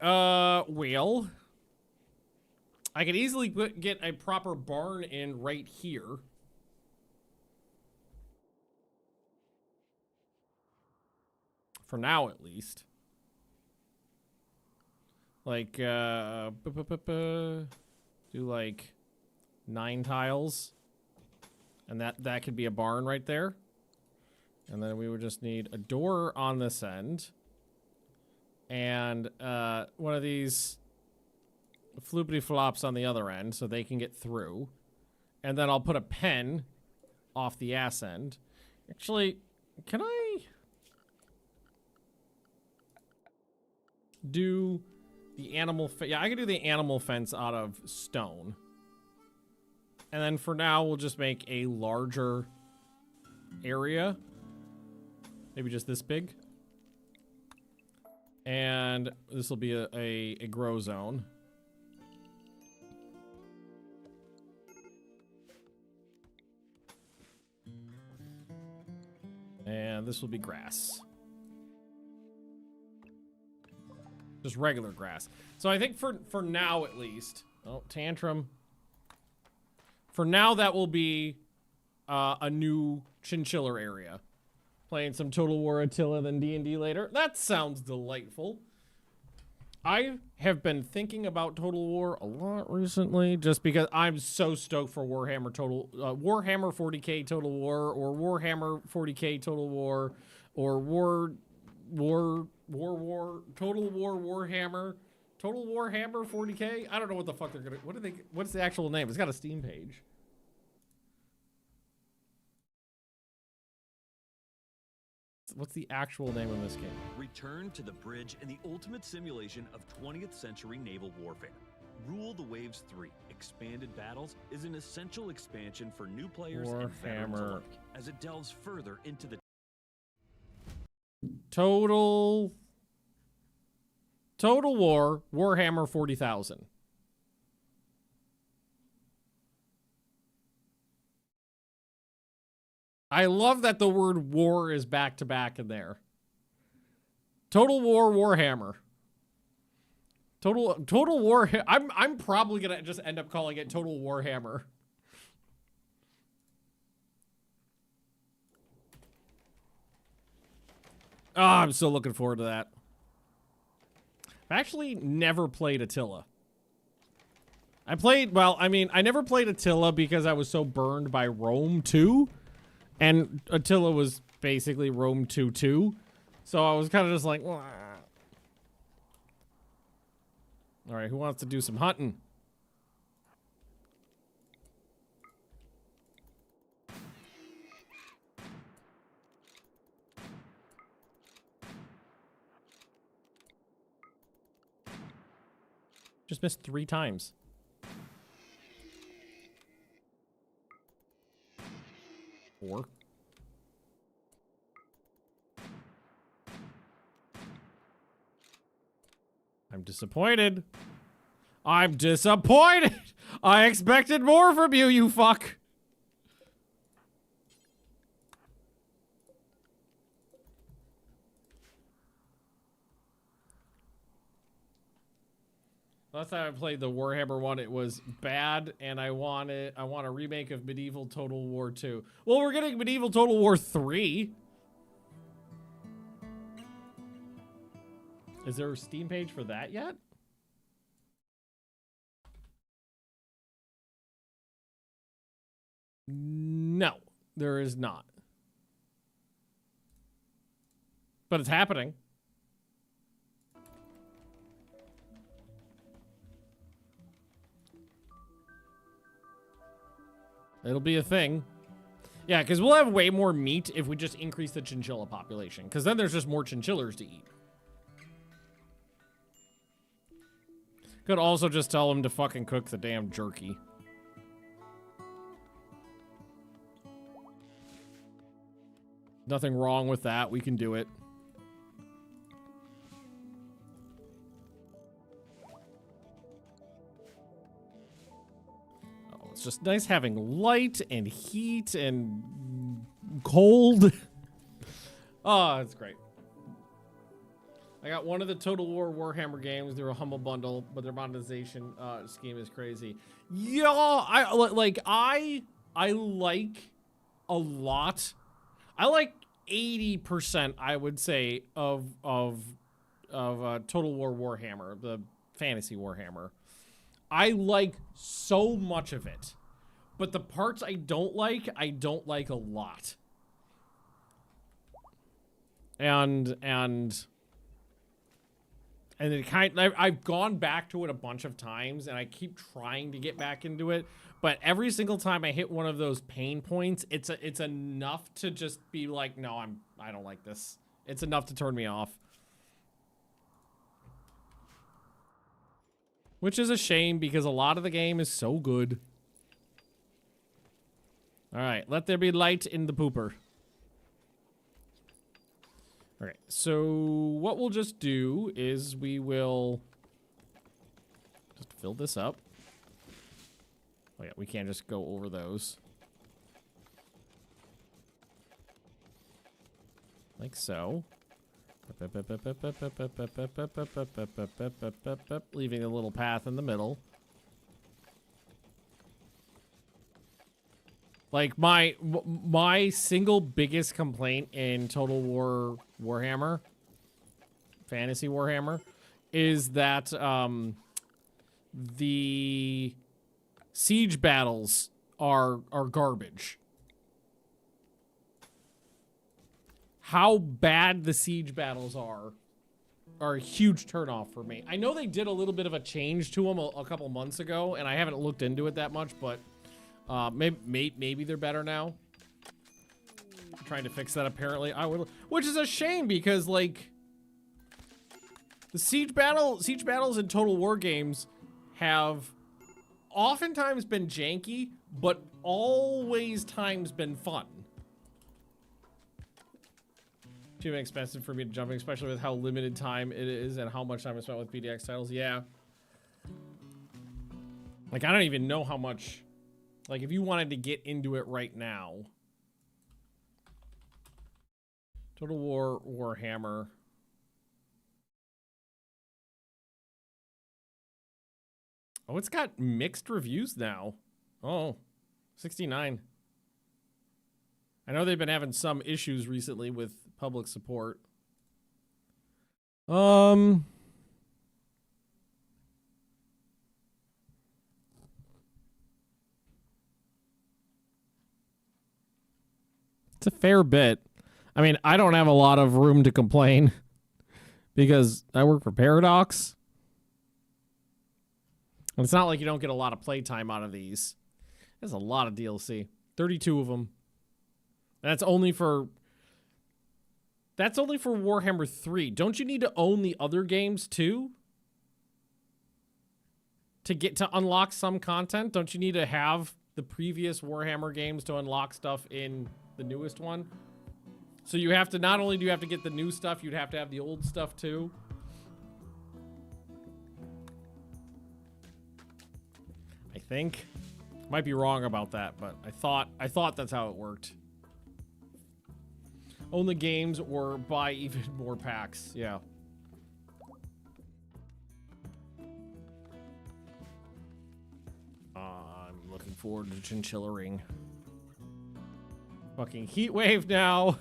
Well, I could easily get a proper barn in right here. For now, at least. Like, do like 9 tiles. And that could be a barn right there. And then we would just need a door on this end. And one of these floopity flops on the other end so they can get through. And then I'll put a pen off the ass end. Actually, can I do the animal yeah, I can do the animal fence out of stone. And then for now, we'll just make a larger area. Maybe just this big. And this will be a grow zone. And this will be grass. Just regular grass. So I think for now at least. Oh, tantrum. For now, that will be a new chinchilla area. Playing some Total War Attila, then D&D later. That sounds delightful. I have been thinking about Total War a lot recently, just because I'm so stoked for Warhammer 40k Total War, or Warhammer 40k Total War, or Total War Warhammer 40k. I don't know what the fuck they're gonna. What's the actual name? It's got a Steam page. What's the actual name of this game? Return to the bridge in the ultimate simulation of 20th century naval warfare. Rule the Waves 3 Expanded Battles is an essential expansion for new players and veterans alike, as it delves further into the Total War Warhammer 40,000. I love that the word war is back to back in there. Total War Warhammer. Total War. I'm probably gonna just end up calling it Total Warhammer. Oh, I'm so looking forward to that. I've actually never played Attila. I never played Attila because I was so burned by Rome 2. And Attila was basically Rome 2-2. So I was kind of just like, wah. All right, who wants to do some hunting? Just missed 3 times. Four. I'm disappointed. I'm disappointed. I expected more from you, you fuck. Last time I played the Warhammer one, it was bad, and I want a remake of Medieval Total War 2. Well, we're getting Medieval Total War 3. Is there a Steam page for that yet? No, there is not. But it's happening. It'll be a thing. Yeah, because we'll have way more meat if we just increase the chinchilla population. Because then there's just more chinchillas to eat. Could also just tell them to fucking cook the damn jerky. Nothing wrong with that. We can do it. It's just nice having light and heat and cold. Oh, it's great. I got one of the Total War Warhammer games. They're a humble bundle, but their monetization scheme is crazy. Yeah, I like a lot. I like 80%, I would say, of Total War Warhammer, the fantasy Warhammer. I like so much of it, but the parts I don't like a lot. And it I've gone back to it a bunch of times, and I keep trying to get back into it, but every single time I hit one of those pain points, it's enough to just be like, no, I don't like this. It's enough to turn me off. Which is a shame, because a lot of the game is so good. All right, let there be light in the pooper. All right, so what we'll just do is we will just fill this up. Oh yeah, we can't just go over those. Like so. Leaving a little path in the middle. Like my single biggest complaint in Total War Warhammer, Fantasy Warhammer, is that the siege battles are garbage. How bad the siege battles are a huge turnoff for me. I know they did a little bit of a change to them a couple months ago, and I haven't looked into it that much, but maybe they're better now. I'm trying to fix that apparently. Which is a shame because like the siege battles in Total War games have oftentimes been janky, but always times been fun. Too expensive for me to jump in, especially with how limited time it is and how much time I spent with PDX titles. Yeah. Like, I don't even know how much... Like, if you wanted to get into it right now... Total War Warhammer... Oh, it's got mixed reviews now. Oh, 69. I know they've been having some issues recently with public support. It's a fair bit. I mean, I don't have a lot of room to complain because I work for Paradox. And it's not like you don't get a lot of playtime out of these. There's a lot of DLC. 32 of them. That's only for Warhammer 3. Don't you need to own the other games too? To unlock some content? Don't you need to have the previous Warhammer games to unlock stuff in the newest one? So you have to, not only do you have to get the new stuff, you'd have to have the old stuff too. I think. Might be wrong about that, but I thought that's how it worked. Own the games or buy even more packs. Yeah. I'm looking forward to Chinchilla Ring. Fucking heat wave now.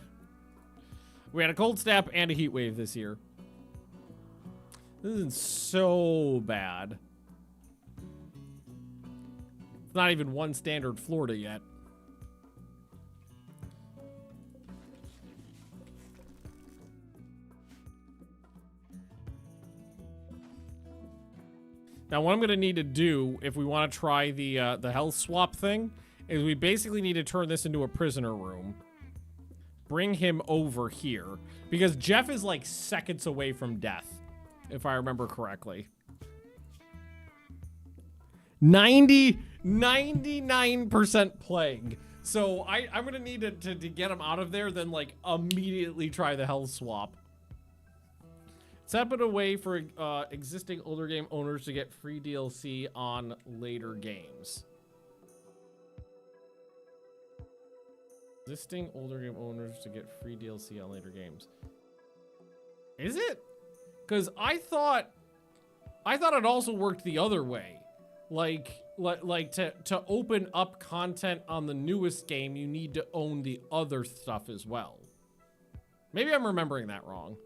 We had a cold snap and a heat wave this year. This is so bad. It's not even one standard Florida yet. Now, what I'm going to need to do, if we want to try the health swap thing, is we basically need to turn this into a prisoner room. Bring him over here. Because Jeff is like seconds away from death, if I remember correctly. 99% plague. So I'm going to need to get him out of there, then like immediately try the health swap. Set up a way for existing older game owners to get free DLC on later games. Existing older game owners to get free DLC on later games. Is it? Because I thought it also worked the other way. Like to open up content on the newest game, you need to own the other stuff as well. Maybe I'm remembering that wrong.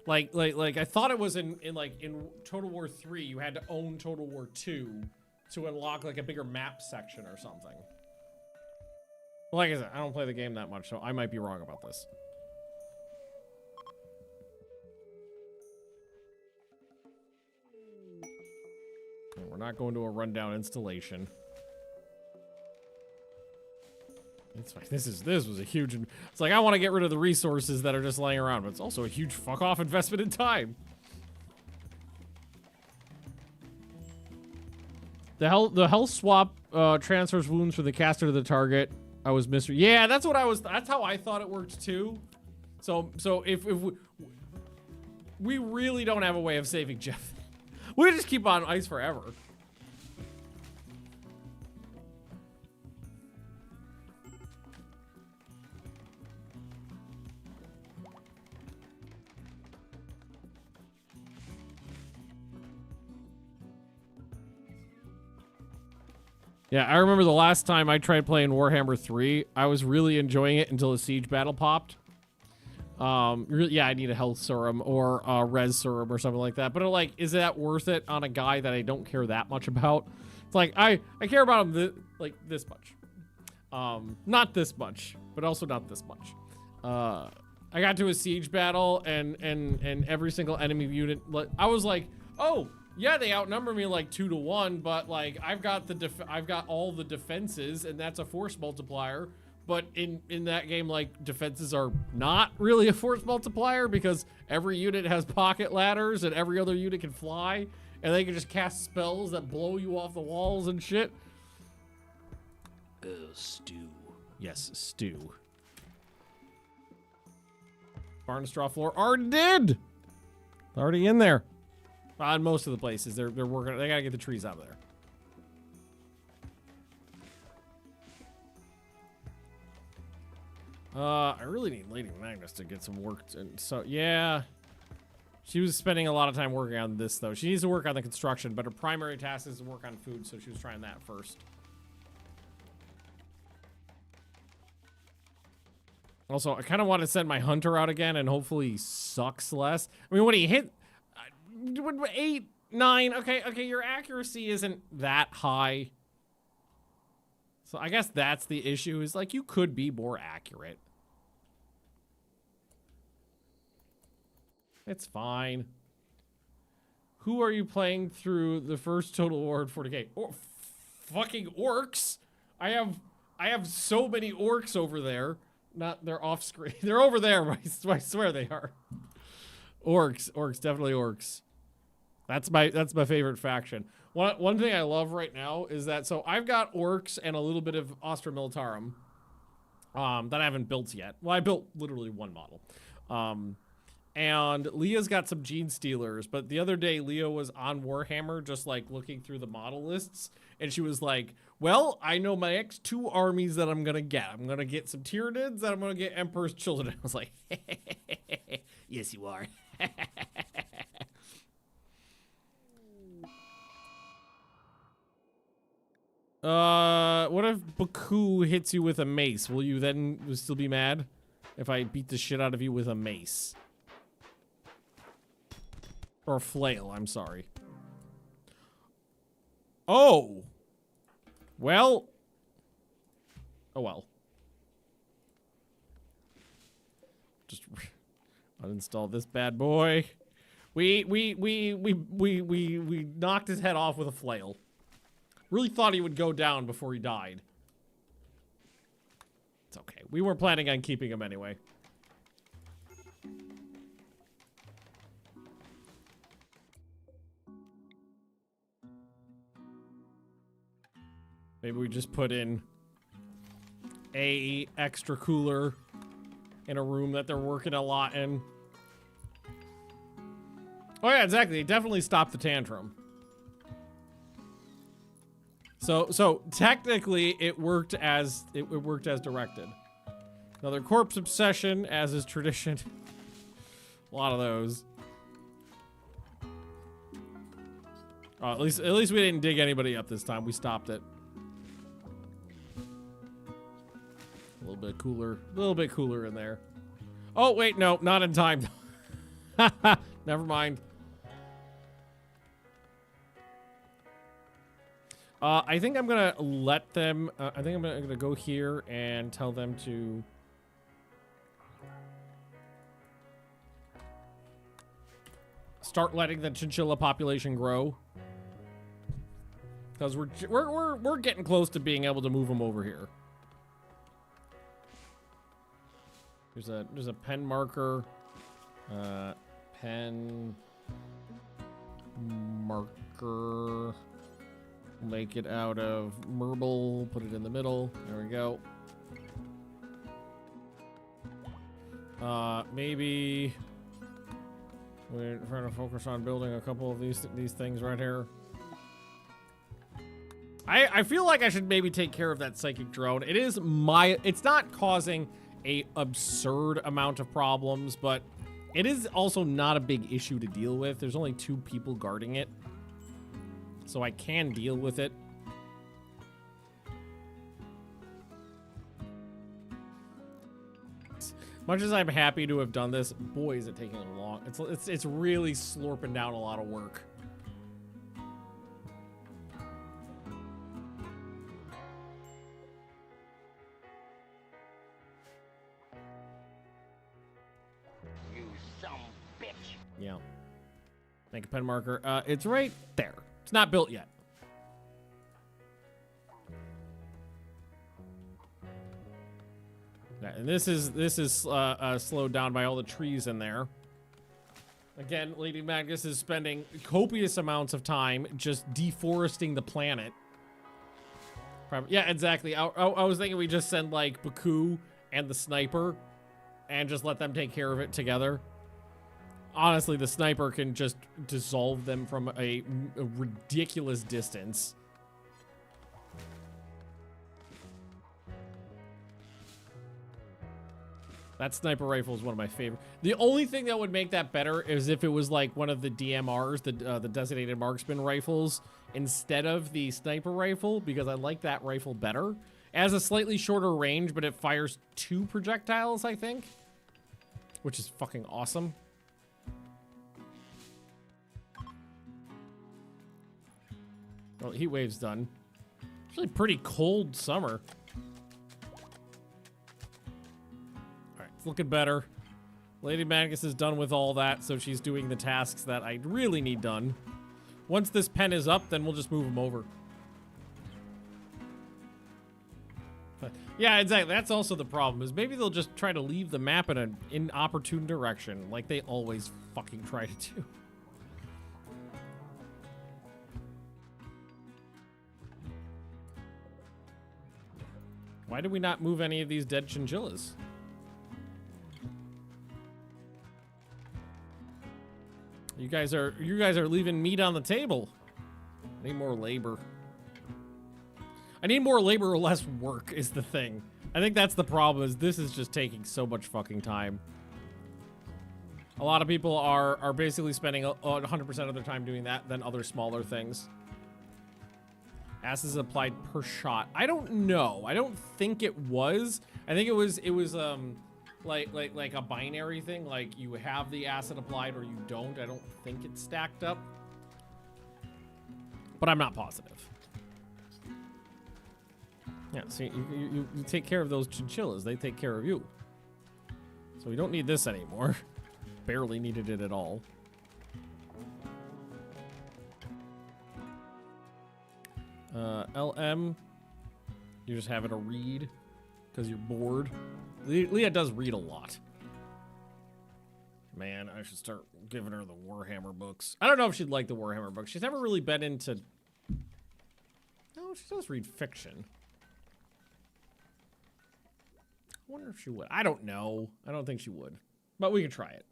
Like I thought it was in Total War 3, you had to own Total War 2 to unlock like a bigger map section or something. Like I said, I don't play the game that much, so I might be wrong about this. We're not going to a rundown installation. It's fine. This was a huge... It's like, I want to get rid of the resources that are just laying around, but it's also a huge fuck-off investment in time. The health swap transfers wounds from the caster to the target. I was misread. Yeah, that's what I was. That's how I thought it worked too. So if we really don't have a way of saving Jeff, we just keep on ice forever. Yeah, I remember the last time I tried playing Warhammer 3, I was really enjoying it until a siege battle popped. Yeah, I need a health serum or a res serum or something like that. But like, is that worth it on a guy that I don't care that much about? It's like, I care about him like this much. Not this much, but also not this much. I got to a siege battle and every single enemy unit, I was like, oh, yeah, they outnumber me like 2 to 1, but like I've got all the defenses, and that's a force multiplier. But in that game, like, defenses are not really a force multiplier because every unit has pocket ladders and every other unit can fly, and they can just cast spells that blow you off the walls and shit. Stew. Yes, stew. Barn straw floor already did. Already in there. On most of the places, they're working. They gotta get the trees out of there. I really need Lady Magnus to get some work. And so yeah, she was spending a lot of time working on this though. She needs to work on the construction, but her primary task is to work on food, so she was trying that first. Also, I kind of want to send my hunter out again, and hopefully he sucks less. I mean, when he hit 8, 9, okay, your accuracy isn't that high. So I guess that's the issue, is like you could be more accurate. It's fine. Who are you playing through the first Total War at 40k? Oh, fucking orcs. I have so many orcs over there. Not, they're off screen. They're over there. I swear they are. Orcs, definitely orcs. That's my favorite faction. One thing I love right now is that, so I've got orcs and a little bit of Astra Militarum that I haven't built yet. Well, I built literally one model. And Leah's got some Gene Stealers, but the other day Leah was on Warhammer just like looking through the model lists, and she was like, well, I know my next 2 armies that I'm gonna get. I'm gonna get some Tyranids and I'm gonna get Emperor's Children. I was like, yes you are. What if Baku hits you with a mace? Will you then still be mad if I beat the shit out of you with a mace? Or a flail, I'm sorry. Oh! Well. Oh well. Just uninstall this bad boy. We knocked his head off with a flail. Really thought he would go down before he died. It's okay. We weren't planning on keeping him anyway. Maybe we just put in a extra cooler in a room that they're working a lot in. Oh yeah, exactly. It definitely stopped the tantrum. So technically it worked as directed. Another corpse obsession, as is tradition. A lot of those. Oh, at least we didn't dig anybody up this time. We stopped it. A little bit cooler in there. Oh wait, no, not in time. Never mind. I think I'm gonna let them. I think I'm gonna go here and tell them to start letting the chinchilla population grow, because we're getting close to being able to move them over here. There's a pen marker. Pen marker. make it out of marble, put it in the middle. There we go. Maybe we're trying to focus on building a couple of these things right here. I feel like I should maybe take care of that psychic drone. It's not causing a absurd amount of problems, but it is also not a big issue to deal with. There's only 2 people guarding it, so I can deal with it. Much as I'm happy to have done this, boy, is it taking long. It's really slurping down a lot of work. You some bitch. Yeah. Make a pen marker. It's right there. It's not built yet. Yeah, and this is slowed down by all the trees in there. Again, Lady Magnus is spending copious amounts of time just deforesting the planet. Yeah, exactly. I was thinking we just send like Baku and the sniper and just let them take care of it together. Honestly, the sniper can just dissolve them from a ridiculous distance. That sniper rifle is one of my favorite. The only thing that would make that better is if it was like one of the DMRs, the designated marksman rifles, instead of the sniper rifle, because I like that rifle better. It has a slightly shorter range, but it fires 2 projectiles, I think, which is fucking awesome. Well, heat wave's done. Actually, pretty cold summer. It's looking better. Lady Magnus is done with all that, so she's doing the tasks that I really need done. Once this pen is up, then we'll just move them over. But, yeah, exactly. That's also the problem, is maybe they'll just try to leave the map in an inopportune direction, like they always fucking try to do. Why did we not move any of these dead chinchillas? You guys are leaving meat on the table. I need more labor. I need more labor or less work is the thing. I think that's the problem, is this is just taking so much fucking time. A lot of people are basically spending 100% of their time doing that than other smaller things. Acid is applied per shot. I don't know. I don't think it was. I think it was like a binary thing, like you have the acid applied or you don't. I don't think it's stacked up, but I'm not positive. Yeah, see, you take care of those chinchillas, they take care of you. So we don't need this anymore. Barely needed it at all. LM, you just have it a read because you're bored. Leah does read a lot. Man, I should start giving her the Warhammer books. I don't know if she'd like the Warhammer books. She's never really been into... No, she does read fiction. I wonder if she would. I don't know. I don't think she would. But we can try it.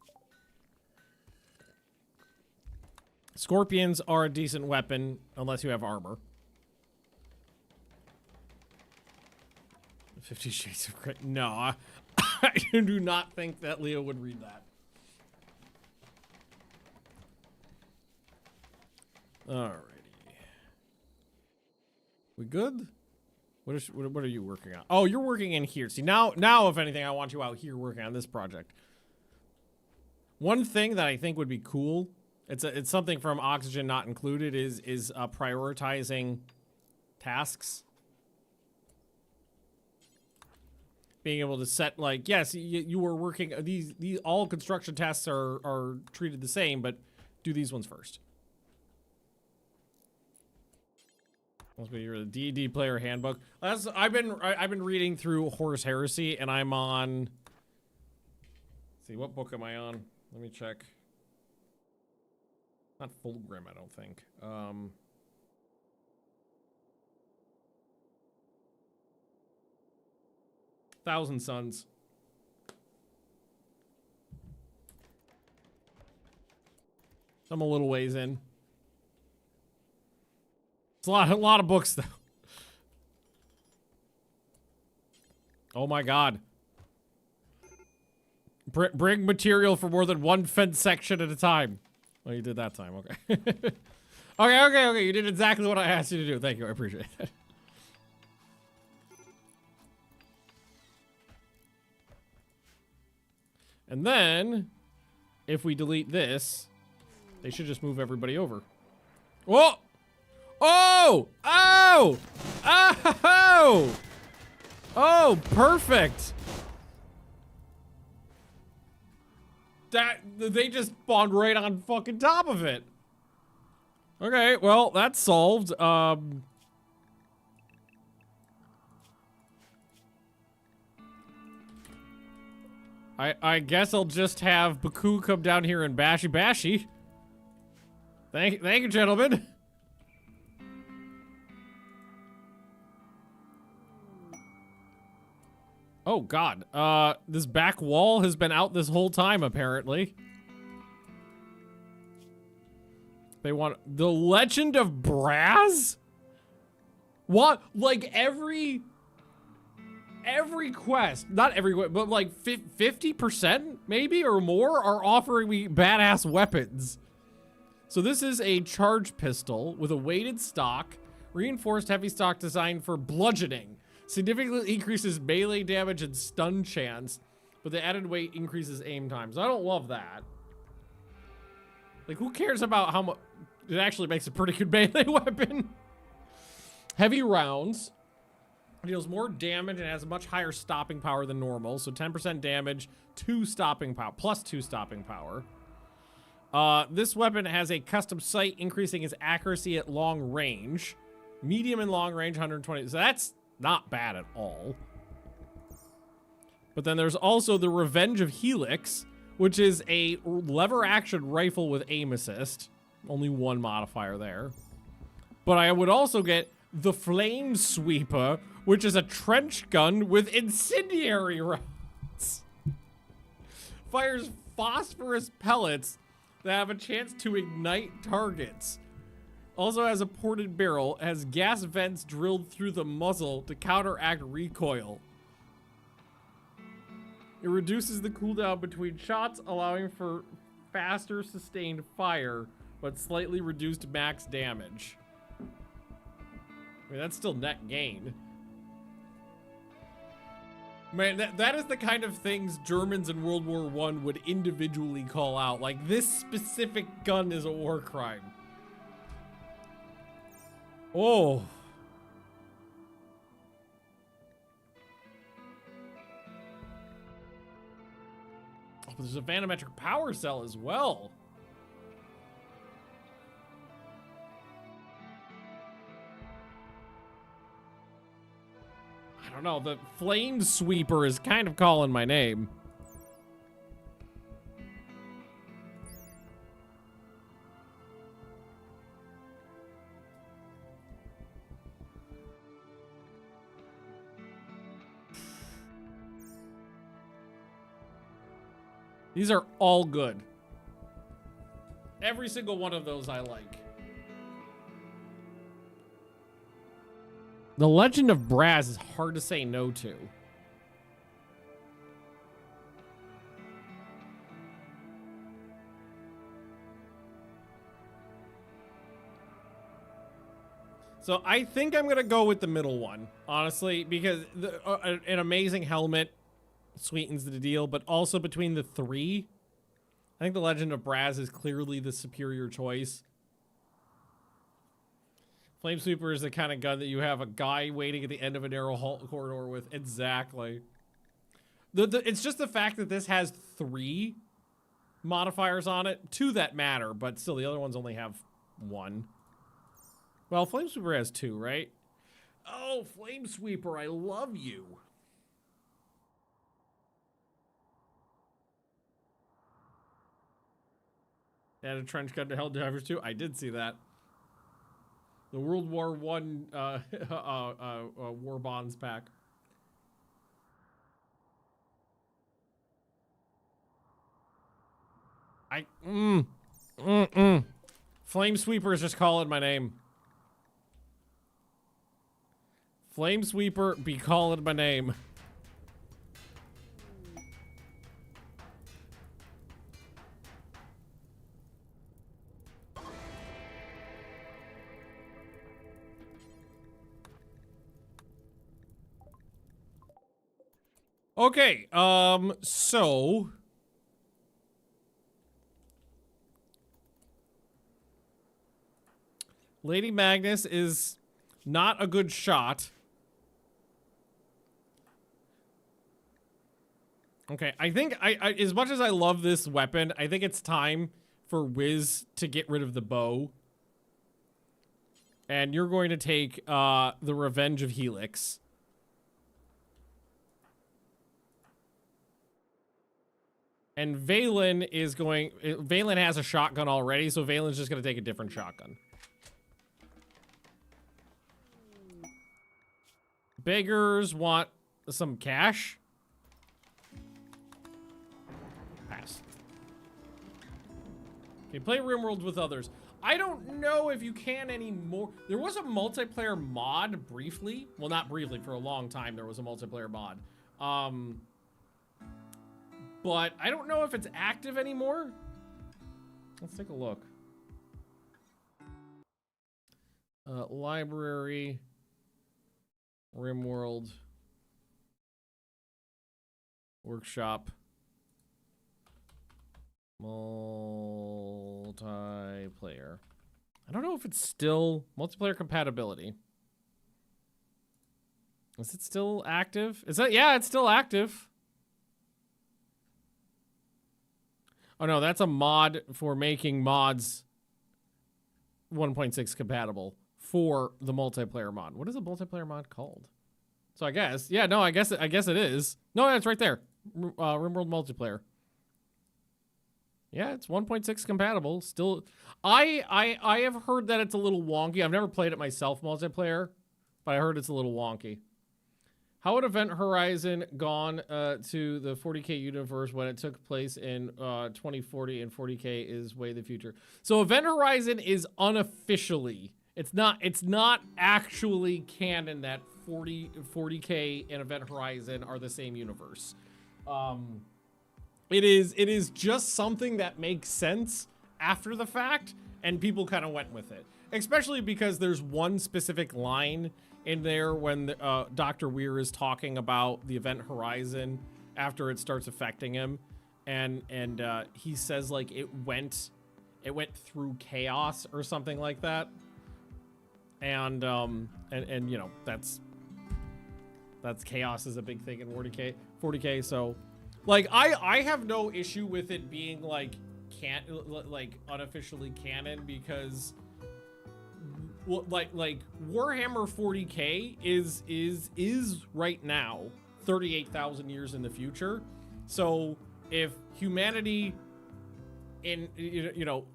Scorpions are a decent weapon, unless you have armor. 50 Shades of Grey. No, I do not think that Leo would read that. Alrighty. We good? What are you working on? Oh, you're working in here. See, now if anything, I want you out here working on this project. One thing that I think would be cool, it's something from Oxygen Not Included, is prioritizing tasks. Being able to set, like, yes, you were working, these all construction tasks are treated the same, but do these ones first. Must be your D&D player handbook. I've been reading through Horus Heresy, and I'm on. Let's see, what book am I on? Let me check. Not Fulgrim, I don't think. 1,000 suns. I'm a little ways in. It's a lot of books, though. Oh my god. Bring material for more than one fence section at a time. Oh, you did that time. Okay. Okay. You did exactly what I asked you to do. Thank you. I appreciate it. And then, if we delete this, they should just move everybody over. Whoa! Oh! Oh! Oh! Oh, perfect! They just spawned right on fucking top of it. Okay, well, that's solved. I guess I'll just have Baku come down here and bashy. Thank you, gentlemen. Oh god, this back wall has been out this whole time, apparently. They want the Legend of Braz? What? Like every quest, not every quest, but like 50% maybe or more are offering me badass weapons. So this is a charge pistol with a weighted stock, reinforced heavy stock designed for bludgeoning. Significantly increases melee damage and stun chance, but the added weight increases aim time. So I don't love that. Like, who cares about how much? It actually makes a pretty good melee weapon. Heavy rounds. Deals more damage and has a much higher stopping power than normal. So 10% damage, 2 stopping power, plus 2 stopping power. This weapon has a custom sight, increasing its accuracy at long range. Medium and long range, 120. So that's not bad at all. But then there's also the Revenge of Helix, which is a lever action rifle with aim assist. Only one modifier there. But I would also get the Flame Sweeper, which is a trench gun with incendiary rounds. Fires phosphorus pellets that have a chance to ignite targets. Also has a ported barrel, has gas vents drilled through the muzzle to counteract recoil. It reduces the cooldown between shots, allowing for faster sustained fire, but slightly reduced max damage. I mean, that's still net gain. Man, that is the kind of things Germans in World War I would individually call out. Like, this specific gun is a war crime. Oh. Oh, there's a vanometric power cell as well. I don't know, the Flame Sweeper is kind of calling my name. These are all good. Every single one of those I like. The Legend of Braz is hard to say no to. So I think I'm gonna go with the middle one, honestly, because an amazing helmet sweetens the deal, but also between the three, I think the Legend of Braz is clearly the superior choice. Flame Sweeper is the kind of gun that you have a guy waiting at the end of a narrow corridor with. Exactly. It's just the fact that this has 3 modifiers on it, 2 that matter, but still the other ones only have 1. Well, Flame Sweeper has 2, right? Oh, Flame Sweeper, I love you. Add a trench gun to Helldivers too. I did see that. The World War I War Bonds pack. Flame Sweeper is just calling my name. Flame Sweeper be calling my name. Okay, so Lady Magnus is not a good shot. Okay, I think I as much as I love this weapon, I think it's time for Wiz to get rid of the bow. And you're going to take the Revenge of Helix. And Valen is going... Valen has a shotgun already, so Valen's just going to take a different shotgun. Beggars want some cash. Pass. Okay, play Rimworld with others. I don't know if you can anymore. There was a multiplayer mod briefly. Well, not briefly. For a long time, there was a multiplayer mod. But I don't know if it's active anymore. Let's take a look. Library. Rimworld. Workshop. Multiplayer. I don't know if it's still multiplayer compatibility. Is it still active? Is that, yeah, it's still active. Oh no, that's a mod for making mods 1.6 compatible for the multiplayer mod. What is a multiplayer mod called? So I guess, yeah, no, I guess it is. No, it's right there. Rimworld multiplayer. Yeah, it's 1.6 compatible. Still, I have heard that it's a little wonky. I've never played it myself, multiplayer, but I heard it's a little wonky. How would Event Horizon gone to the 40K universe when it took place in 2040 and 40K is way the future? So Event Horizon is unofficially, it's not actually canon that 40K and Event Horizon are the same universe. It is just something that makes sense after the fact, and people kind of went with it. Especially because there's one specific line in there when Dr. Weir is talking about the Event Horizon after it starts affecting him, and he says like it went through chaos or something like that, and you know that's chaos is a big thing in 40K. So like I have no issue with it being like unofficially canon, because like Warhammer 40K is right now 38,000 years in the future. So if humanity in you know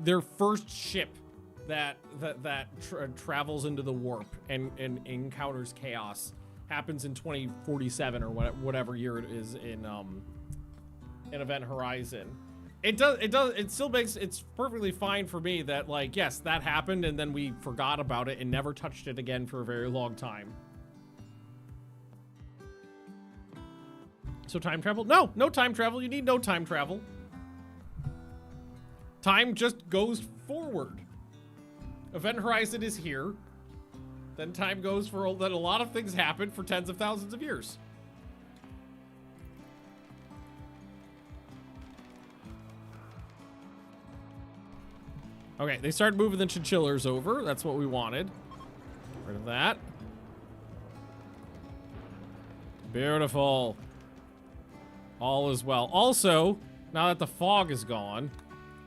their first ship that travels into the warp and encounters chaos happens in 2047 or whatever year it is in Event Horizon. It still makes, it's perfectly fine for me that, like, yes, that happened and then we forgot about it and never touched it again for a very long time. So time travel? No time travel. You need no time travel. Time just goes forward. Event Horizon is here. Then time goes for, then a lot of things happen for tens of thousands of years. Okay, they started moving the Chinchillas over. That's what we wanted. Get rid of that. Beautiful. All is well. Also, now that the fog is gone,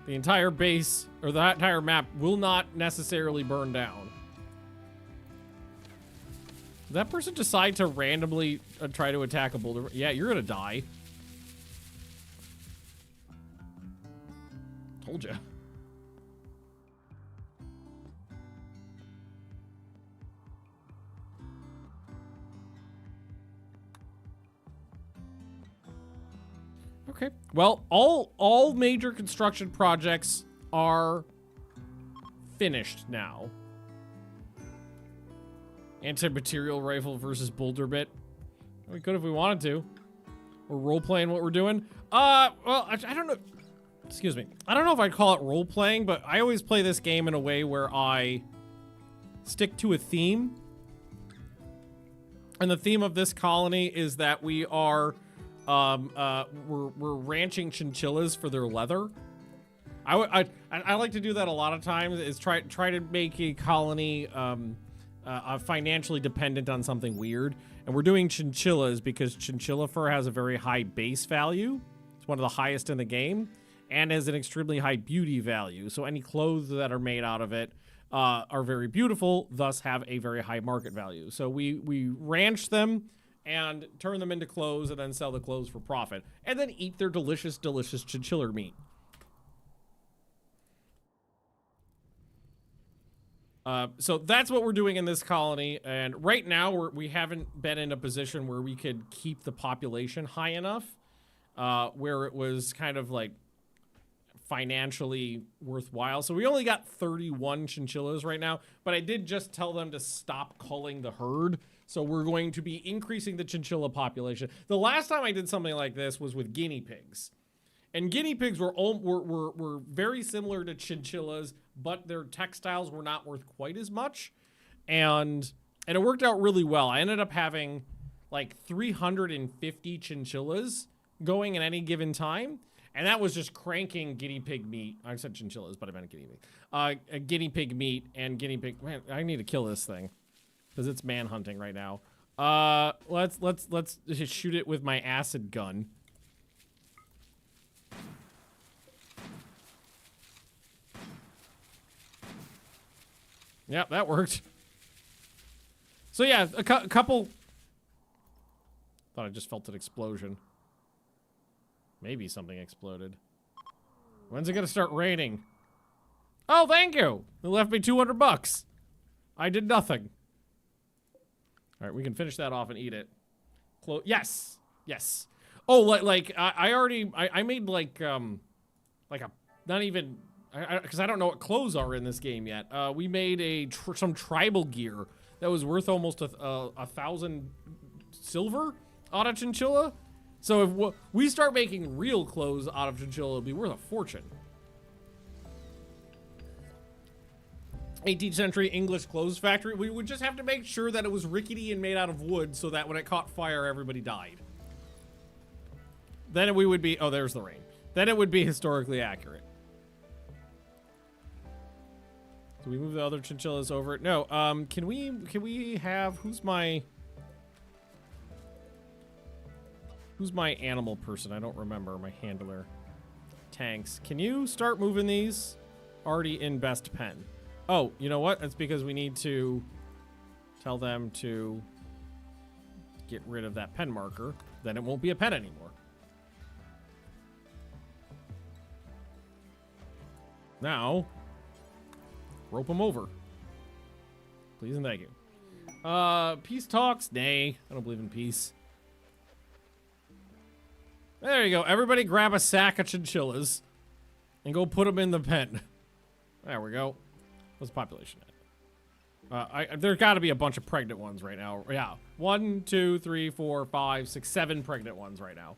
the entire base, or the entire map, will not necessarily burn down. Did that person decide to randomly try to attack a boulder? Yeah, you're gonna die. Told ya. Okay. Well, all major construction projects are finished now. Anti-material rifle versus boulder bit. We could if we wanted to. We're role-playing what we're doing. Well, I don't know. Excuse me. I don't know if I'd call it role-playing, but I always play this game in a way where I stick to a theme. And the theme of this colony is that we are, we're ranching chinchillas for their leather. I like to do that a lot of times, is try to make a colony financially dependent on something weird. And we're doing chinchillas because chinchilla fur has a very high base value. It's one of the highest in the game, and has an extremely high beauty value. So any clothes that are made out of it are very beautiful, thus have a very high market value. So we ranch them and turn them into clothes and then sell the clothes for profit. And then eat their delicious, delicious chinchilla meat. So that's what we're doing in this colony, and right now we haven't been in a position where we could keep the population high enough, where it was kind of like financially worthwhile. So we only got 31 chinchillas right now, but I did just tell them to stop culling the herd. So we're going to be increasing the chinchilla population. The last time I did something like this was with guinea pigs. And guinea pigs were very similar to chinchillas, but their textiles were not worth quite as much. And it worked out really well. I ended up having like 350 chinchillas going at any given time. And that was just cranking guinea pig meat. I said chinchillas, but I meant guinea pig. Guinea pig meat and guinea pig. Man, I need to kill this thing because it's manhunting right now. Let's just shoot it with my acid gun. Yep, that worked. So yeah, a couple. Thought I just felt an explosion. Maybe something exploded. When's it gonna start raining? Oh, thank you. It left me 200 bucks. I did nothing. All right, we can finish that off and eat it. Yes, yes. Oh, like I made like a not even. Because I don't know what clothes are in this game yet. We made some tribal gear that was worth almost a 1,000 silver out of chinchilla. So if we start making real clothes out of chinchilla, it'll be worth a fortune. 18th century English clothes factory. We would just have to make sure that it was rickety and made out of wood so that when it caught fire, everybody died. Then we would be, oh, there's the rain. Then it would be historically accurate. Do we move the other chinchillas over? No, can we have, who's my animal person? I don't remember, my handler. Tanks, can you start moving these? Already in best pen. Oh, you know what? That's because we need to tell them to get rid of that pen marker. Then it won't be a pen anymore. Now, rope them over. Please and thank you. Peace talks? Nay, I don't believe in peace. There you go. Everybody grab a sack of chinchillas and go put them in the pen. There we go. What's the population at? There's got to be a bunch of pregnant ones right now. Yeah. 1, 2, 3, 4, 5, 6, 7 pregnant ones right now.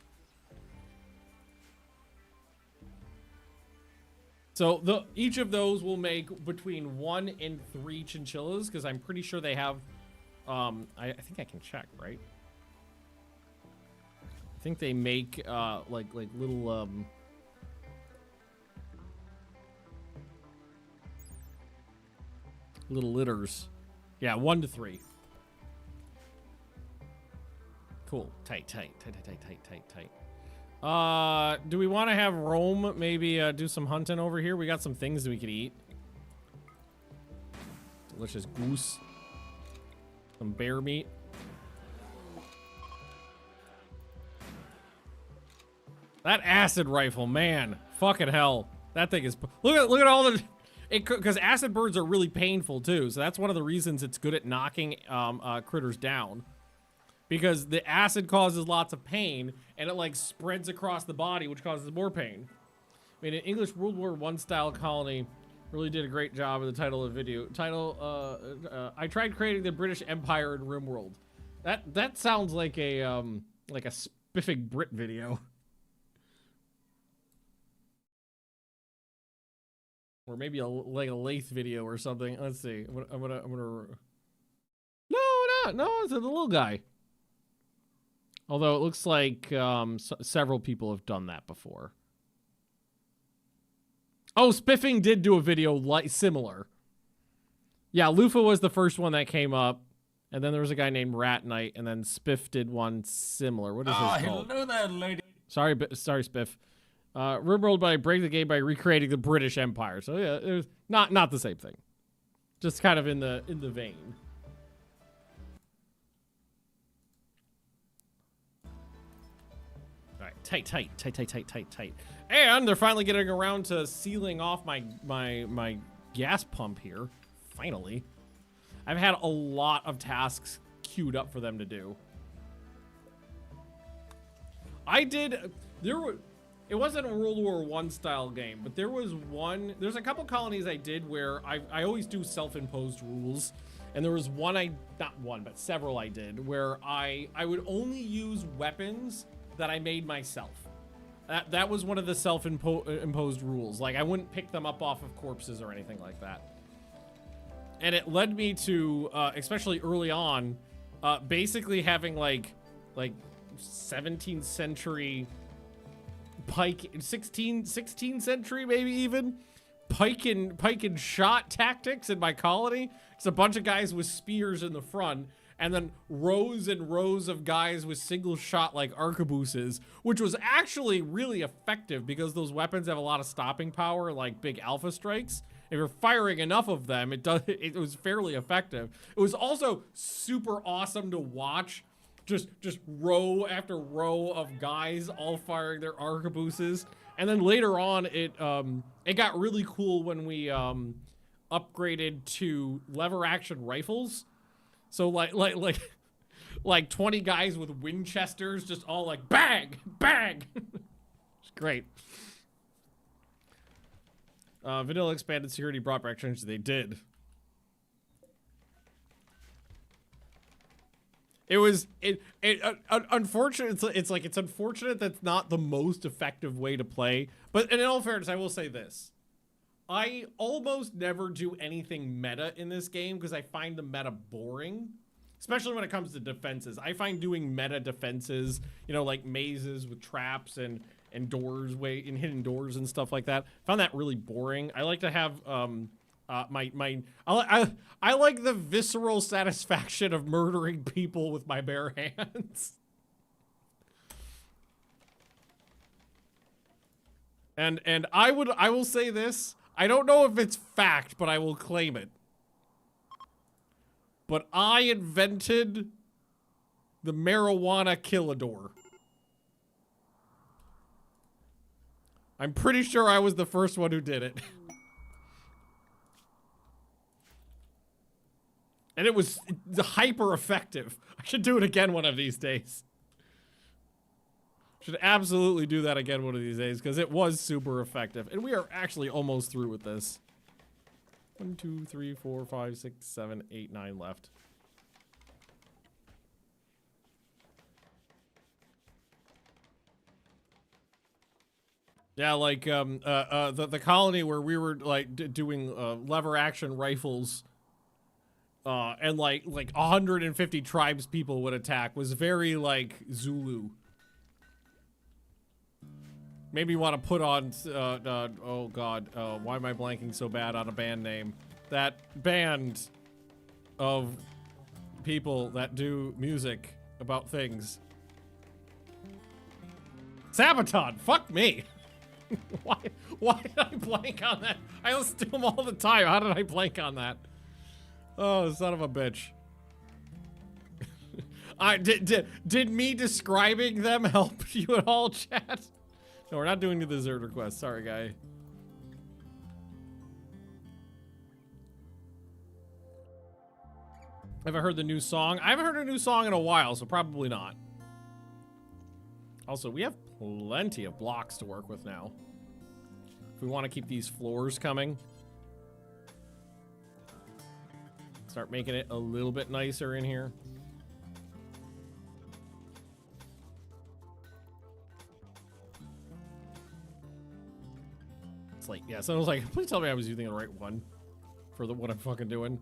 So each of those will make between 1 and 3 chinchillas, because I'm pretty sure they have. I think I can check, right? I think they make like little little litters. Yeah, 1 to 3. Cool. Tight. Do we want to have Rome maybe do some hunting over here? We got some things that we could eat. Delicious goose. Some bear meat. That acid rifle, man. Fucking hell. That thing is... Look at all the... Because acid birds are really painful too, so that's one of the reasons it's good at knocking critters down. because the acid causes lots of pain, and it like spreads across the body, which causes more pain. I mean, an English World War I style colony really did a great job of the title of the video. I tried creating the British Empire in Rimworld. That sounds like a spiffing Brit video. Or maybe like a Lathe video or something. Let's see. I'm gonna. No, it's the little guy. Although it looks like several people have done that before. Oh, Spiffing did do a video similar. Yeah, Lufa was the first one that came up, and then there was a guy named Rat Knight, and then Spiff did one similar. What is his called? Hello there, lady. Sorry, Spiff. Rimworld by break the game by recreating the British Empire. So yeah, it was not the same thing. Just kind of in the vein. All right, tight. And they're finally getting around to sealing off my gas pump here. Finally. I've had a lot of tasks queued up for them to do. It wasn't a World War I style game, but there's a couple colonies I did where I always do self-imposed rules. And there was not one, but several I did, where I would only use weapons that I made myself. That was one of the self-imposed rules. Like, I wouldn't pick them up off of corpses or anything like that. And it led me to, especially early on, basically having like 17th century pike, 16th century maybe even, pike and shot tactics in my colony. It's a bunch of guys with spears in the front, and then rows and rows of guys with single shot like arquebuses, which was actually really effective because those weapons have a lot of stopping power, like big alpha strikes. If you're firing enough of them, it was fairly effective. It was also super awesome to watch, just row after row of guys all firing their arquebuses. And then later on, it got really cool when we upgraded to lever action rifles. So like 20 guys with Winchesters, just all like bang, bang. It's great. Vanilla expanded security brought back changes. They did. Unfortunate. It's unfortunate that's not the most effective way to play. But in all fairness, I will say this. I almost never do anything meta in this game because I find the meta boring, especially when it comes to defenses. I find doing meta defenses, you know, like mazes with traps and doors, hidden doors and stuff like that. I found that really boring. I like to have I like the visceral satisfaction of murdering people with my bare hands. And I will say this. I don't know if it's fact, but I will claim it. But I invented the marijuana killador. I'm pretty sure I was the first one who did it. And it was hyper effective. I should do it again one of these days. Should absolutely do that again one of these days because it was super effective. And we are actually almost through with this. 1, 2, 3, 4, 5, 6, 7, 8, 9 left. Yeah, like the colony where we were like doing lever action rifles, and like 150 tribes people would attack was very like Zulu. Made me want to put on, oh god, why am I blanking so bad on a band name? That band of people that do music about things. Sabaton, fuck me. Why did I blank on that? I listen to them all the time. How did I blank on that? Oh, son of a bitch. Did me describing them help you at all, chat? No, we're not doing the deserter quest. Sorry, guy. Have I heard the new song? I haven't heard a new song in a while, so probably not. Also, we have plenty of blocks to work with now. If we want to keep these floors coming. Start making it a little bit nicer in here. It's like, yeah, someone was like, please tell me I was using the right one for what I'm fucking doing.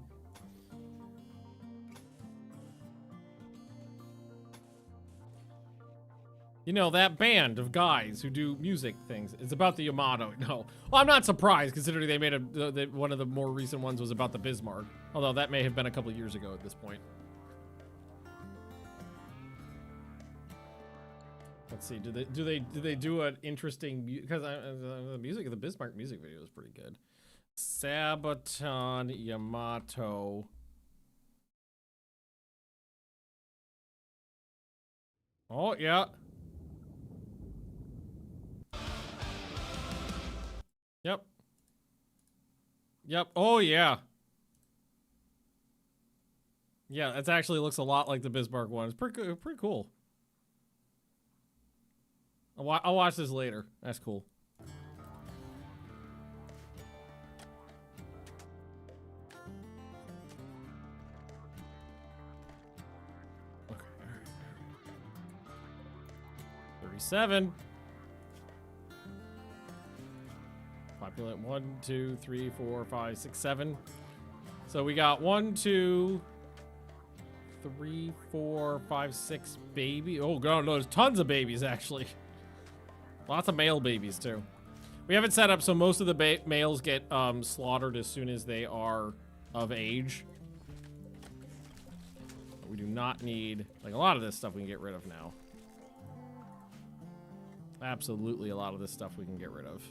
You know, that band of guys who do music things, it's about the Yamato. No. Well, I'm not surprised, considering they made one of the more recent ones was about the Bismarck. Although that may have been a couple of years ago at this point. Let's see, do they do an interesting, because the music of the Bismarck music video is pretty good. Sabaton Yamato. Oh, yeah. Yep. Yep. Oh, yeah. Yeah, it actually looks a lot like the Bismarck one. It's pretty cool. I'll watch this later. That's cool. Okay. 37. Populate 1, 2, 3, 4, 5, 6, 7. So we got 1, 2, 3, 4, 5, 6 baby. Oh god, no, there's tons of babies actually. Lots of male babies too. We have it set up so most of the males get slaughtered as soon as they are of age. We do not need, like, a lot of this stuff we can get rid of now. Absolutely a lot of this stuff we can get rid of.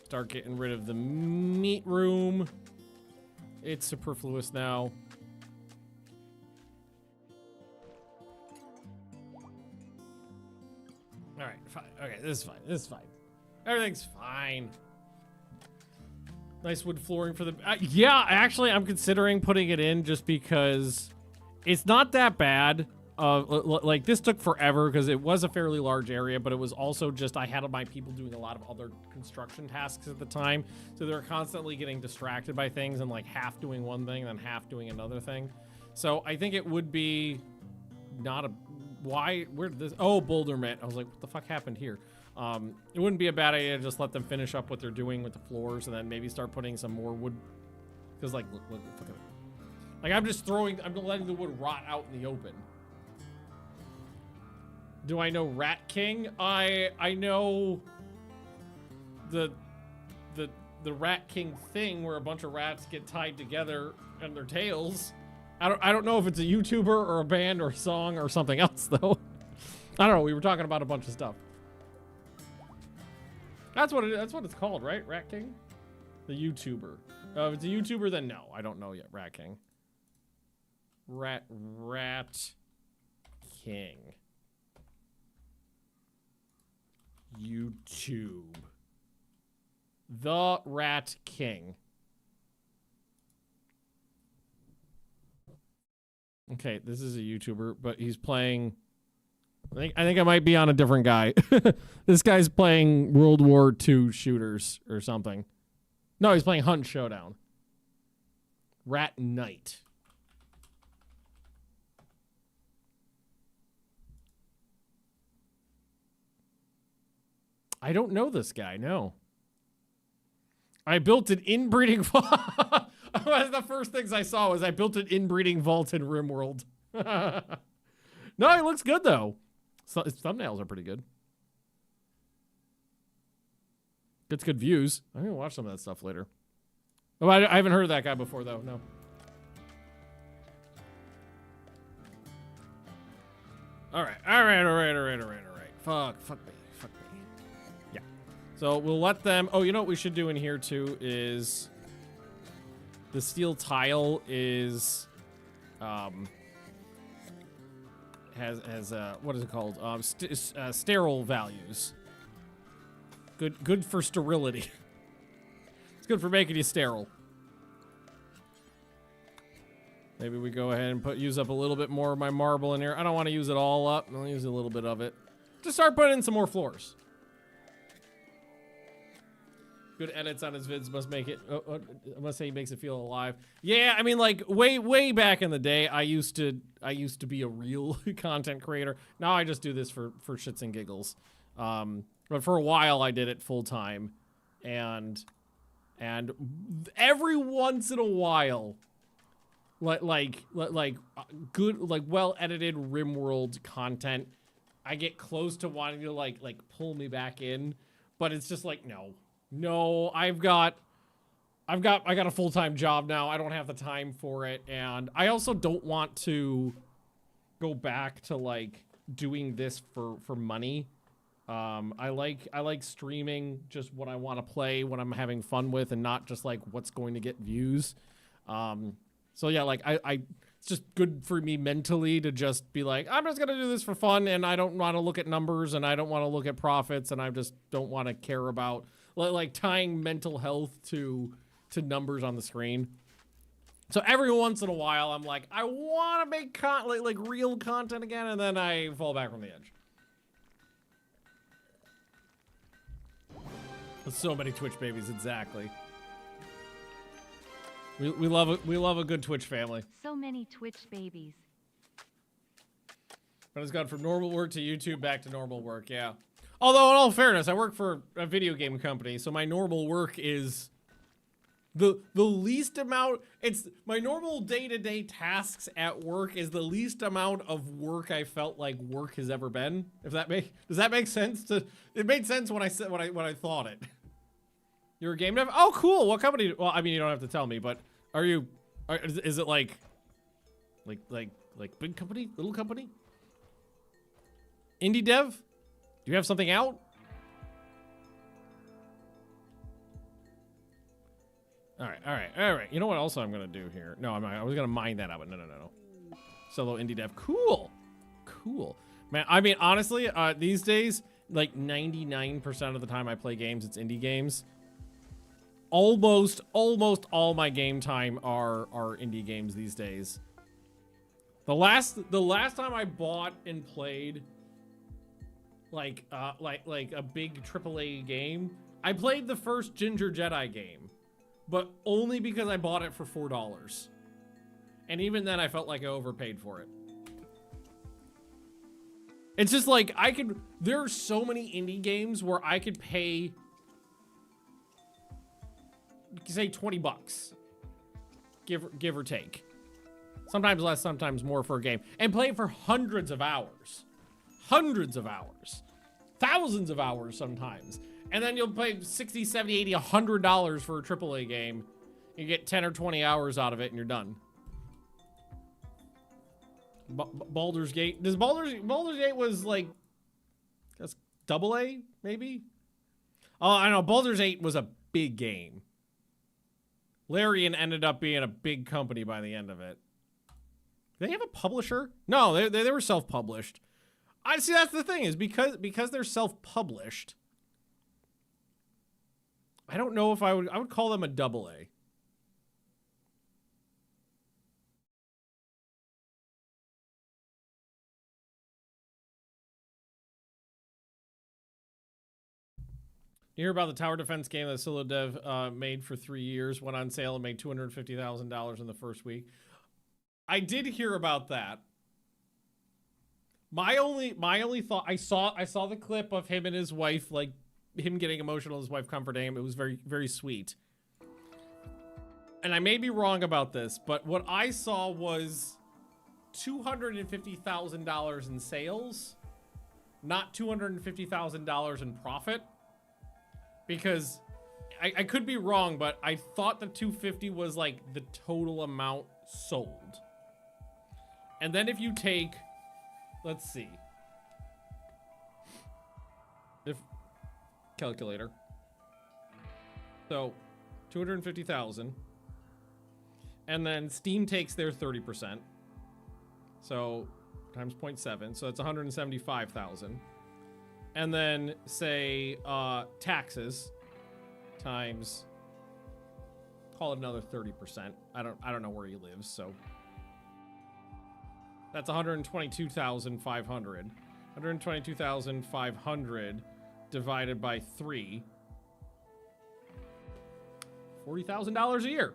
Start getting rid of the meat room. It's superfluous now. All right, fine. Okay, this is fine. This is fine. Everything's fine. Nice wood flooring for the... yeah, actually, I'm considering putting it in just because it's not that bad. Like, this took forever because it was a fairly large area, but it was also just I had my people doing a lot of other construction tasks at the time. So they were constantly getting distracted by things and, like, half doing one thing and then half doing another thing. So I think it would be not a... Why? Where did this... Oh, Boulder Mint. I was like, what the fuck happened here? It wouldn't be a bad idea to just let them finish up what they're doing with the floors and then maybe start putting some more wood. Because, like, look at it. Like, I'm letting the wood rot out in the open. Do I know Rat King? I know the Rat King thing where a bunch of rats get tied together and their tails. I don't know if it's a YouTuber or a band or a song or something else though. I don't know. We were talking about a bunch of stuff. That's what it's called, right? Rat King? The YouTuber. If it's a YouTuber, then no. I don't know yet. Rat King. Rat King. YouTube. The Rat King. Okay, this is a YouTuber, but he's playing... I think I might be on a different guy. This guy's playing World War II shooters or something. No, he's playing Hunt Showdown. Rat Knight. I don't know this guy, no. I built an inbreeding vault. One of the first things I saw was I built an inbreeding vault in Rimworld. No, he looks good, though. So his thumbnails are pretty good. Gets good views. I'm going to watch some of that stuff later. Oh, I haven't heard of that guy before, though. No. All right. Fuck me. Yeah. So we'll let them... Oh, you know what we should do in here, too, is... The steel tile is... has what is it called? Sterile values. Good for sterility. It's good for making you sterile. Maybe we go ahead and use up a little bit more of my marble in here. I don't want to use it all up. I'll use a little bit of it. Just start putting in some more floors. Good edits on his vids must make it. I must say he makes it feel alive. Yeah, I mean, like way back in the day, I used to be a real content creator. Now I just do this for shits and giggles. But for a while I did it full time, and every once in a while, like good, like well edited Rimworld content, I get close to wanting to like pull me back in, but it's just like no, I got a full-time job now. I don't have the time for it, and I also don't want to go back to like doing this for money. I like streaming just what I want to play, what I'm having fun with, and not just like what's going to get views. So yeah, like it's just good for me mentally to just be like, I'm just gonna do this for fun, and I don't want to look at numbers, and I don't want to look at profits, and I just don't want to care about like tying mental health to numbers on the screen. So every once in a while, I'm like, I want to make like real content again, and then I fall back from the edge. There's so many Twitch babies, exactly. We love a good Twitch family. So many Twitch babies. But it's gone from normal work to YouTube back to normal work, yeah. Although, in all fairness, I work for a video game company, so my normal work is the least amount. It's my normal day-to-day tasks at work is the least amount of work I felt like work has ever been. If that does that make sense? It made sense when I said when I thought it. You're a game dev? Oh, cool. What company? Well, I mean, you don't have to tell me, but are you? Is it like big company, little company, indie dev? Do you have something out? All right. You know what else I'm gonna do here? No, I was gonna mine that out, but no. Solo indie dev. Cool. Man, I mean, honestly, these days, like 99% of the time I play games, it's indie games. Almost all my game time are indie games these days. The last time I bought and played like a big AAA game, I played the first Ginger Jedi game, but only because I bought it for $4. And even then I felt like I overpaid for it. It's just like there are so many indie games where I could pay, say, $20, give or take. Sometimes less, sometimes more for a game, and play it for hundreds of hours, thousands of hours sometimes. And then you'll pay $60, $70, $80, $100 for a AAA game. You get 10 or 20 hours out of it and you're done. Baldur's Gate. Baldur's Gate was like, that's AA maybe? Oh, I know. Baldur's 8 was a big game. Larian ended up being a big company by the end of it. Do they have a publisher? No, they were self-published. I see, that's the thing, is because they're self-published, I don't know if I would call them a AA. You hear about the tower defense game that Solo Dev made for 3 years, went on sale and made $250,000 in the first week. I did hear about that. My only thought, I saw the clip of him and his wife, like him getting emotional, his wife comforting him. It was very, very sweet. And I may be wrong about this, but what I saw was $250,000 in sales, not $250,000 in profit. Because I could be wrong, but I thought the 250 was like the total amount sold. And then if you take, let's see, if calculator, so 250,000, and then Steam takes their 30%, so times 0.7, so it's 175,000. And then say taxes times, call it another 30%. I don't know where he lives, so That's 122,500. 122,500 divided by 3. $40,000 a year.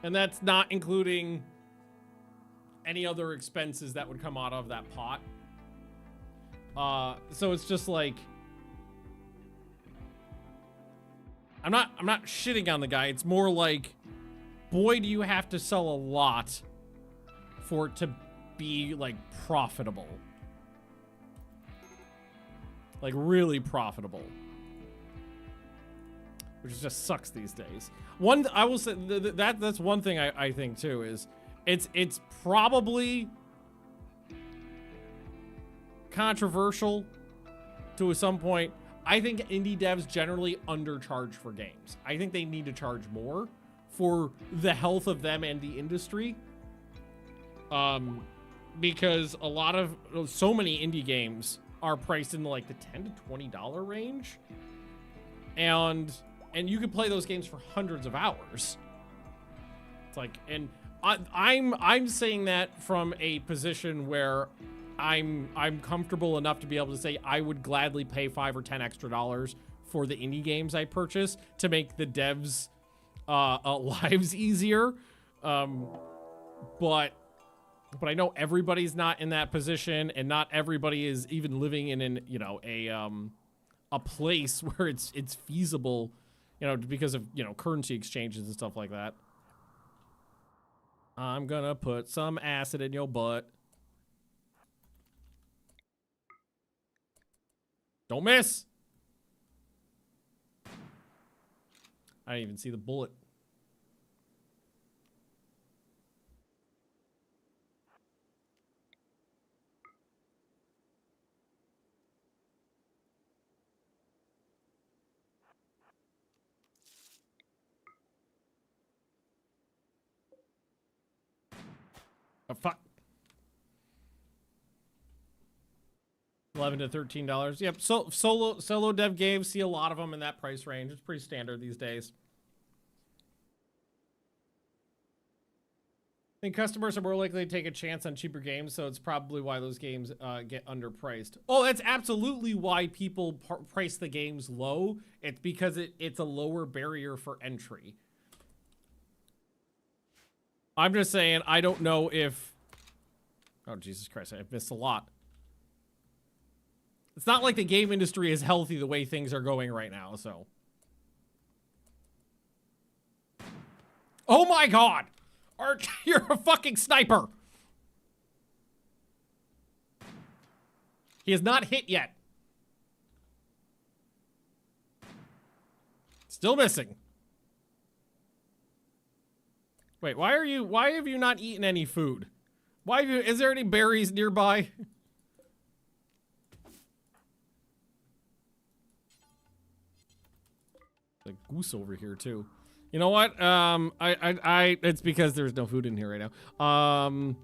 And that's not including any other expenses that would come out of that pot. So it's just like, I'm not shitting on the guy. It's more like, boy, do you have to sell a lot for it to be like profitable. Like really profitable. Which just sucks these days. I will say that's one thing I think too is it's probably controversial to some point. I think indie devs generally undercharge for games. I think they need to charge more for the health of them and the industry. Because so many indie games are priced in like the $10 to $20 range. And you can play those games for hundreds of hours. It's like, and I'm saying that from a position where I'm comfortable enough to be able to say I would gladly pay $5 or $10 extra for the indie games I purchase to make the devs' lives easier. But I know everybody's not in that position, and not everybody is even living in a place where it's feasible, because of currency exchanges and stuff like that. I'm gonna put some acid in your butt. Don't miss. I didn't even see the bullet. Oh, fuck. $11 to $13. Yep. So solo dev games, see a lot of them in that price range. It's pretty standard these days. I think customers are more likely to take a chance on cheaper games, so it's probably why those games get underpriced. Oh, that's absolutely why people price the games low. It's because it's a lower barrier for entry. I'm just saying, I don't know if... Oh, Jesus Christ, I've missed a lot. It's not like the game industry is healthy the way things are going right now, so... Oh my god! Arch, you're a fucking sniper! He has not hit yet. Still missing. Wait, why have you not eaten any food? Is there any berries nearby? The goose over here too. You know what? It's because there's no food in here right now.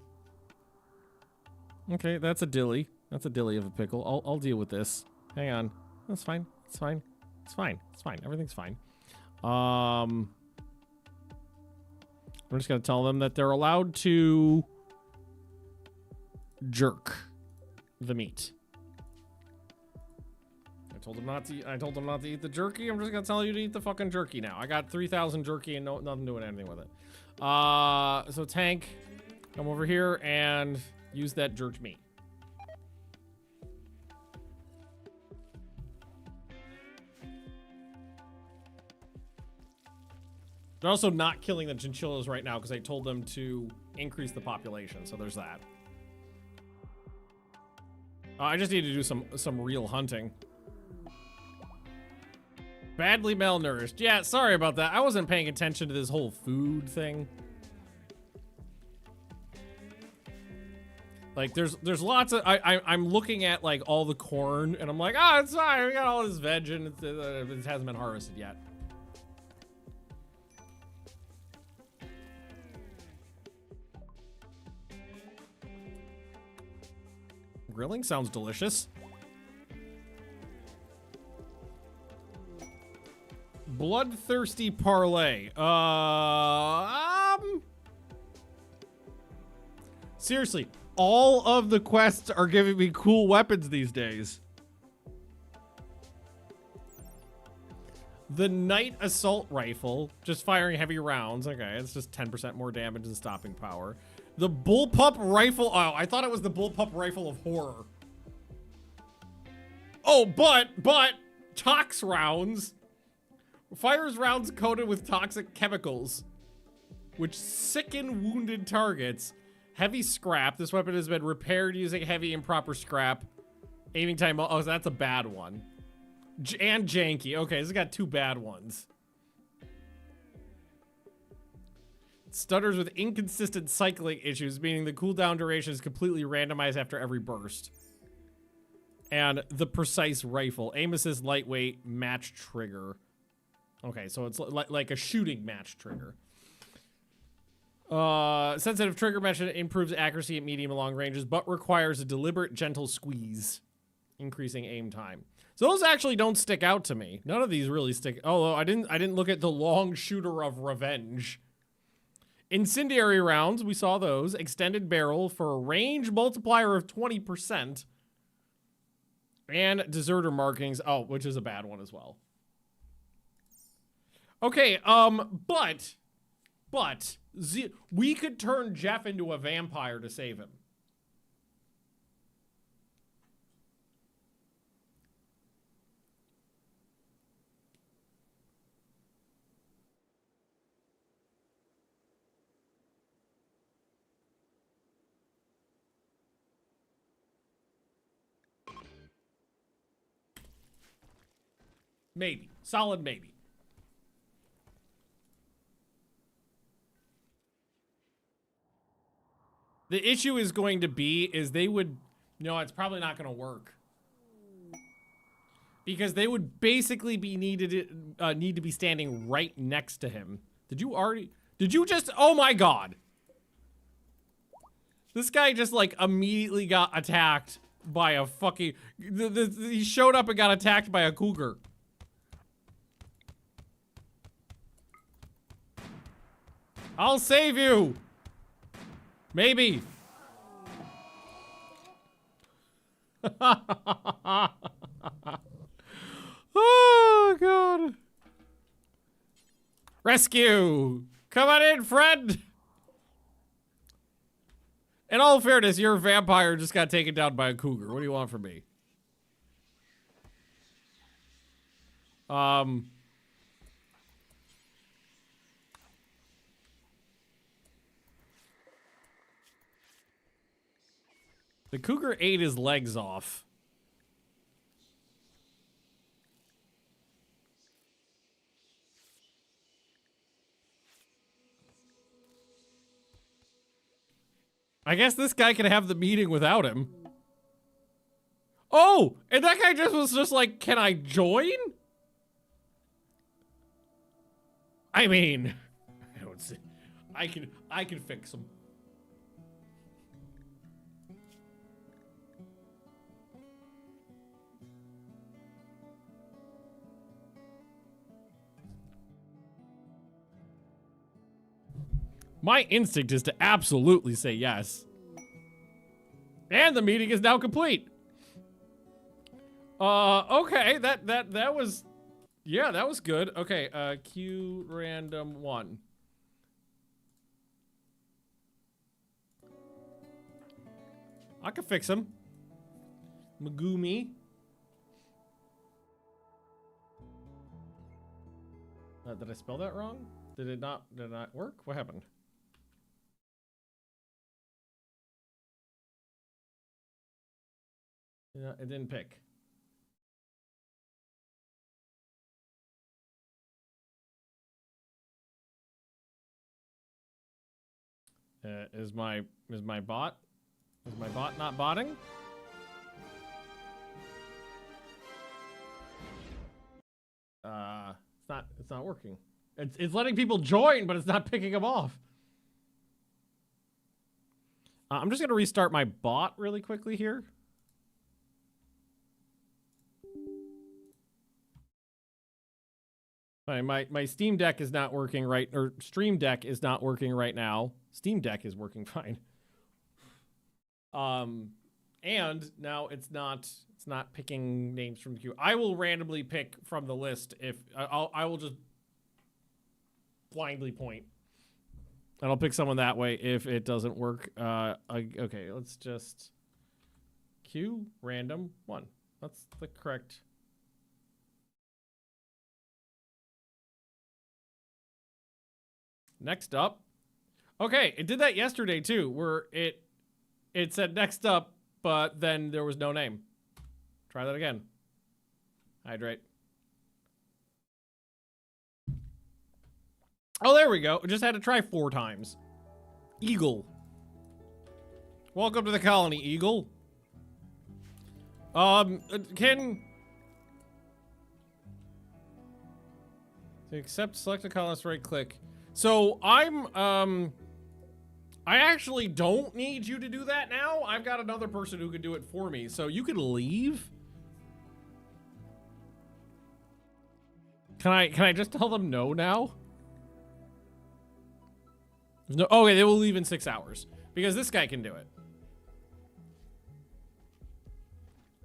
Okay, that's a dilly. That's a dilly of a pickle. I'll deal with this. Hang on. That's fine. It's fine. It's fine. It's fine. Everything's fine. I'm just gonna tell them that they're allowed to jerk the meat. I told them not to eat the jerky. I'm just gonna tell you to eat the fucking jerky now. I got 3,000 jerky and nothing doing anything with it. So Tank, come over here and use that jerked meat. They're also not killing the chinchillas right now because I told them to increase the population, so there's that. I just need to do some real hunting. Badly malnourished. Yeah, sorry about that. I wasn't paying attention to this whole food thing. Like, there's lots of... I'm looking at, like, all the corn, and I'm like, oh, it's fine. We got all this veg, and it hasn't been harvested yet. Grilling sounds delicious. Bloodthirsty parlay. Seriously, all of the quests are giving me cool weapons these days. The Night Assault Rifle, just firing heavy rounds. Okay, it's just 10% more damage and stopping power. The Bullpup Rifle. Oh, I thought it was the Bullpup Rifle of Horror. Oh, but Tox rounds. Fires rounds coated with toxic chemicals, which sicken wounded targets. Heavy scrap. This weapon has been repaired using heavy improper scrap. Aiming time. Oh, so that's a bad one. And janky. Okay, this has got 2 bad ones. Stutters with inconsistent cycling issues, meaning the cooldown duration is completely randomized after every burst. And the Precise Rifle. Aim assist lightweight match trigger. Okay, so it's like a shooting match trigger. Sensitive trigger mesh improves accuracy at medium and long ranges, but requires a deliberate, gentle squeeze, increasing aim time. So those actually don't stick out to me. None of these really stick. Although I didn't look at the long shooter of revenge. Incendiary rounds, we saw those. Extended barrel for a range multiplier of 20%. And deserter markings. Oh, which is a bad one as well. Okay, but we could turn Jeff into a vampire to save him. Maybe. Solid maybe. The issue is going to be they would... No, it's probably not going to work. Because they would basically be need to be standing right next to him. Did you just... Oh my god. This guy just like immediately got attacked by a fucking... he showed up and got attacked by a cougar. I'll save you. Maybe. Oh, God. Rescue. Come on in, friend. In all fairness, your vampire just got taken down by a cougar. What do you want from me? The cougar ate his legs off. I guess this guy can have the meeting without him. Oh, and that guy was just like, can I join? I mean, I don't see. I can fix him. My instinct is to absolutely say yes. And the meeting is now complete. Okay, that was, yeah, that was good. Okay, Q random 1. I can fix him. Megumi. Did I spell that wrong? Did it not work? What happened? Yeah, it didn't pick. Is my bot not botting? It's not working. It's letting people join, but it's not picking them off. I'm just gonna restart my bot really quickly here. My Steam Deck is not working right, or Stream Deck is not working right now. Steam Deck is working fine. And now it's not picking names from the queue. I will randomly pick from the list if I will just blindly point. And I'll pick someone that way if it doesn't work. Okay, let's just queue random 1. That's the correct. Next up. Okay, it did that yesterday too, where it said next up, but then there was no name. Try that again. Hydrate. Oh, there we go. Just had to try 4 times. Eagle. Welcome to the colony, Eagle. To accept, select a colonist, right click. So I actually don't need you to do that now. I've got another person who could do it for me. So you could leave. Can I just tell them no now? No. Okay, they will leave in 6 hours because this guy can do it.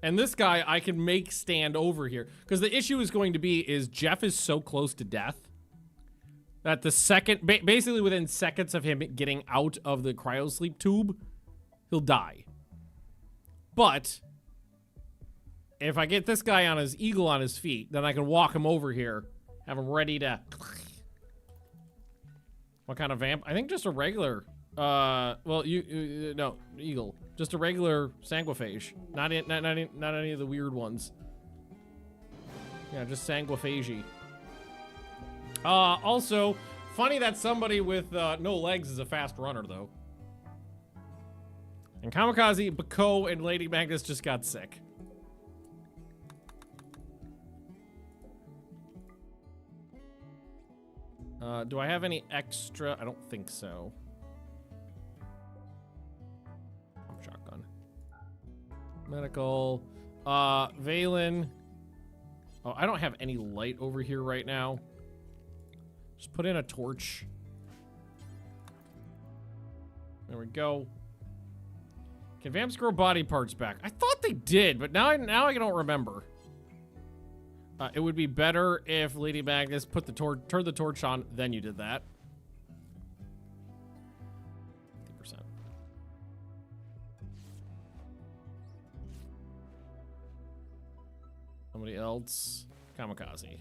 And this guy I can make stand over here because the issue is going to be is Jeff is so close to death that the second, basically within seconds of him getting out of the cryosleep tube, he'll die. But if I get this guy on his eagle on his feet, then I can walk him over here, have him ready to. What kind of vamp? I think just a regular. Well, no, eagle. Just a regular sanguiphage. Not any of the weird ones. Yeah, just sanguiphage. Also, funny that somebody with no legs is a fast runner, though. And Kamikaze, Bako, and Lady Magnus just got sick. Do I have any extra? I don't think so. Shotgun. Medical. Valen. Oh, I don't have any light over here right now. Just put in a torch. There we go. Can vamps grow body parts back? I thought they did, but now I don't remember. It would be better if Lady Magnus turned the torch on, then you did that. 50%. Somebody else. Kamikaze.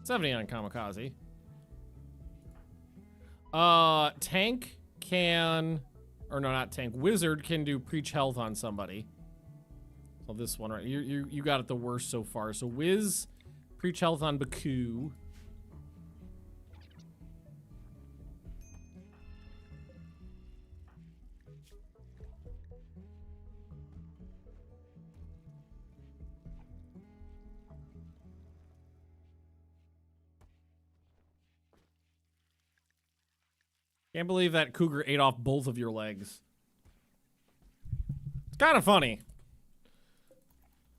70 on Kamikaze. Tank can, or no, not tank. Wizard can do preach health on somebody. So this one, right? You got it the worst so far. So Wiz, preach health on Baku. Can't believe that cougar ate off both of your legs. It's kind of funny.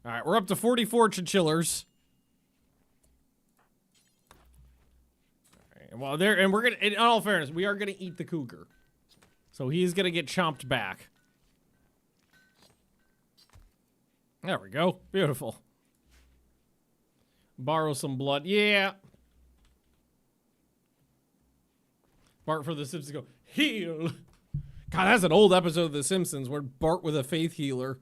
All right, we're up to 44 chinchillas. All right, well, we're gonna. In all fairness, we are gonna eat the cougar, so he's gonna get chomped back. There we go. Beautiful. Borrow some blood. Yeah. Bart for The Simpsons go, heal. God, that's an old episode of The Simpsons where Bart with a faith healer.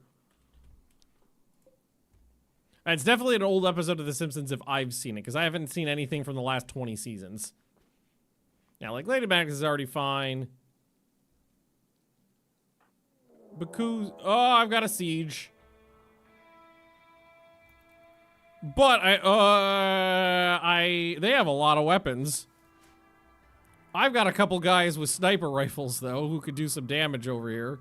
It's definitely an old episode of The Simpsons if I've seen it, because I haven't seen anything from the last 20 seasons. Now, like, Lady Magnus is already fine. Baku's... Oh, I've got a siege. But they have a lot of weapons. I've got a couple guys with sniper rifles, though, who could do some damage over here.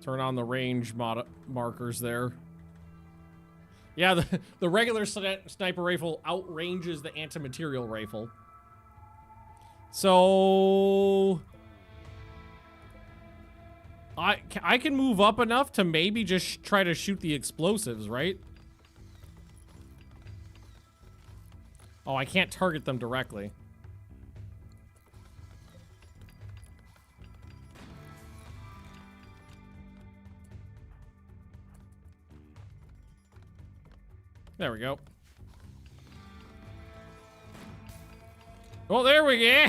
Turn on the range markers there. Yeah, the regular sniper rifle outranges the anti-material rifle. So... I can move up enough to maybe just try to shoot the explosives, right? Oh, I can't target them directly. There we go. Oh, there we go.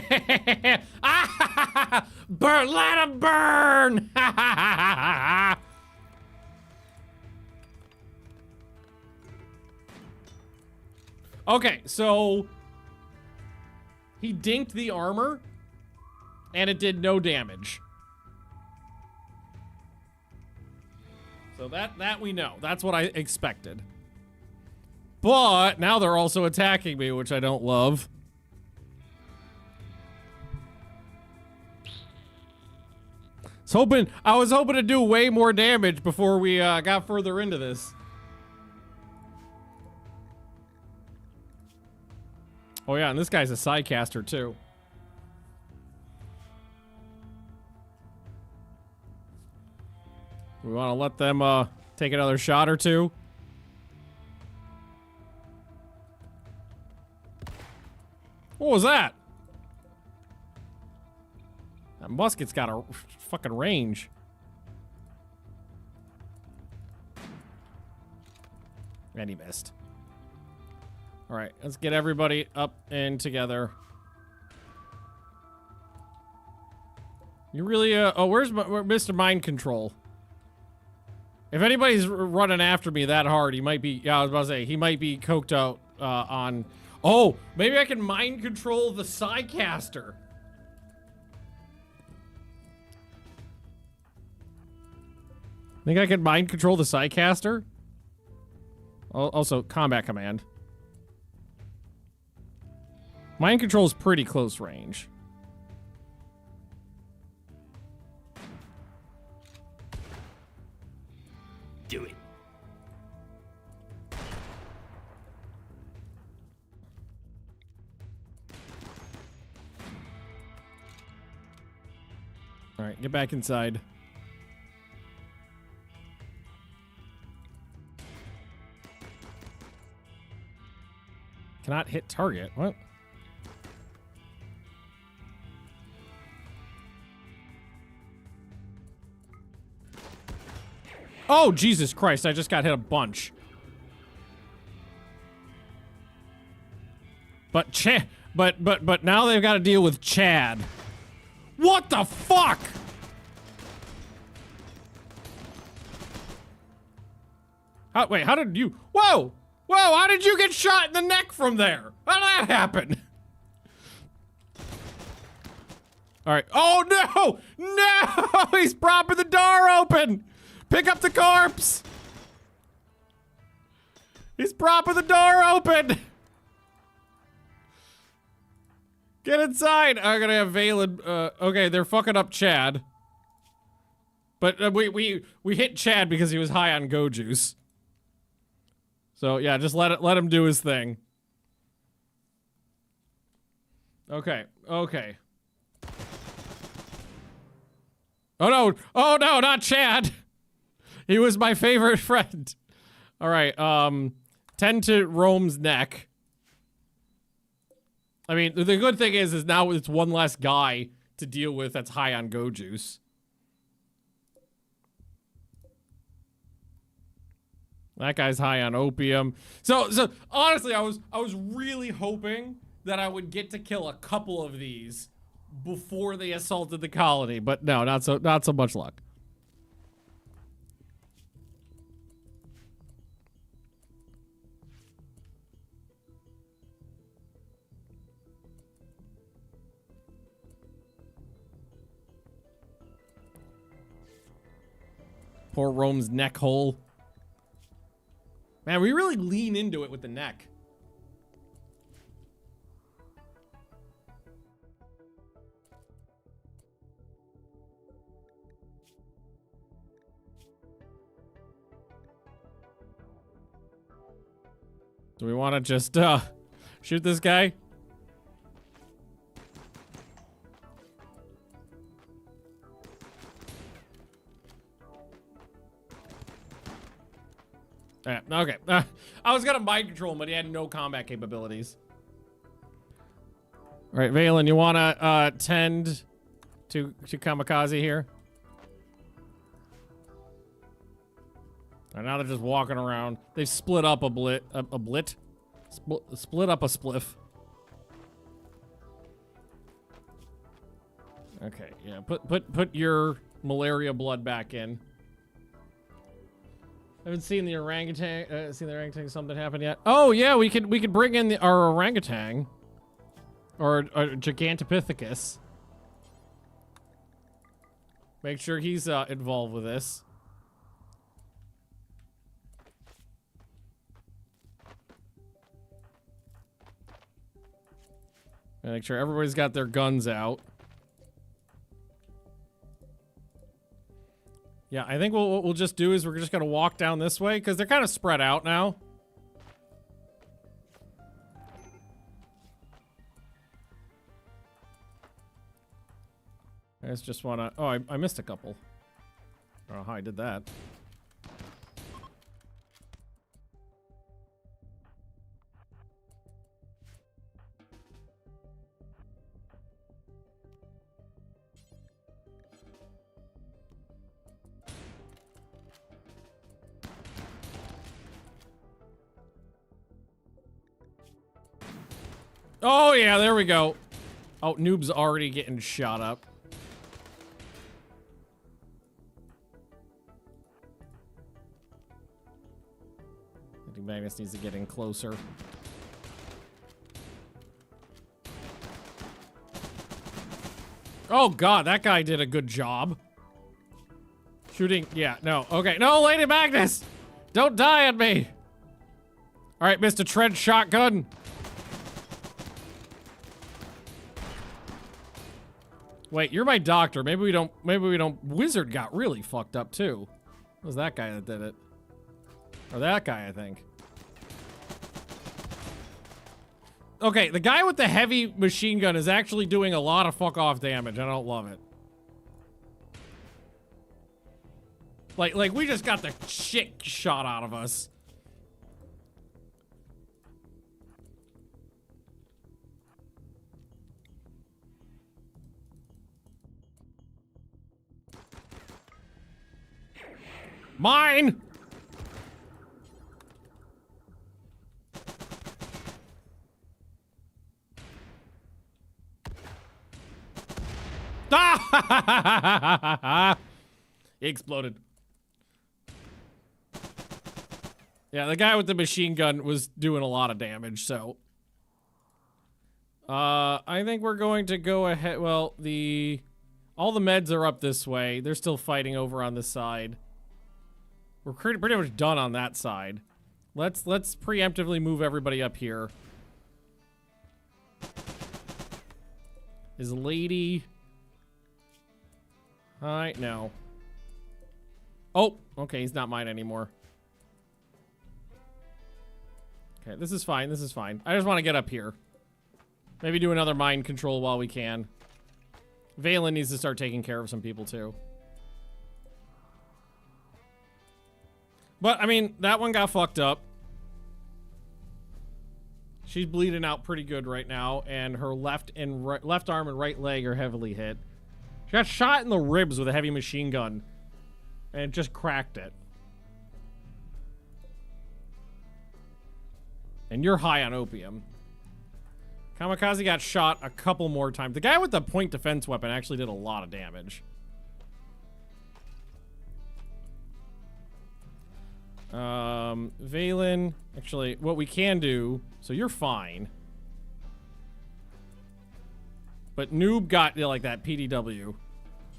Ah, burn, let him burn. Okay, so he dinked the armor and it did no damage. So that we know. That's what I expected. But now they're also attacking me, which I don't love. I was hoping to do way more damage before we got further into this. Oh yeah, and this guy's a sidecaster too. We want to let them take another shot or two. What was that? That musket's got a fucking range. And he missed. All right, let's get everybody up and together. You really, oh, where's Mr. Mind Control? If anybody's running after me that hard, he might be, yeah, I was about to say, he might be coked out on... Oh, maybe I can mind control the Psycaster. Think I can mind control the Psycaster? Also, combat command. Mind control is pretty close range. Do it. All right, get back inside. Cannot hit target. What? Oh, Jesus Christ, I just got hit a bunch. But now they've got to deal with Chad. What the fuck? Wait, how did you... Whoa! Whoa, how did you get shot in the neck from there? How did that happen? All right. Oh, no! No! He's propping the door open! Pick up the corpse! He's propping the door open! Get inside! I'm gonna have Valen. Okay, they're fucking up Chad. But we hit Chad because he was high on go juice. So yeah, just let him do his thing. Okay, okay. Oh no! Oh no, not Chad! He was my favorite friend. All right, tend to Rome's neck. I mean, the good thing is now it's one less guy to deal with that's high on go juice. That guy's high on opium. So honestly, I was really hoping that I would get to kill a couple of these before they assaulted the colony, but no, not so much luck. Poor Rome's neck hole. Man, we really lean into it with the neck. Do we want to just, shoot this guy? Okay. I was gonna mind control him, but he had no combat capabilities. All right, Valen, you want to tend to Kamikaze here? And now they're just walking around. They've split up split up a spliff. Okay, yeah. Put your malaria blood back in. Haven't seen the orangutan. Something happen yet? Oh yeah, we could bring in our orangutan, or Gigantopithecus. Make sure he's involved with this. Make sure everybody's got their guns out. Yeah, I think what we'll just do is we're just gonna walk down this way because they're kind of spread out now. I just wanna. Oh, I missed a couple. I don't know how I did that. Oh yeah, there we go. Oh, Noob's already getting shot up. I think Magnus needs to get in closer. Oh god, that guy did a good job. Shooting, yeah, no, okay. No, Lady Magnus! Don't die on me! Alright, Mr. Tread Shotgun. Wait, you're my doctor. Maybe we don't. Wizard got really fucked up too. It was that guy that did it. Or that guy, I think. Okay, the guy with the heavy machine gun is actually doing a lot of fuck off damage. I don't love it. Like we just got the shit shot out of us. Mine! Ah! He exploded. Yeah, the guy with the machine gun was doing a lot of damage, so. I think we're going to go ahead. Well, all the meds are up this way. They're still fighting over on this side. We're pretty much done on that side. Let's preemptively move everybody up here. Is Lady... Hi, no. Oh, okay, he's not mine anymore. Okay, this is fine, this is fine. I just want to get up here. Maybe do another mind control while we can. Valen needs to start taking care of some people, too. But, I mean, that one got fucked up. She's bleeding out pretty good right now, and her left arm and right leg are heavily hit. She got shot in the ribs with a heavy machine gun, and it just cracked it. And you're high on opium. Kamikaze got shot a couple more times. The guy with the point defense weapon actually did a lot of damage. Valen, actually, what we can do, so you're fine. But Noob got, like, that PDW.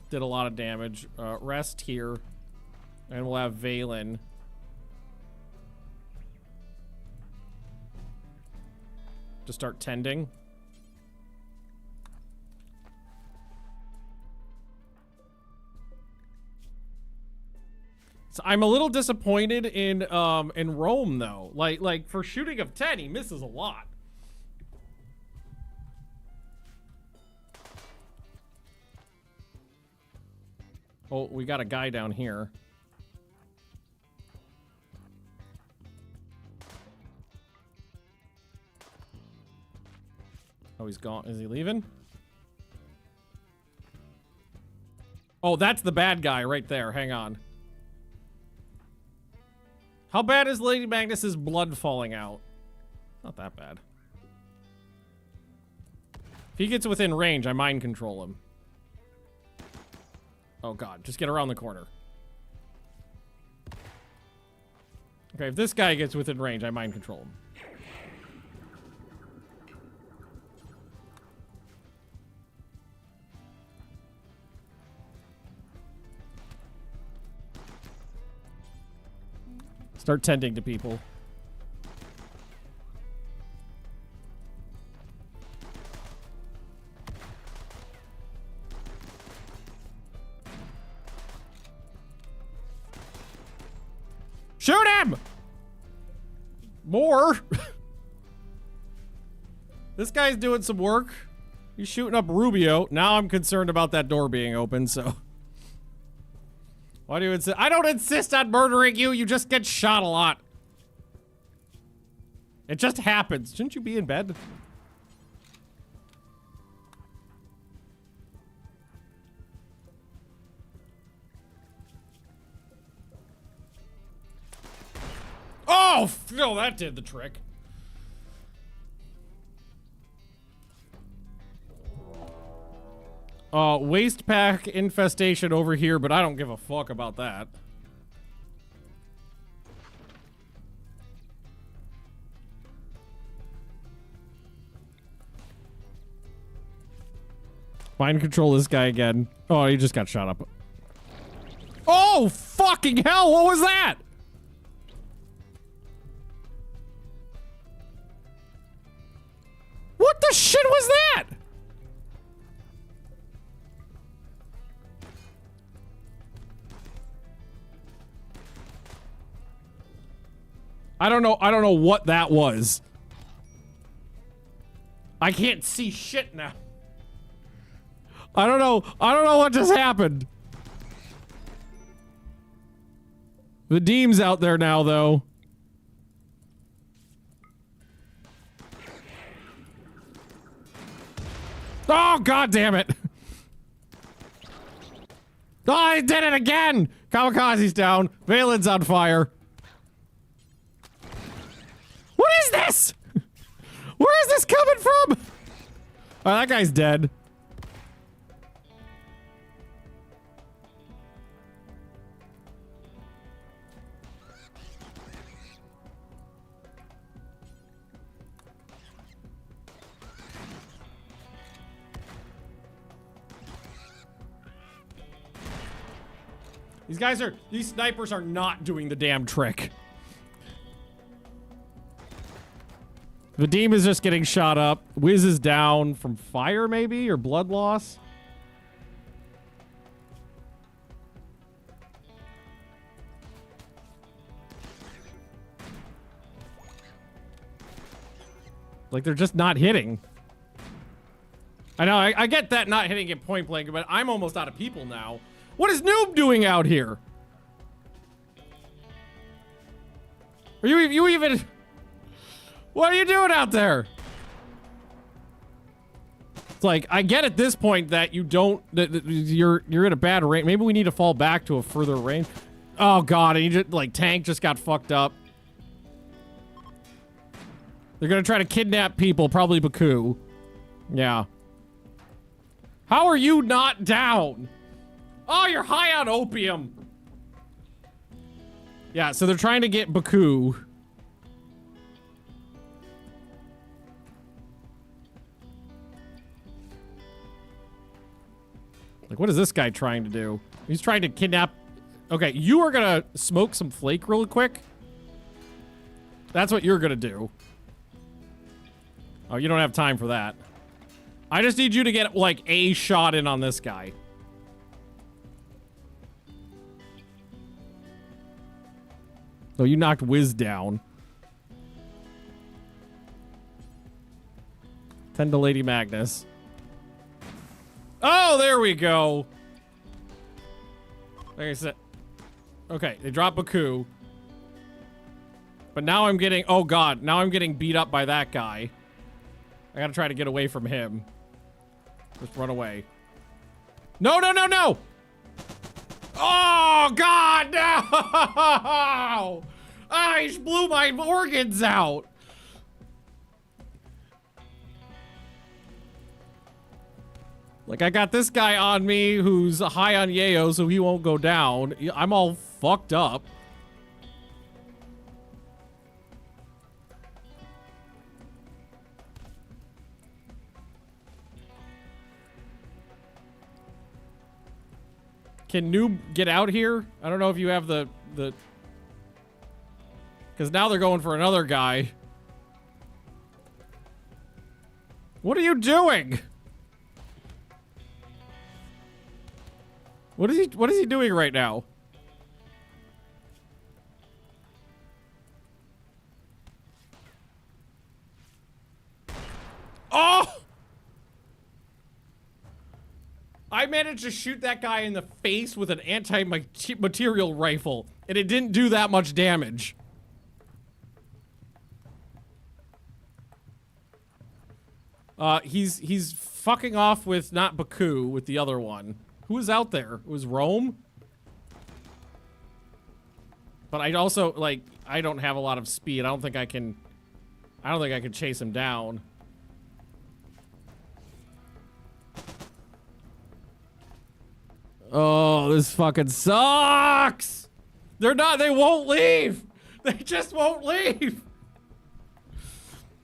Did a lot of damage. Rest here. And we'll have Valen. To start tending. So I'm a little disappointed in Rome though. Like for shooting of 10, he misses a lot. Oh, we got a guy down here. Oh, he's gone. Is he leaving? Oh, that's the bad guy right there. Hang on. How bad is Lady Magnus's blood falling out? Not that bad. If he gets within range, I mind control him. Oh god, just get around the corner. Okay, if this guy gets within range, I mind control him. Start tending to people. Shoot him! More. This guy's doing some work. He's shooting up Rubio. Now I'm concerned about that door being open, so. Why do you insist? I don't insist on murdering you. You just get shot a lot. It just happens. Shouldn't you be in bed? Oh, no, that did the trick. Waste pack infestation over here, but I don't give a fuck about that. Mind control this guy again. Oh, he just got shot up. Oh, fucking hell, what was that? What the shit was that? I don't know what that was. I can't see shit now. I don't know what just happened. The Deem's out there now, though. Oh, god damn it. Oh, I did it again! Kamikaze's down. Valen's on fire. What is this? Where is this coming from? Oh, that guy's dead. These snipers are not doing the damn trick. Vadim is just getting shot up. Wiz is down from fire, maybe, or blood loss. Like, they're just not hitting. I know, I get that not hitting it point blank, but I'm almost out of people now. What is Noob doing out here? Are you even... What are you doing out there? It's like, I get at this point that you don't... that you're in a bad range. Maybe we need to fall back to a further range. Oh god, and you just, like, tank just got fucked up. They're gonna try to kidnap people, probably Baku. Yeah. How are you not down? Oh, you're high on opium. Yeah, so they're trying to get Baku. Like, what is this guy trying to do? He's trying to kidnap... Okay, you are gonna smoke some flake real quick. That's what you're gonna do. Oh, you don't have time for that. I just need you to get, like, a shot in on this guy. So you knocked Wiz down. Tend to Lady Magnus. Oh, there we go. Like I said. Okay, they drop Baku. But now I'm getting... Oh, God. Now I'm getting beat up by that guy. I gotta try to get away from him. Just run away. No, no, no, no! Oh, God, no! Ah, he just blew my organs out. Like, I got this guy on me who's high on yayo, so he won't go down. I'm all fucked up. Can Noob get out here? I don't know if you have the... Because now they're going for another guy. What are you doing? What is he doing right now? Oh! I managed to shoot that guy in the face with an anti-material rifle, and it didn't do that much damage. He's fucking off with not Baku, with the other one. Who was out there? It was Rome? But I also, like, I don't have a lot of speed. I don't think I can chase him down. Oh, this fucking sucks! They won't leave! They just won't leave!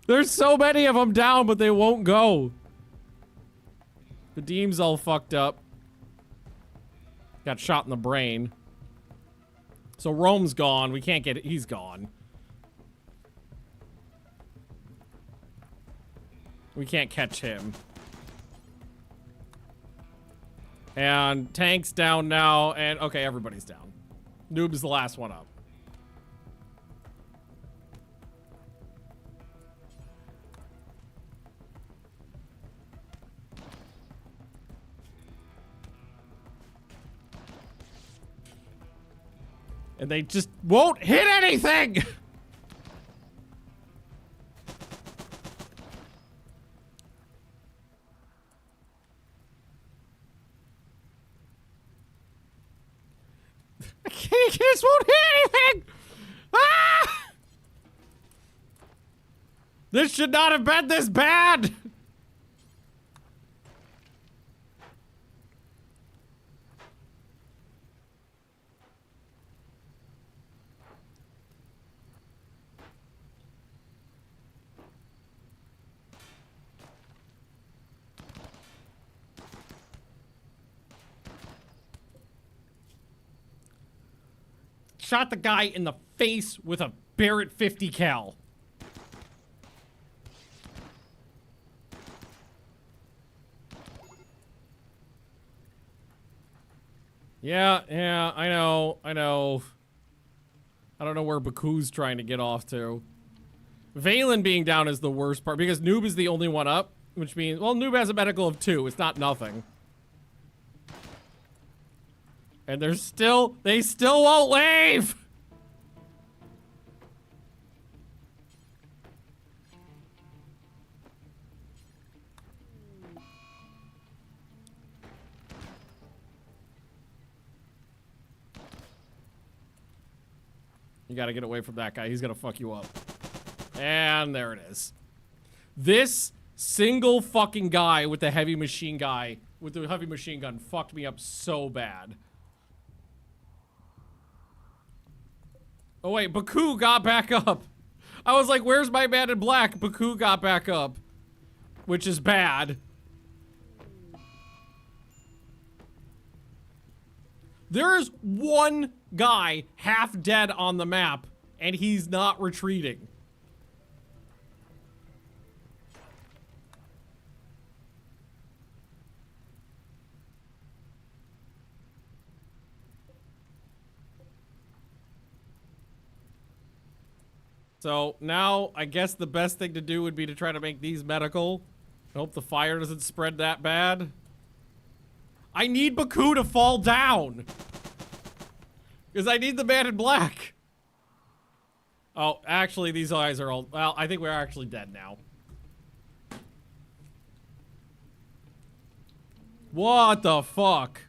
There's so many of them down, but they won't go. The Deem's all fucked up. Got shot in the brain. So Rome's gone. We can't get it. He's gone. We can't catch him. And Tank's down now, and okay, everybody's down. Noob is the last one up. And they just won't hit anything! He just won't hit anything! Ah! This should not have been this bad! Shot the guy in the face with a Barrett 50 cal. Yeah, I know. I don't know where Baku's trying to get off to. Valen being down is the worst part because Noob is the only one up, which means, well, Noob has a medical of 2. It's not nothing. And they still won't leave! You gotta get away from that guy. He's gonna fuck you up. And there it is. This single fucking guy with the heavy machine gun fucked me up so bad. Oh wait, Baku got back up. I was like, where's my man in black? Baku got back up. Which is bad. There is one guy half dead on the map, and he's not retreating. So now I guess the best thing to do would be to try to make these medical. I hope the fire doesn't spread that bad. I need Baku to fall down. Because I need the man in black. Oh, actually these guys are all, well, I think we're actually dead now. What the fuck?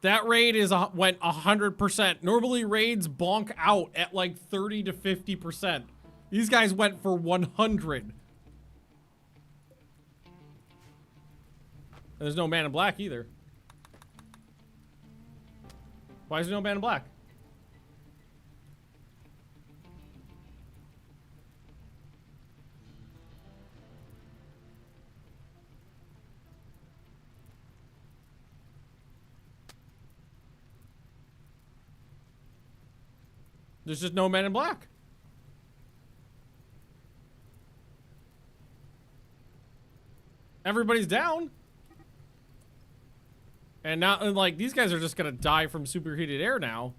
That raid went 100%. Normally raids bonk out at like 30 to 50%. These guys went for 100. There's no man in black either. Why is there no man in black? There's just no man in black. Everybody's down. And now, like, these guys are just gonna die from superheated air now.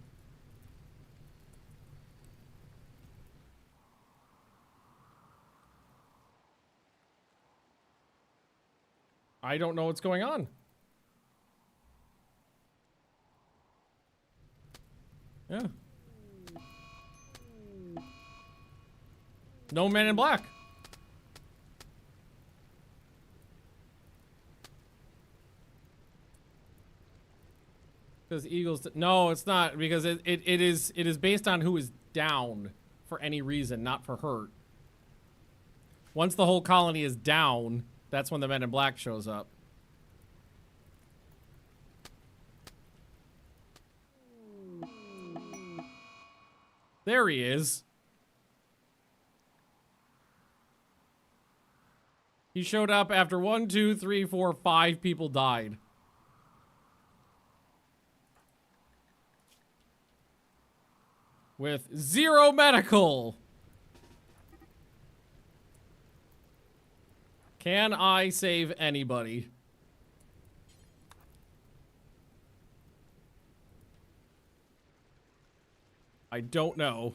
I don't know what's going on. Yeah. No man in black. Because Eagles, no, it's not, because it is based on who is down for any reason, not for hurt. Once the whole colony is down, that's when the men in black shows up. There he is. He showed up after 1, 2, 3, 4, 5 people died. With 0 medical. Can I save anybody? I don't know.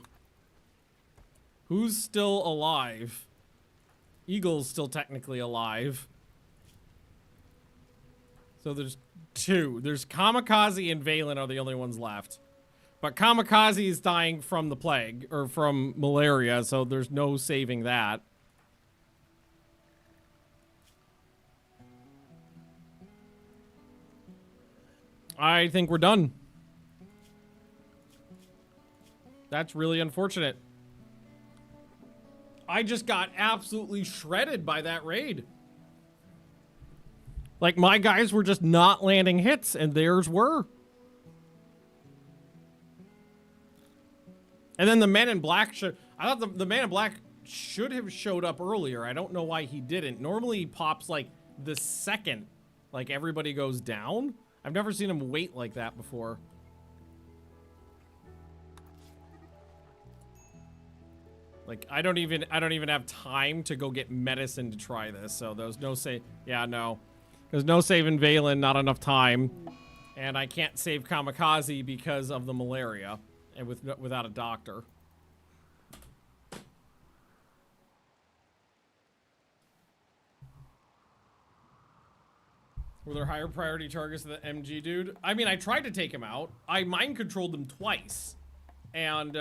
Who's still alive? Eagle's still technically alive. So there's 2. There's Kamikaze and Valen are the only ones left. But Kamikaze is dying from the plague, or from malaria, so there's no saving that. I think we're done. That's really unfortunate. I just got absolutely shredded by that raid. Like, my guys were just not landing hits, and theirs were. And then the man in black I thought the man in black should have showed up earlier. I don't know why he didn't. Normally he pops like the second like everybody goes down. I've never seen him wait like that before. Like I don't even have time to go get medicine to try this. So there's no yeah, no. There's no saving Valen, not enough time. And I can't save Kamikaze because of the malaria. And without a doctor. Were there higher priority targets than the MG dude? I mean, I tried to take him out. I mind controlled him twice. And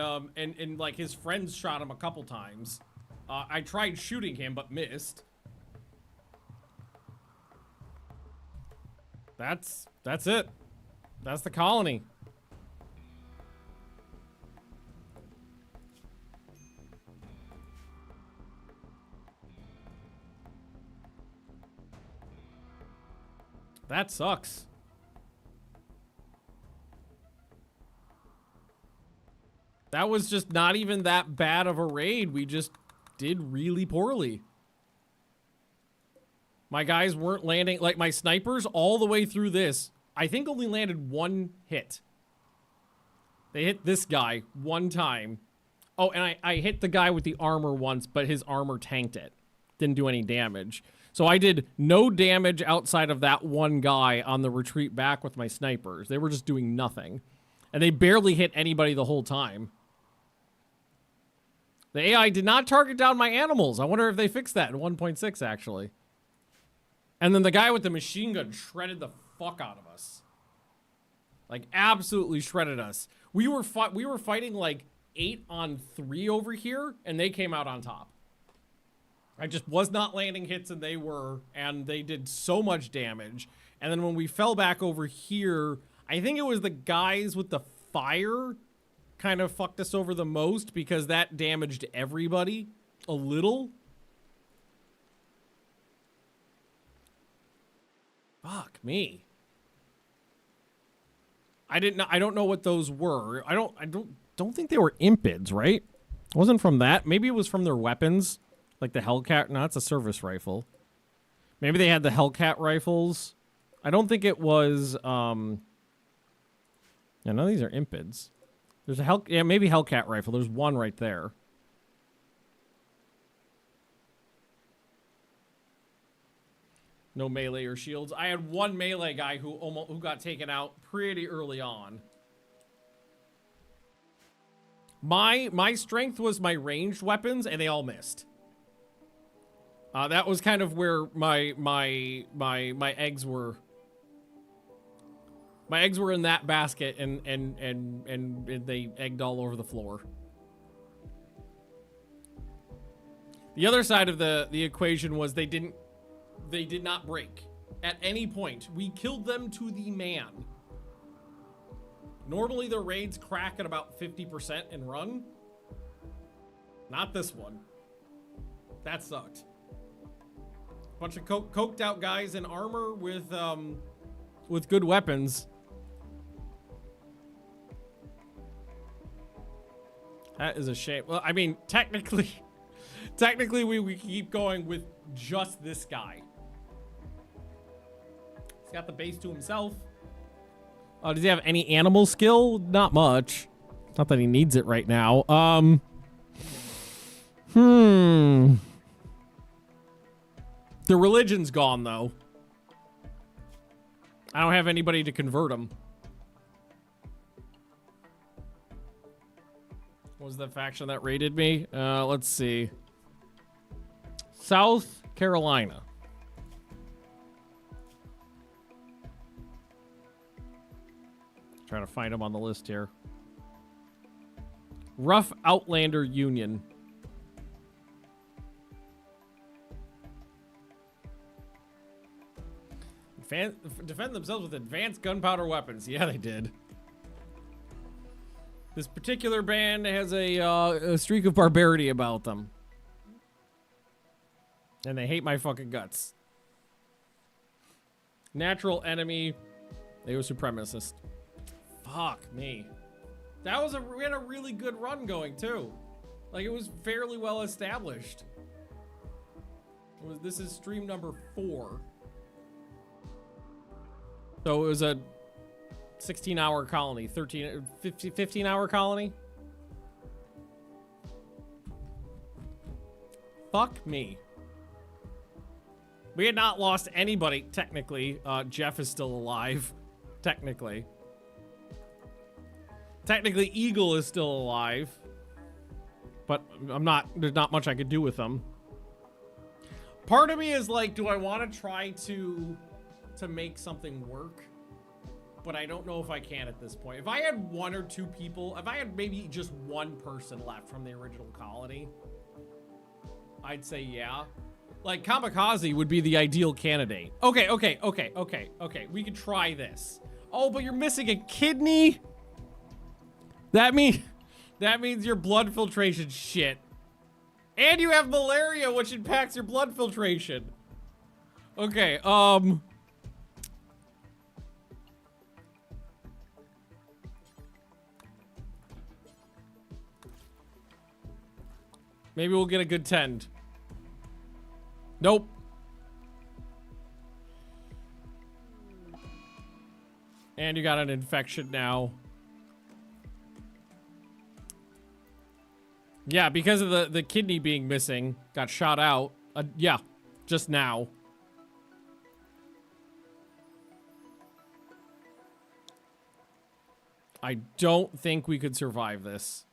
like his friends shot him a couple times. I tried shooting him, but missed. That's it. That's the colony. That sucks. That was just not even that bad of a raid. We just did really poorly. My guys weren't landing, like my snipers all the way through this, I think only landed 1 hit. They hit this guy 1 time. Oh, and I hit the guy with the armor once, but his armor tanked it. Didn't do any damage. So I did no damage outside of that 1 guy on the retreat back with my snipers. They were just doing nothing. And they barely hit anybody the whole time. The AI did not target down my animals. I wonder if they fixed that in 1.6, actually. And then the guy with the machine gun shredded the fuck out of us. Like, absolutely shredded us. We were fighting like 8 on 3 over here, and they came out on top. I just was not landing hits and they were, and they did so much damage. And then when we fell back over here, I think it was the guys with the fire kind of fucked us over the most because that damaged everybody a little. Fuck me. I don't know what those were. I don't think they were impids, right? It wasn't from that. Maybe it was from their weapons. Like the Hellcat. No, it's a service rifle. Maybe they had the Hellcat rifles. I don't think it was, yeah, none of these are impids. There's a yeah, maybe Hellcat rifle. There's one right there. No melee or shields. I had one melee guy who got taken out pretty early on. My strength was my ranged weapons, and they all missed. That was kind of where my eggs were. My eggs were in that basket, and they egged all over the floor. The other side of the equation was they did not break at any point. We killed them to the man. Normally the raids crack at about 50% and run. Not this one. That sucked. Bunch of coked out guys in armor with good weapons. That is a shame. Well, I mean, technically we keep going with just this guy. He's got the base to himself. Does he have any animal skill? Not much. Not that he needs it right now. The religion's gone, though. I don't have anybody to convert him. What was the faction that raided me? Let's see. South Carolina. Trying to find him on the list here. Rough Outlander Union. Defend themselves with advanced gunpowder weapons. Yeah, they did. This particular band has a streak of barbarity about them. And they hate my fucking guts. Natural enemy. They were supremacist. Fuck me. That was we had a really good run going too. Like it was fairly well established. This is stream number 4. So it was a 16-hour colony, 15-hour colony. Fuck me. We had not lost anybody, technically. Jeff is still alive, technically. Technically, Eagle is still alive. But there's not much I could do with them. Part of me is like, do I want to try to make something work? But I don't know if I can at this point. If I had 1 or 2 people, if I had maybe just 1 person left from the original colony, I'd say yeah. Like, Kamikaze would be the ideal candidate. Okay. We could try this. Oh, but you're missing a kidney? That means your blood filtration shit. And you have malaria, which impacts your blood filtration. Okay, maybe we'll get a good tend. Nope. And you got an infection now. Yeah, because of the kidney being missing, got shot out. Yeah, just now. I don't think we could survive this.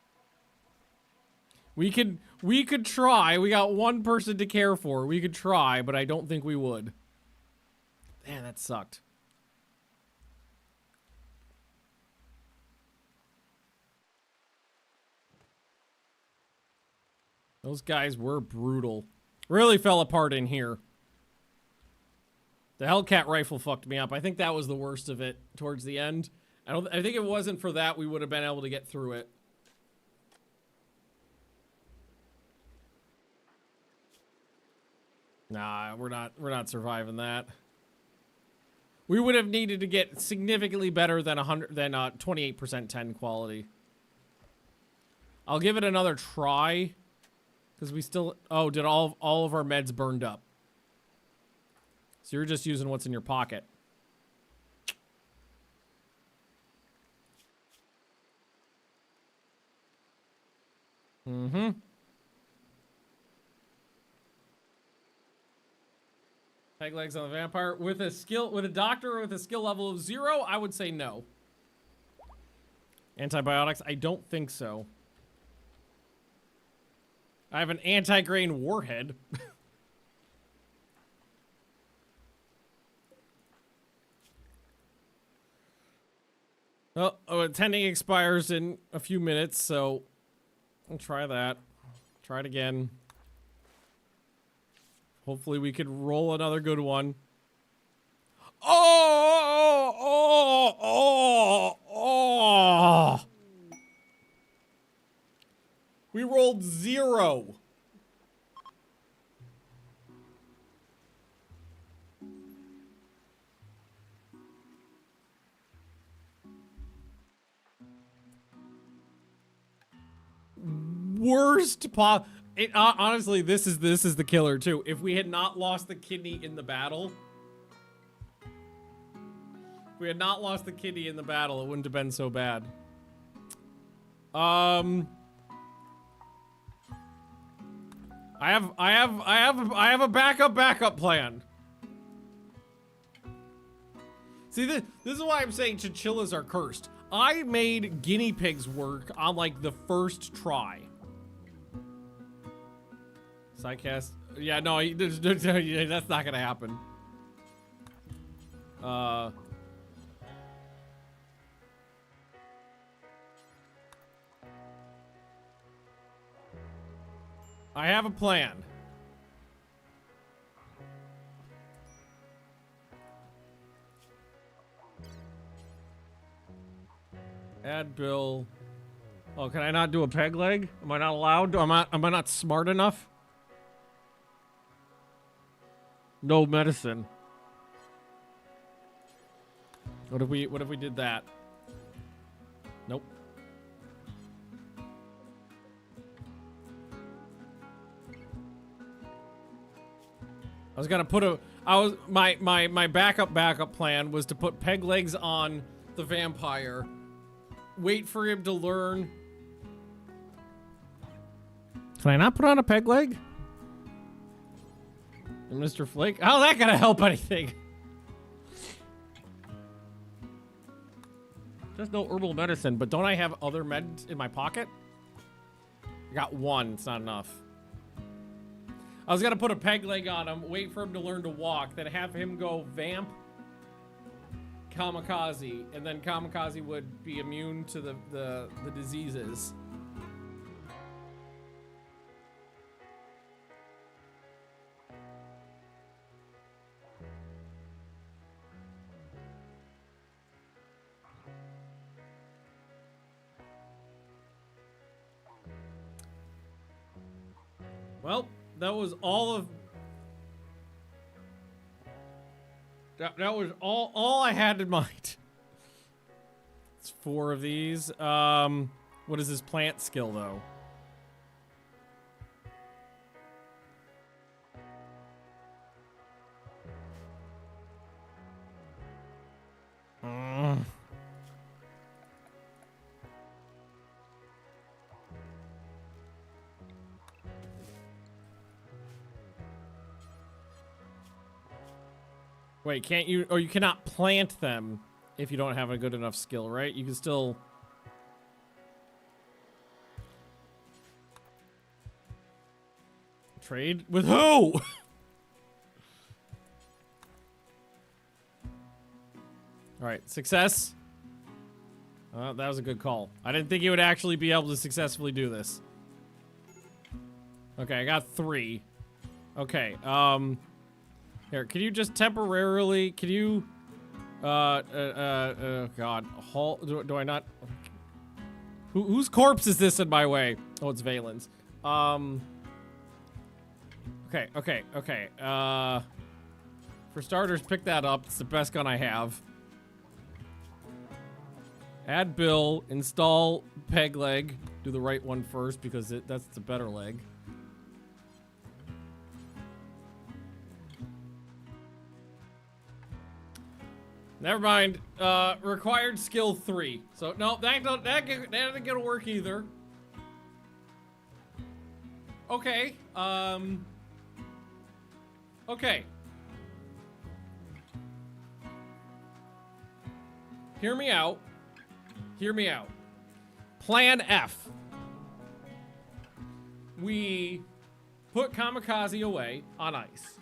We could try. We got 1 person to care for. We could try, but I don't think we would. Man, that sucked. Those guys were brutal. Really fell apart in here. The Hellcat rifle fucked me up. I think that was the worst of it towards the end. I think if it wasn't for that, we would have been able to get through it. Nah, we're not surviving that. We would have needed to get significantly better than 28% 10 quality. I'll give it another try. Because we still... Oh, did all of our meds burned up? So you're just using what's in your pocket. Mm-hmm. Peg legs on the vampire. With a doctor with a skill level of 0, I would say no. Antibiotics? I don't think so. I have an anti-grain warhead. Oh, attending expires in a few minutes, so I'll try that. Try it again. Hopefully we could roll another good one. Oh! We rolled 0. Worst honestly, this is the killer too. If we had not lost the kidney in the battle, it wouldn't have been so bad. I have a backup plan. See, this is why I'm saying chinchillas are cursed. I made guinea pigs work on like the first try. Sidecast. Yeah, no, that's not gonna happen. I have a plan. Add bill. Oh, can I not do a peg leg? Am I not allowed? Am I not smart enough? No medicine. What if we did that? Nope. I was gonna put my backup plan was to put peg legs on the vampire. Wait for him to learn. Can I not put on a peg leg? Mr. Flake? How's that gonna help anything? There's no herbal medicine, but don't I have other meds in my pocket? I got one, it's not enough. I was gonna put a peg leg on him, wait for him to learn to walk, then have him go vamp, kamikaze, and then kamikaze would be immune to the diseases. Well, that was all of... That was all I had in mind. It's 4 of these. What is his plant skill, though? Wait, can't you... Or you cannot plant them if you don't have a good enough skill, right? You can still... Trade? With who? Alright, success. That was a good call. I didn't think he would actually be able to successfully do this. Okay, I got 3. Okay, here, can you just temporarily, can you, God, do I not, whose corpse is this in my way? Oh, it's Valen's. Okay. For starters, pick that up. It's the best gun I have. Add Bill, install peg leg. Do the right one first because that's the better leg. Never mind. Required skill 3. So no, that ain't gonna work either. Okay. Okay. Hear me out. Hear me out. Plan F. We put Kamikaze away on ice.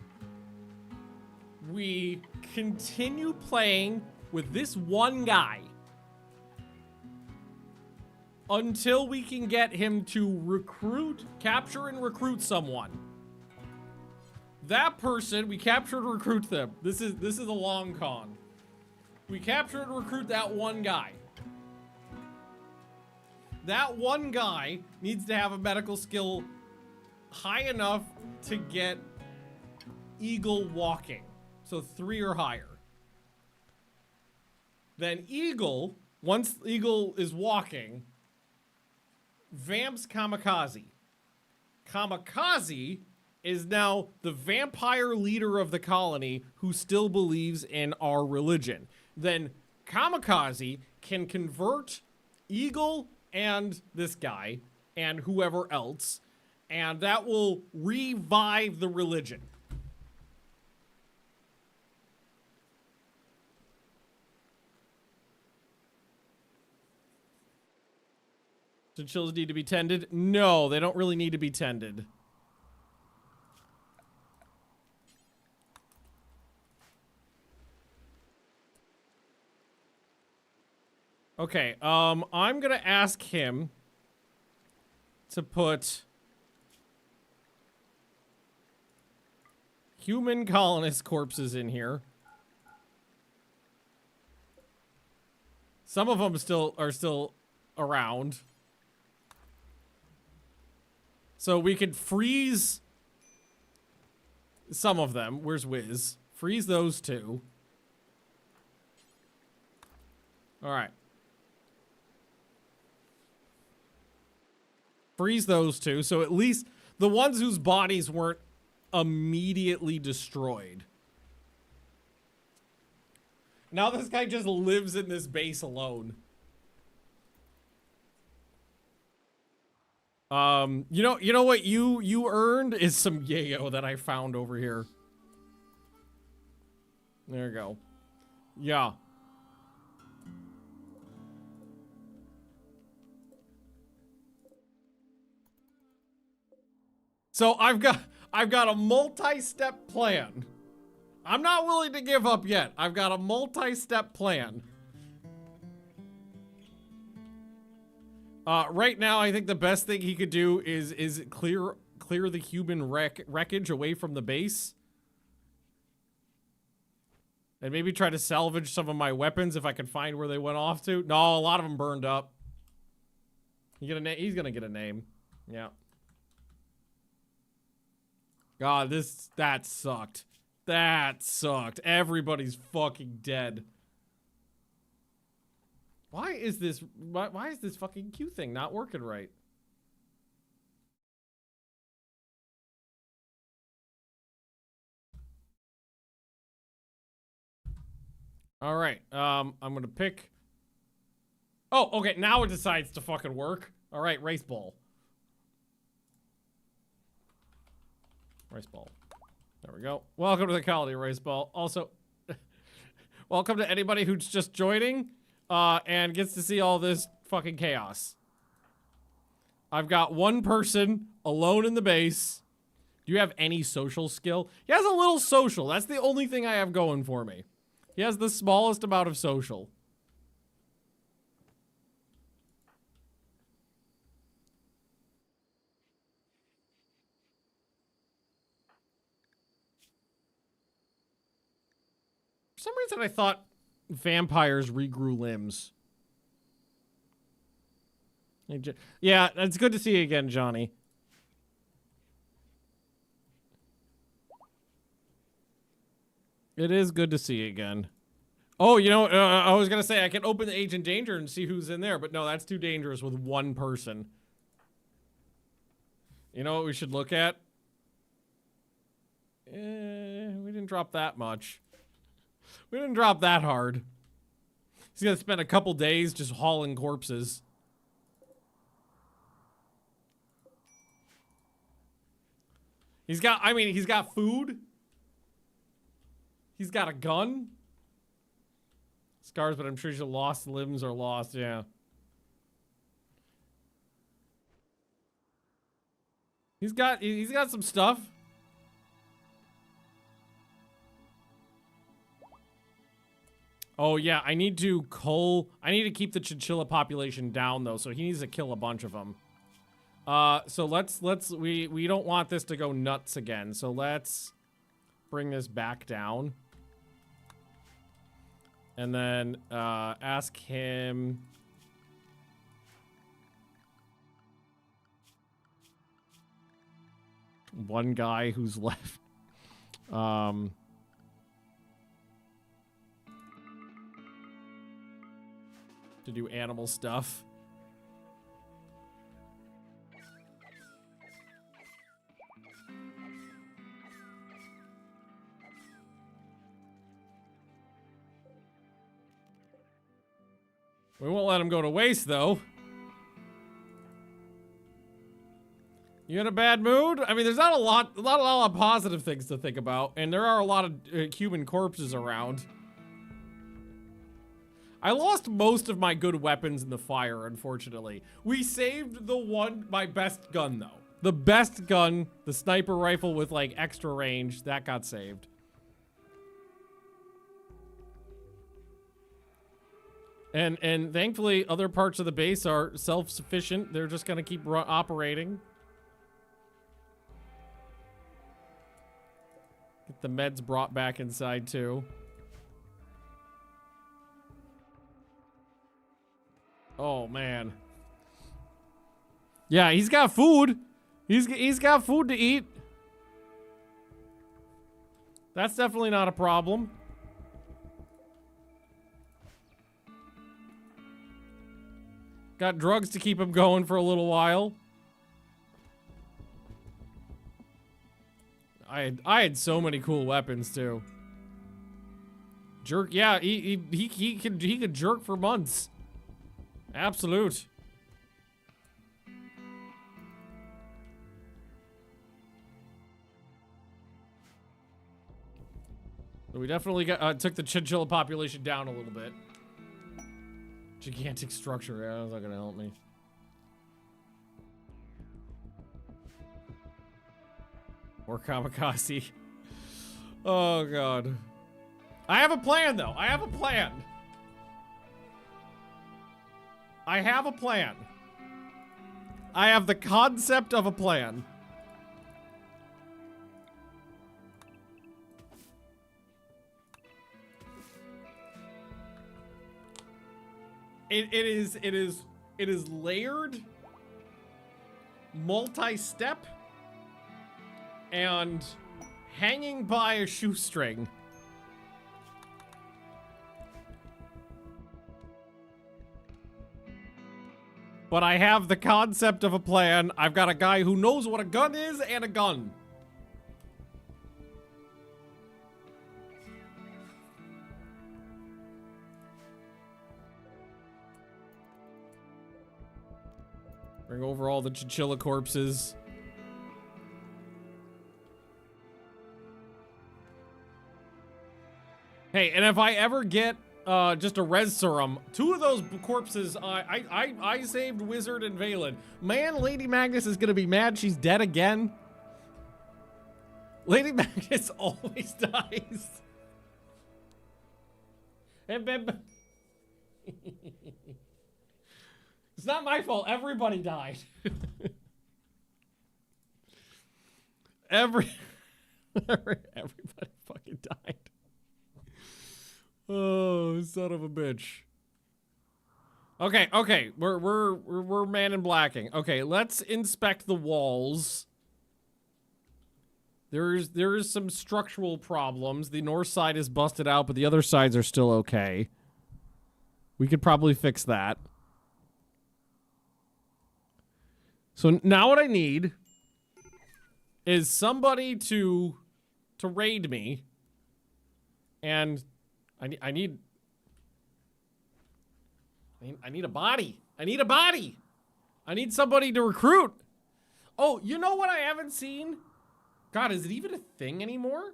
We continue playing with this one guy until we can get him to capture and recruit someone. That person, we capture and recruit them. This is a long con. We capture and recruit that one guy. That one guy needs to have a medical skill high enough to get Eagle walking. So 3 or higher. Then Eagle, once Eagle is walking, vamps Kamikaze. Kamikaze is now the vampire leader of the colony who still believes in our religion. Then Kamikaze can convert Eagle and this guy and whoever else, and that will revive the religion. Chinchillas need to be tended? No, they don't really need to be tended. Okay, I'm gonna ask him to put human colonist corpses in here. Some of them are still around. So we could freeze some of them. Where's Wiz? Freeze those two. All right. Freeze those two, so at least the ones whose bodies weren't immediately destroyed. Now this guy just lives in this base alone. You know what you earned is some yayo that I found over here. There you go. Yeah. So I've got a multi-step plan. I'm not willing to give up yet. I've got a multi-step plan. Right now, I think the best thing he could do is clear the human wreckage away from the base. And maybe try to salvage some of my weapons if I can find where they went off to. No, a lot of them burned up. He's gonna get a name. Yeah. God, that sucked. That sucked. Everybody's fucking dead. Why is this fucking Q thing not working right? All right. I'm gonna pick. Oh, okay. Now it decides to fucking work. All right, race ball. Race ball. There we go. Welcome to the colony, race ball. Also, welcome to anybody who's just joining and gets to see all this fucking chaos. I've got one person alone in the base. Do you have any social skill? He has a little social. That's the only thing I have going for me. He has the smallest amount of social. some reason I thought vampires regrew limbs. Yeah, it's good to see you again, Johnny. It is good to see you again. Oh, you know, I was gonna say I can open the Agent Danger and see who's in there, but no, that's too dangerous with one person. You know what we should look at? We didn't drop that much. We didn't drop that hard. He's gonna spend a couple days just hauling corpses. He's got, I mean, he's got food. He's got a gun. Scars, but I'm sure your lost limbs are lost, yeah. He's got some stuff. Oh yeah, I need to keep the chinchilla population down though, so he needs to kill a bunch of them. So we don't want this to go nuts again, so let's bring this back down. And then, ask him... One guy who's left. To do animal stuff. We won't let him go to waste, though. You in a bad mood? I mean, there's not a lot of positive things to think about, and there are a lot of human corpses around. I lost most of my good weapons in the fire, unfortunately. We saved my best gun, though. The best gun, the sniper rifle with, like, extra range, that got saved. And thankfully, other parts of the base are self-sufficient. They're just gonna keep operating. Get the meds brought back inside, too. Oh, man. Yeah, he's got food. He's got food to eat. That's definitely not a problem. Got drugs to keep him going for a little while. I had so many cool weapons too. Jerk, yeah, he could jerk for months. Absolute. So we definitely took the chinchilla population down a little bit. Gigantic structure, yeah, that's not gonna help me. Or kamikaze. Oh, God. I have a plan, though. I have a plan. I have a plan. I have the concept of a plan. It is layered, multi-step, and hanging by a shoestring. But I have the concept of a plan. I've got a guy who knows what a gun is and a gun. Bring over all the chinchilla corpses. Hey, and if I ever get just a res serum, 2 of those corpses, I saved Wizard and Valen. Man, Lady Magnus is gonna be mad she's dead again. Lady Magnus always dies. It's not my fault. Everybody died. Everybody fucking died. Oh, son of a bitch. Okay, okay, we're man in blacking. Okay, let's inspect the walls. There is some structural problems. The north side is busted out, but the other sides are still okay. We could probably fix that. So now what I need is somebody to raid me, and I need a body. I need a body. I need somebody to recruit. Oh, you know what I haven't seen? God, is it even a thing anymore?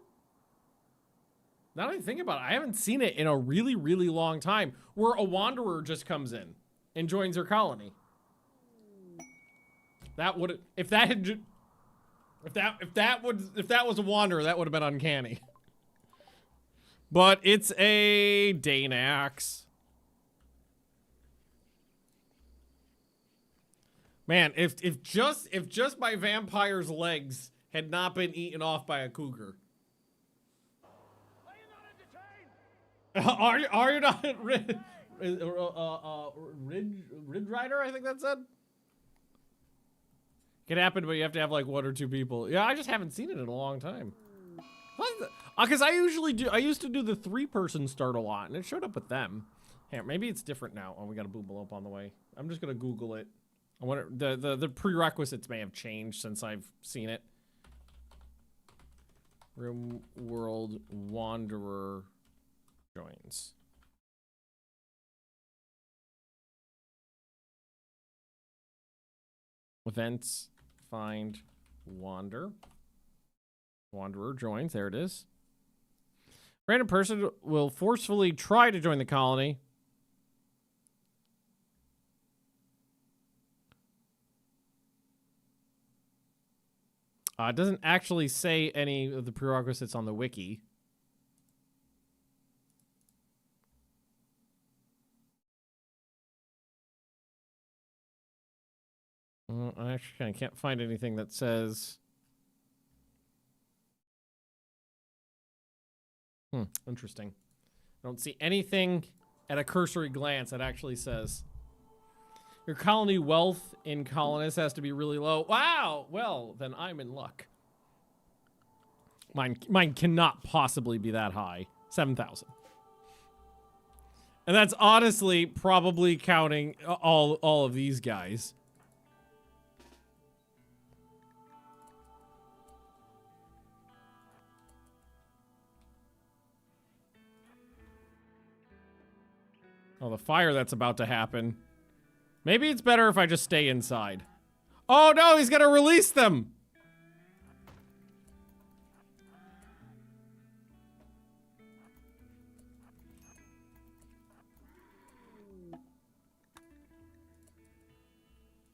Now that I think about it, I haven't seen it in a really, really long time, where a wanderer just comes in and joins their colony. That would, if that was a wanderer, that would have been uncanny. But it's a Danax. Man, if just my vampire's legs had not been eaten off by a cougar. Are you not Rid Rider? I think that said. It happened, but you have to have like 1 or 2 people. Yeah, I just haven't seen it in a long time. Because I used to do the 3-person start a lot, and it showed up with them. Here, maybe it's different now. Oh, we got a booble on the way. I'm just gonna Google it. I wonder the prerequisites may have changed since I've seen it. Rimworld Wanderer joins. Events, find, wanderer joins. There it is. Random person will forcefully try to join the colony. It doesn't actually say any of the prerequisites on the wiki. I can't find anything that says... Interesting. I don't see anything at a cursory glance that actually says... Your colony wealth in colonists has to be really low. Wow! Well, then I'm in luck. Mine cannot possibly be that high. 7,000. And that's honestly probably counting all of these guys. Oh, the fire that's about to happen. Maybe it's better if I just stay inside. Oh no, he's gonna release them!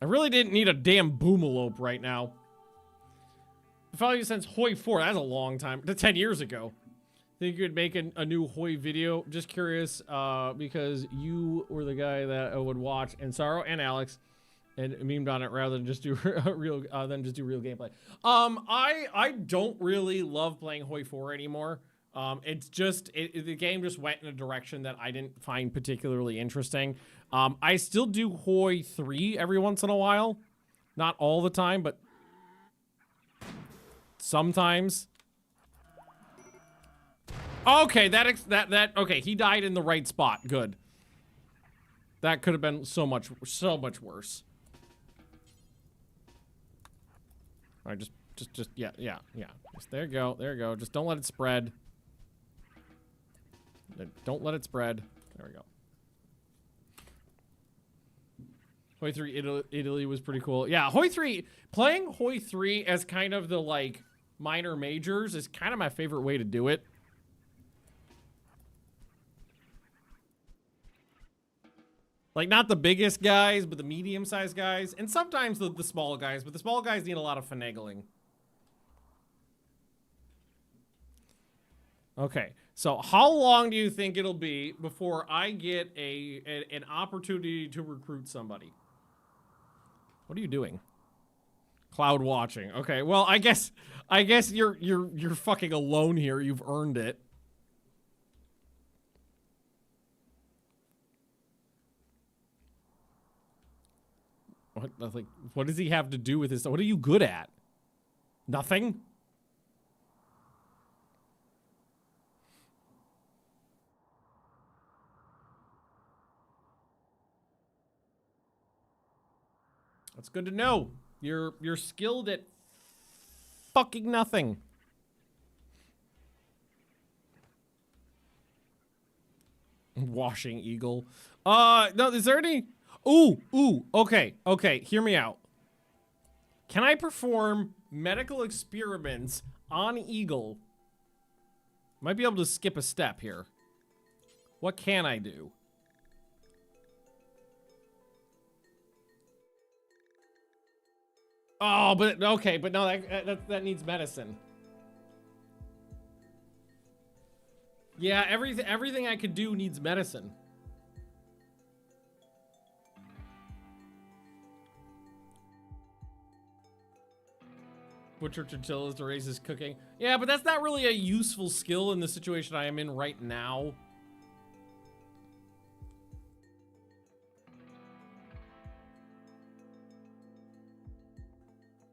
I really didn't need a damn boomalope right now. I followed you since Hoi 4. That's a long time. 10 years ago. Think you could make a new Hoi video? Just curious, because you were the guy that I would watch, and Sorrow and Alex, and memed on it rather than just do real gameplay. I don't really love playing Hoi 4 anymore. It's just the game just went in a direction that I didn't find particularly interesting. I still do Hoi 3 every once in a while, not all the time, but sometimes. Okay, okay, he died in the right spot. Good. That could have been so much worse. All right, just yeah. Just, there you go. Just don't let it spread. Don't let it spread. There we go. Hoi 3 Italy was pretty cool. Yeah, Hoi 3, playing Hoi 3 as kind of the like minor majors is kind of my favorite way to do it. Like, not the biggest guys, but the medium-sized guys. And sometimes the small guys, but the small guys need a lot of finagling. Okay, so how long do you think it'll be before I get an opportunity to recruit somebody? What are you doing? Cloud watching. Okay, well, I guess you're fucking alone here. You've earned it. What does he have to do with this? What are you good at? Nothing? That's good to know. You're skilled at fucking nothing. Washing eagle. No, is there any? Ooh, okay, hear me out. Can I perform medical experiments on eagle? Might be able to skip a step here. What can I do? Oh, but okay, but no, that needs medicine. Yeah, everything I could do needs medicine. Butcher chinchillas to raise his cooking. Yeah, but that's not really a useful skill in the situation I am in right now.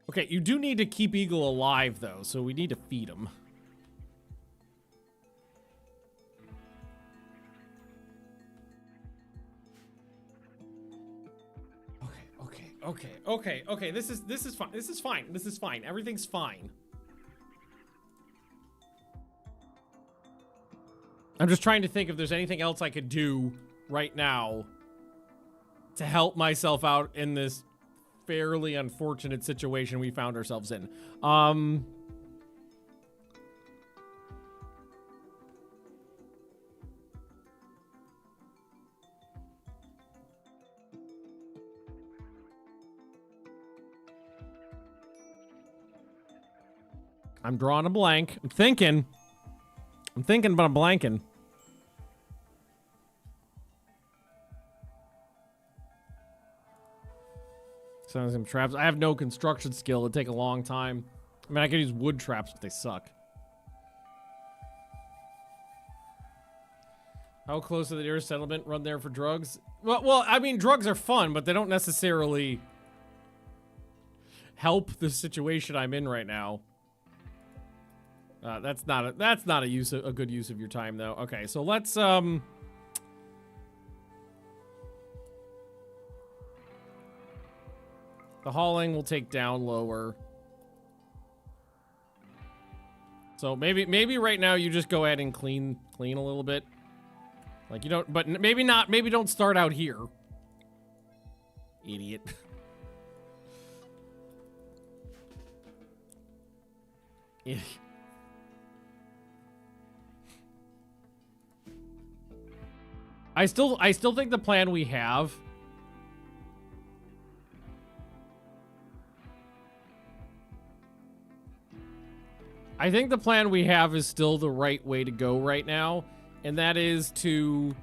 Okay, you do need to keep eagle alive, though, so we need to feed him. Okay. This is fine. This is fine. Everything's fine. I'm just trying to think if there's anything else I could do right now to help myself out in this fairly unfortunate situation we found ourselves in. I'm drawing a blank. I'm thinking, but I'm blanking. Some traps. I have no construction skill. It'd take a long time. I mean, I could use wood traps, but they suck. How close to the nearest settlement? Run there for drugs? Well, I mean, drugs are fun, but they don't necessarily help the situation I'm in right now. That's not a good use of your time, though. Okay, so let's the hauling will take down lower. So maybe right now you just go ahead and clean a little bit. Like you don't, but maybe don't start out here. Idiot. Idiot. I still think the plan we have is still the right way to go right now, and that is to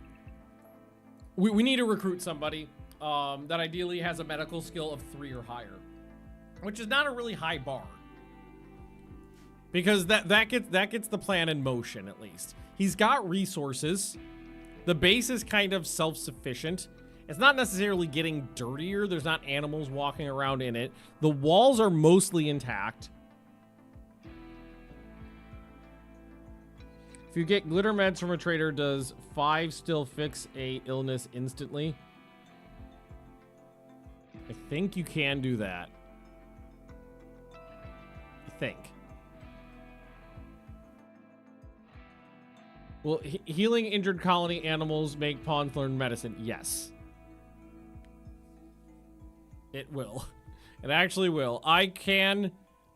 we need to recruit somebody that ideally has a medical skill of 3 or higher, which is not a really high bar, because that gets the plan in motion. At least he's got resources. The base is kind of self-sufficient. It's not necessarily getting dirtier. There's not animals walking around in it. The walls are mostly intact. If you get glitter meds from a trader, does 5 still fix a illness instantly? I think you can do that. I think. Will healing injured colony animals make pawns learn medicine? Yes. It will. It actually will. I can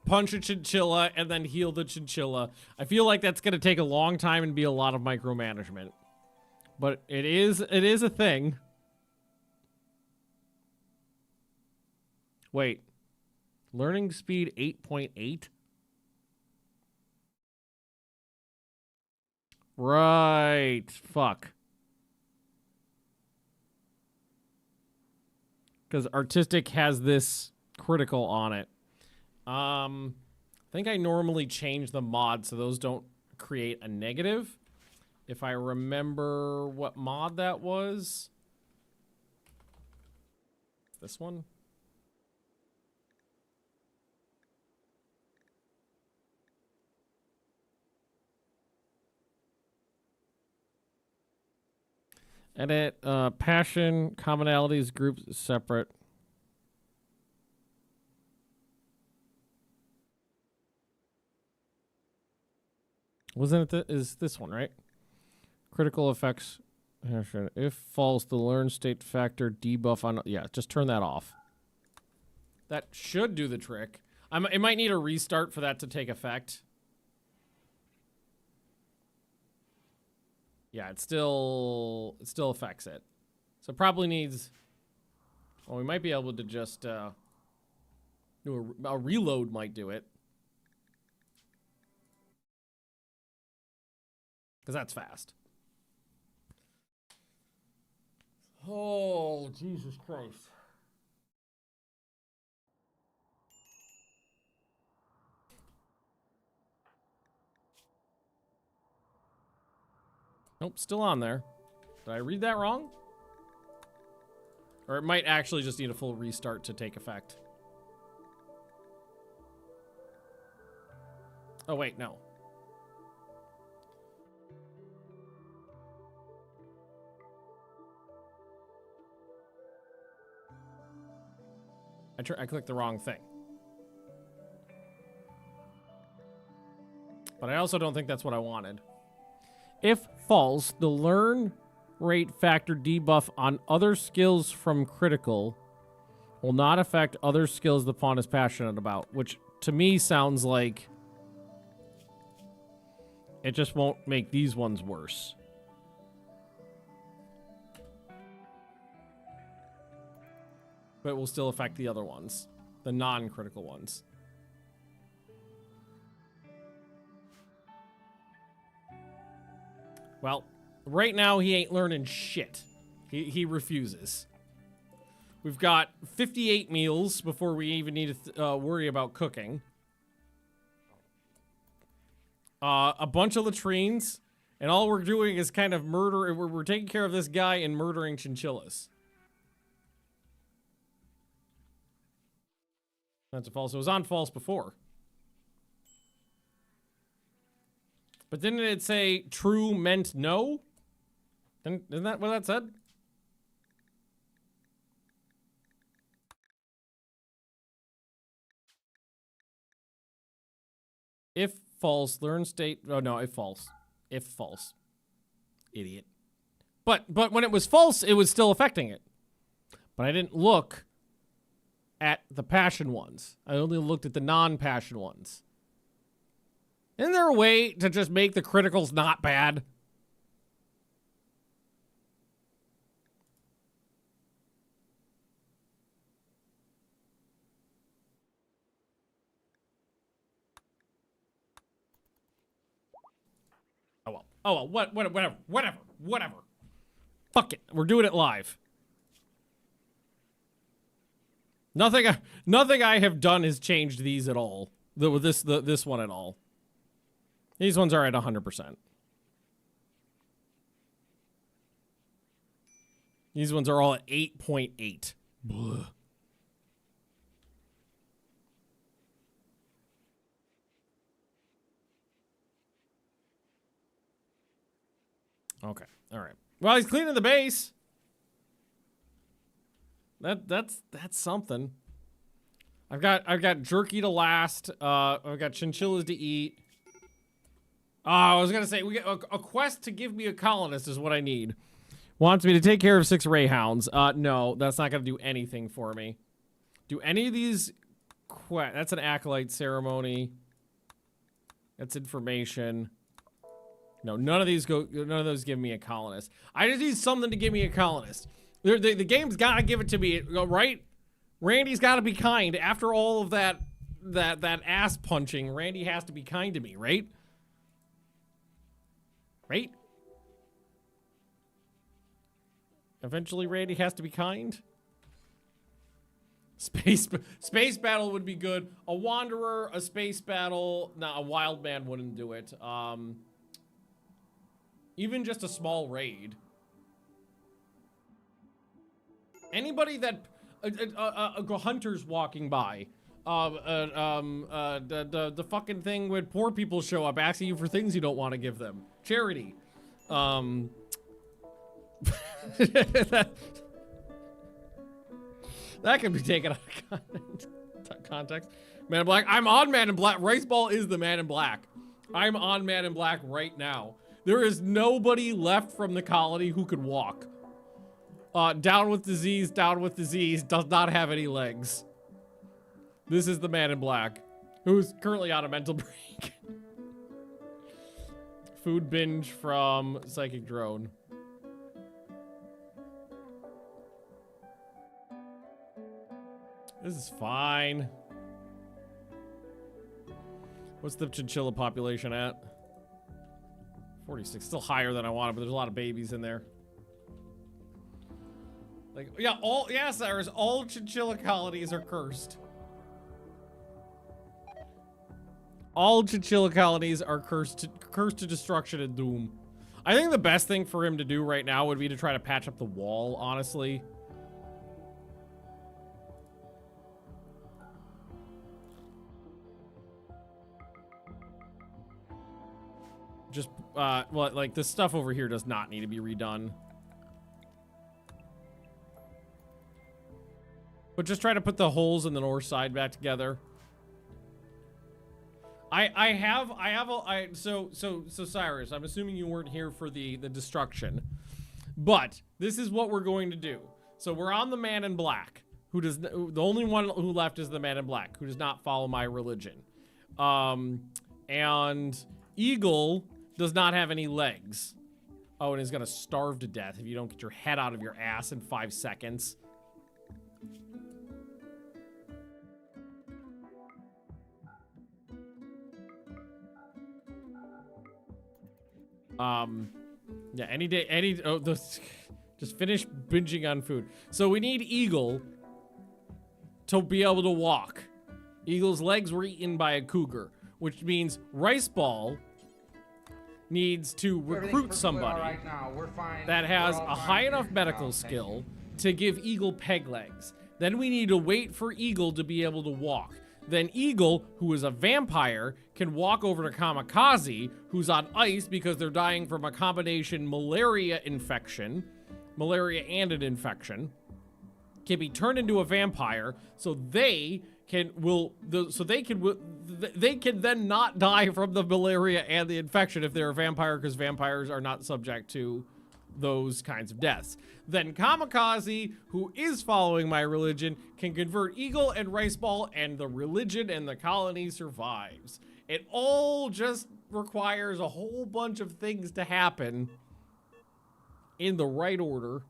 punch a chinchilla and then heal the chinchilla. I feel like that's going to take a long time and be a lot of micromanagement. But it is a thing. Wait. Learning speed 8.8? Right. Fuck. Because artistic has this critical on it. I think I normally change the mod so those don't create a negative. If I remember what mod that was. This one? Edit, passion, commonalities, groups, separate. Wasn't it is this one, right? Critical effects. If false, the learn state factor debuff on... Yeah, just turn that off. That should do the trick. It might need a restart for that to take effect. Yeah, it still affects it. So it probably needs... Well, we might be able to just do a reload might do it. Because that's fast. Oh, Jesus Christ. Nope, still on there. Did I read that wrong? Or it might actually just need a full restart to take effect. Oh, wait, no. I clicked the wrong thing. But I also don't think that's what I wanted. If false, the learn rate factor debuff on other skills from critical will not affect other skills the pawn is passionate about, which to me sounds like it just won't make these ones worse. But it will still affect the other ones, the non-critical ones. Well, right now he ain't learning shit. He refuses. We've got 58 meals before we even need to worry about cooking. A bunch of latrines, and all we're doing is kind of murder. We're taking care of this guy and murdering chinchillas. That's a false. It was on false before. But didn't it say true meant no? Isn't that what that said? If false, learn state. Oh no, if false. If false. Idiot. But when it was false, it was still affecting it. But I didn't look at the passion ones. I only looked at the non-passion ones. Isn't there a way to just make the criticals not bad? Oh well. Oh well. Whatever. Fuck it. We're doing it live. Nothing I have done has changed these at all. This one at all. These ones are at 100%. These ones are all at 8.8. Blech. Okay. All right. Well, he's cleaning the base. That's something. I've got jerky to last. I've got chinchillas to eat. I was gonna say we get a quest to give me a colonist is what I need. Wants me to take care of 6 ray hounds. No, that's not gonna do anything for me. Do any of these that's an acolyte ceremony. That's information. No, none of those give me a colonist. I just need something to give me a colonist. The game's gotta give it to me, right? Randy's gotta be kind. After all of that ass punching, Randy has to be kind to me, right? Right? Eventually Randy has to be kind. Space battle would be good. A wanderer, a space battle. Nah, a wild man wouldn't do it. Even just a small raid. Anybody that hunters walking by. The fucking thing when poor people show up asking you for things you don't want to give them. Charity. that can be taken out of context. Man in Black. I'm on Man in Black. Rice Ball is the Man in Black. I'm on Man in Black right now. There is nobody left from the colony who could walk. Down with disease, does not have any legs. This is the Man in Black, who's currently on a mental break. Food binge from Psychic Drone. This is fine. What's the chinchilla population at? 46, still higher than I wanted, but there's a lot of babies in there. Like, yeah, Cyrus, all chinchilla colonies are cursed. All chinchilla colonies are cursed to destruction and doom. I think the best thing for him to do right now would be to try to patch up the wall, honestly. Just, well, like, this stuff over here does not need to be redone. But just try to put the holes in the north side back together. So Cyrus, I'm assuming you weren't here for the destruction. But this is what we're going to do. So we're on the Man in Black, the only one who left is the Man in Black, who does not follow my religion. And Eagle does not have any legs. Oh, and is gonna starve to death if you don't get your head out of your ass in 5 seconds. Yeah, any day, just finish binging on food. So we need Eagle to be able to walk. Eagle's legs were eaten by a cougar, which means Rice Ball needs to recruit somebody that has a high enough medical skill to give Eagle peg legs. Then we need to wait for Eagle to be able to walk. Then Eagle, who is a vampire, can walk over to Kamikaze, who's on ice because they're dying from a combination malaria infection, malaria and an infection, can be turned into a vampire, so they can then not die from the malaria and the infection if they're a vampire, because vampires are not subject to those kinds of deaths. Then Kamikaze, who is following my religion, can convert Eagle and Rice Ball, and the religion and the colony survives. It all just requires a whole bunch of things to happen in the right order,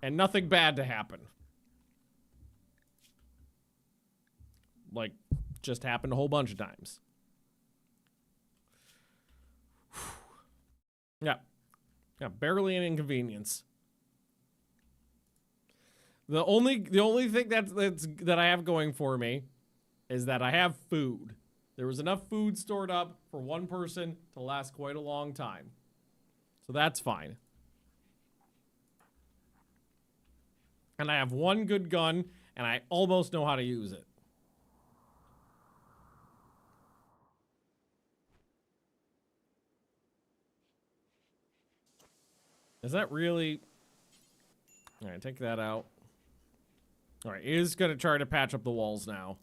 and nothing bad to happen. Like, just happened a whole bunch of times. Yeah. Yeah, barely an inconvenience. The only thing that I have going for me is that I have food. There was enough food stored up for one person to last quite a long time. So that's fine. And I have one good gun, and I almost know how to use it. Is that really... All right, take that out. All right, is going to try to patch up the walls now.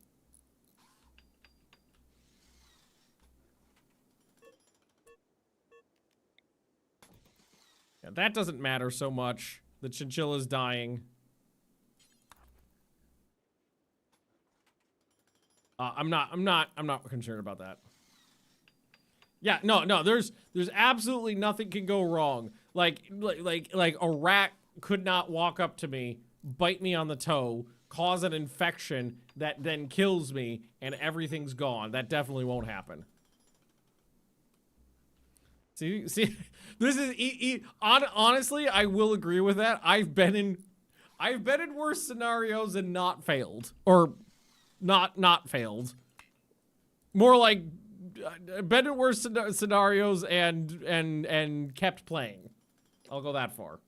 Yeah, that doesn't matter so much. The chinchilla's dying. I'm not concerned about that. Yeah, no, there's absolutely nothing can go wrong. Like a rat could not walk up to me, bite me on the toe, cause an infection that then kills me, and everything's gone. That definitely won't happen. See, this is honestly, I will agree with that. I've been in worse scenarios and not failed, or not failed. More like been in worse scenarios and kept playing. I'll go that far.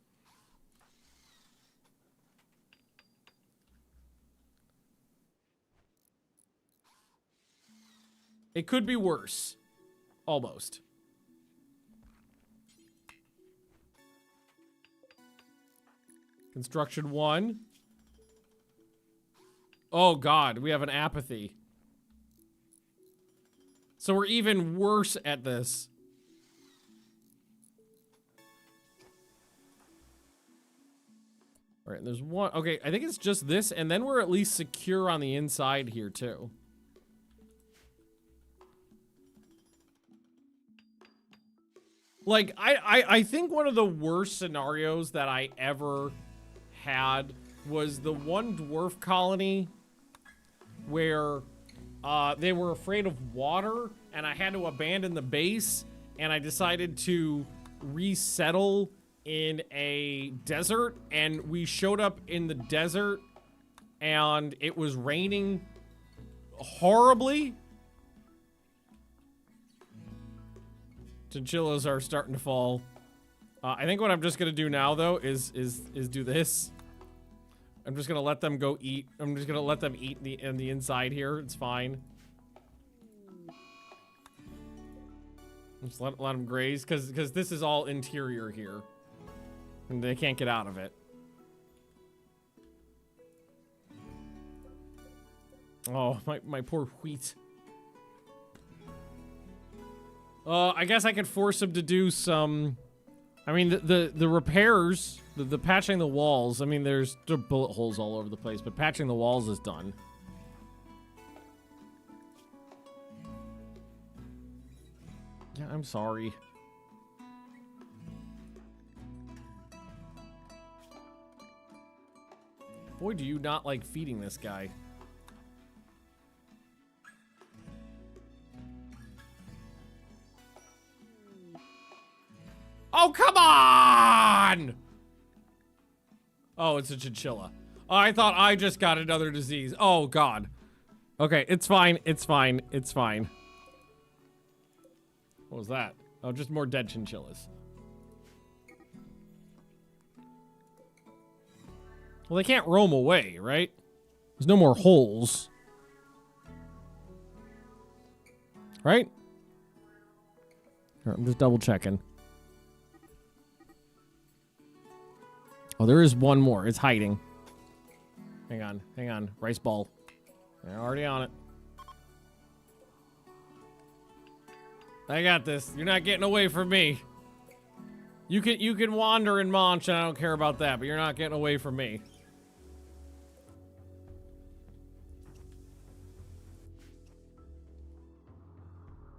It could be worse. Almost. Construction 1. Oh god, we have an apathy. So we're even worse at this. Alright, there's one. Okay, I think it's just this, and then we're at least secure on the inside here, too. Like, I think one of the worst scenarios that I ever had was the one dwarf colony where they were afraid of water, and I had to abandon the base, and I decided to resettle in a desert, and we showed up in the desert, and it was raining horribly. Chinchillas are starting to fall. I think what I'm just gonna do now, though, is do this. I'm just gonna let them go eat. I'm just gonna let them eat in the inside here. It's fine. Just let them graze, because this is all interior here, and they can't get out of it. Oh, my poor wheat. I guess I could force him to do some. I mean, the repairs, the patching the walls. I mean, there are bullet holes all over the place, but patching the walls is done. Yeah, I'm sorry. Boy, do you not like feeding this guy. Oh, come on! Oh, it's a chinchilla. Oh, I thought I just got another disease. Oh, God. Okay, it's fine. It's fine. It's fine. What was that? Oh, just more dead chinchillas. Well, they can't roam away, right? There's no more holes. Right? I'm just double checking. Oh, there is one more. It's hiding. Hang on. Hang on. Rice ball. They're already on it. I got this. You're not getting away from me. You can wander and munch, and I don't care about that, but you're not getting away from me.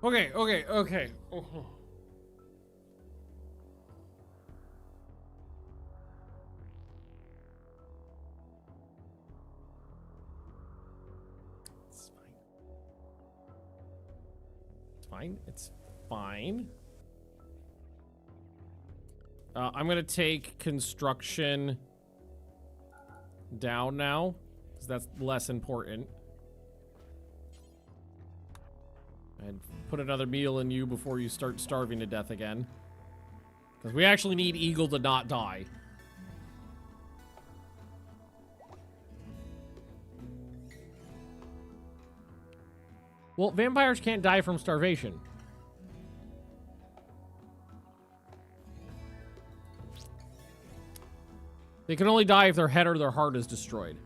Okay, okay, okay. Oh. It's fine. I'm gonna take construction down now, because that's less important. And put another meal in you before you start starving to death again. Because we actually need Eagle to not die. Well, vampires can't die from starvation. They can only die if their head or their heart is destroyed.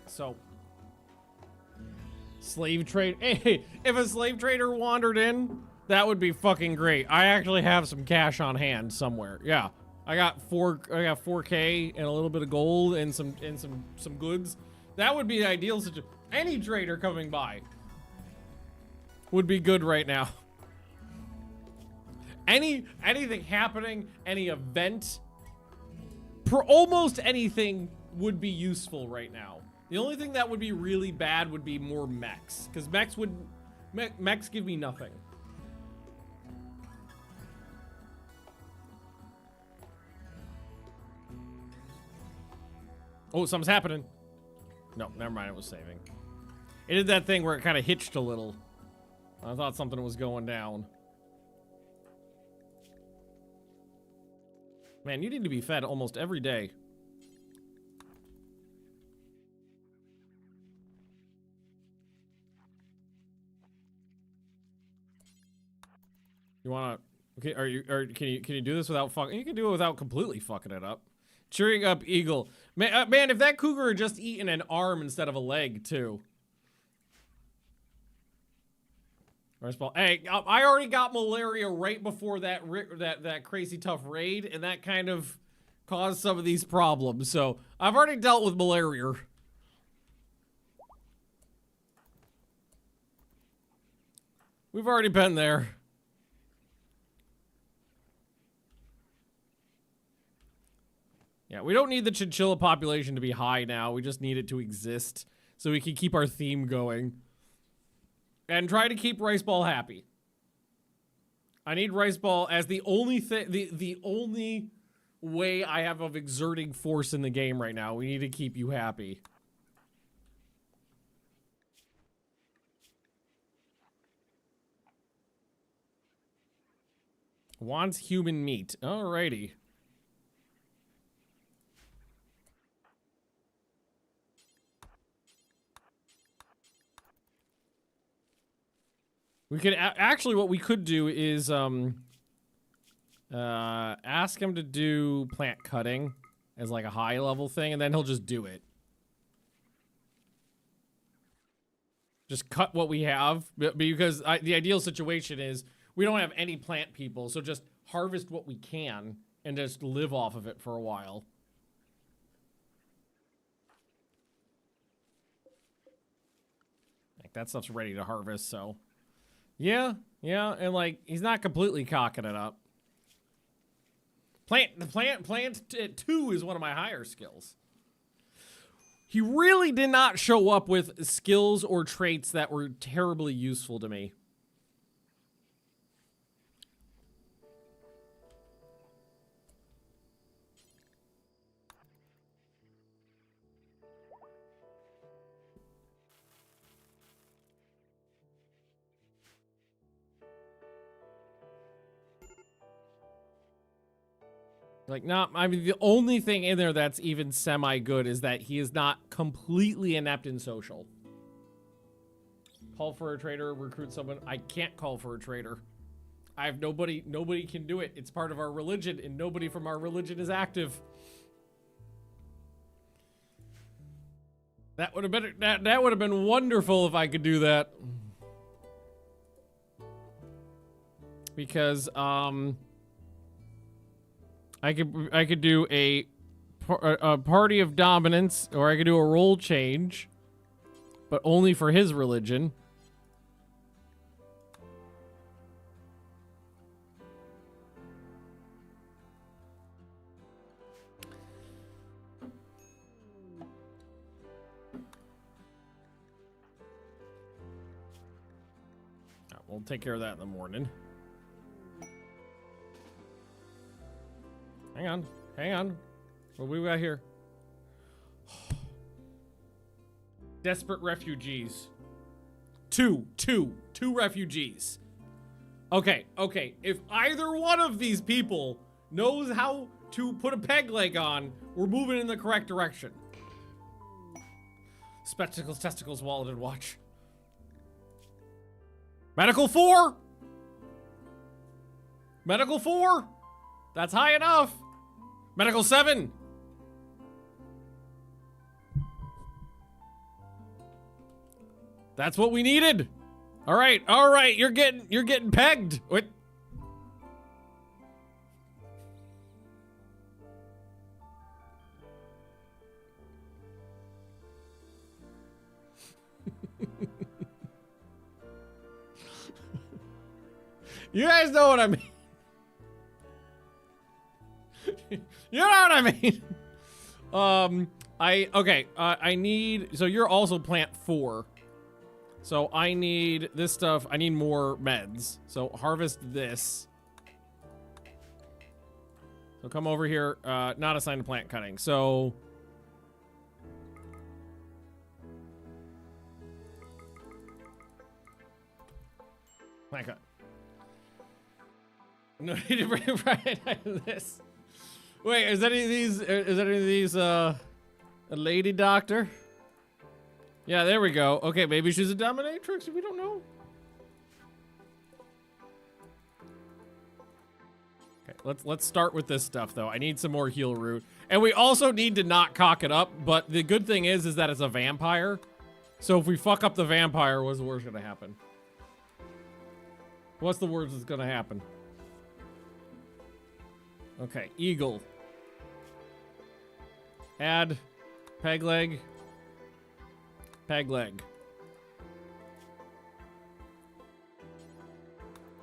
So, slave trade. Hey, if a slave trader wandered in, that would be fucking great. I actually have some cash on hand somewhere. Yeah, I got 4K and a little bit of gold and some goods. That would be the ideal situation. Any trader coming by would be good right now. Anything happening, any event, almost anything would be useful right now. The only thing that would be really bad would be more mechs, because mechs give me nothing. Oh, something's happening. No, never mind, it was saving. It did that thing where it kind of hitched a little. I thought something was going down. Man, you need to be fed almost every day. You wanna Okay, can you do this without fucking? You can do it without completely fucking it up. Cheering up Eagle. Man, if that cougar had just eaten an arm instead of a leg, too. Hey, I already got malaria right before that crazy tough raid, and that kind of caused some of these problems. So, I've already dealt with malaria. We've already been there. Yeah, we don't need the chinchilla population to be high now. We just need it to exist so we can keep our theme going. And try to keep Rice Ball happy. I need Rice Ball as the only thing, the only way I have of exerting force in the game right now. We need to keep you happy. Wants human meat. Alrighty. We could actually, what we could do is ask him to do plant cutting as like a high level thing, and then he'll just do it. Just cut what we have, because the ideal situation is we don't have any plant people, so just harvest what we can and just live off of it for a while. Like, that stuff's ready to harvest, so... Yeah, and like, he's not completely cocking it up. Plant 2 is one of my higher skills. He really did not show up with skills or traits that were terribly useful to me. Like, not, I mean, the only thing in there that's even semi-good is that he is not completely inept in social. Call for a trader, recruit someone. I can't call for a trader. I have nobody can do it. It's part of our religion, and nobody from our religion is active. That would have been, that would have been wonderful if I could do that. Because, I could do a party of dominance, or I could do a role change, but only for his religion. We'll take care of that in the morning. Hang on. What we got here? Desperate refugees. Two refugees. Okay. If either one of these people knows how to put a peg leg on, we're moving in the correct direction. Spectacles, testicles, wallet, and watch. Medical 4! Medical 4! That's high enough! Medical 7! That's what we needed! Alright, you're getting pegged! What? You guys know what I mean. You know what I mean? I need, so you're also plant 4. So I need this stuff. I need more meds. So harvest this. So come over here. Not assigned to plant cutting. So plant cut. No need to bring this. Wait, is any of these a lady doctor? Yeah, there we go. Okay, maybe she's a dominatrix, we don't know. Okay, let's start with this stuff though. I need some more heal root. And we also need to not cock it up, but the good thing is that it's a vampire. So if we fuck up the vampire, what's the worst gonna happen? What's the worst that's gonna happen? Okay, eagle. Add peg leg. Peg leg.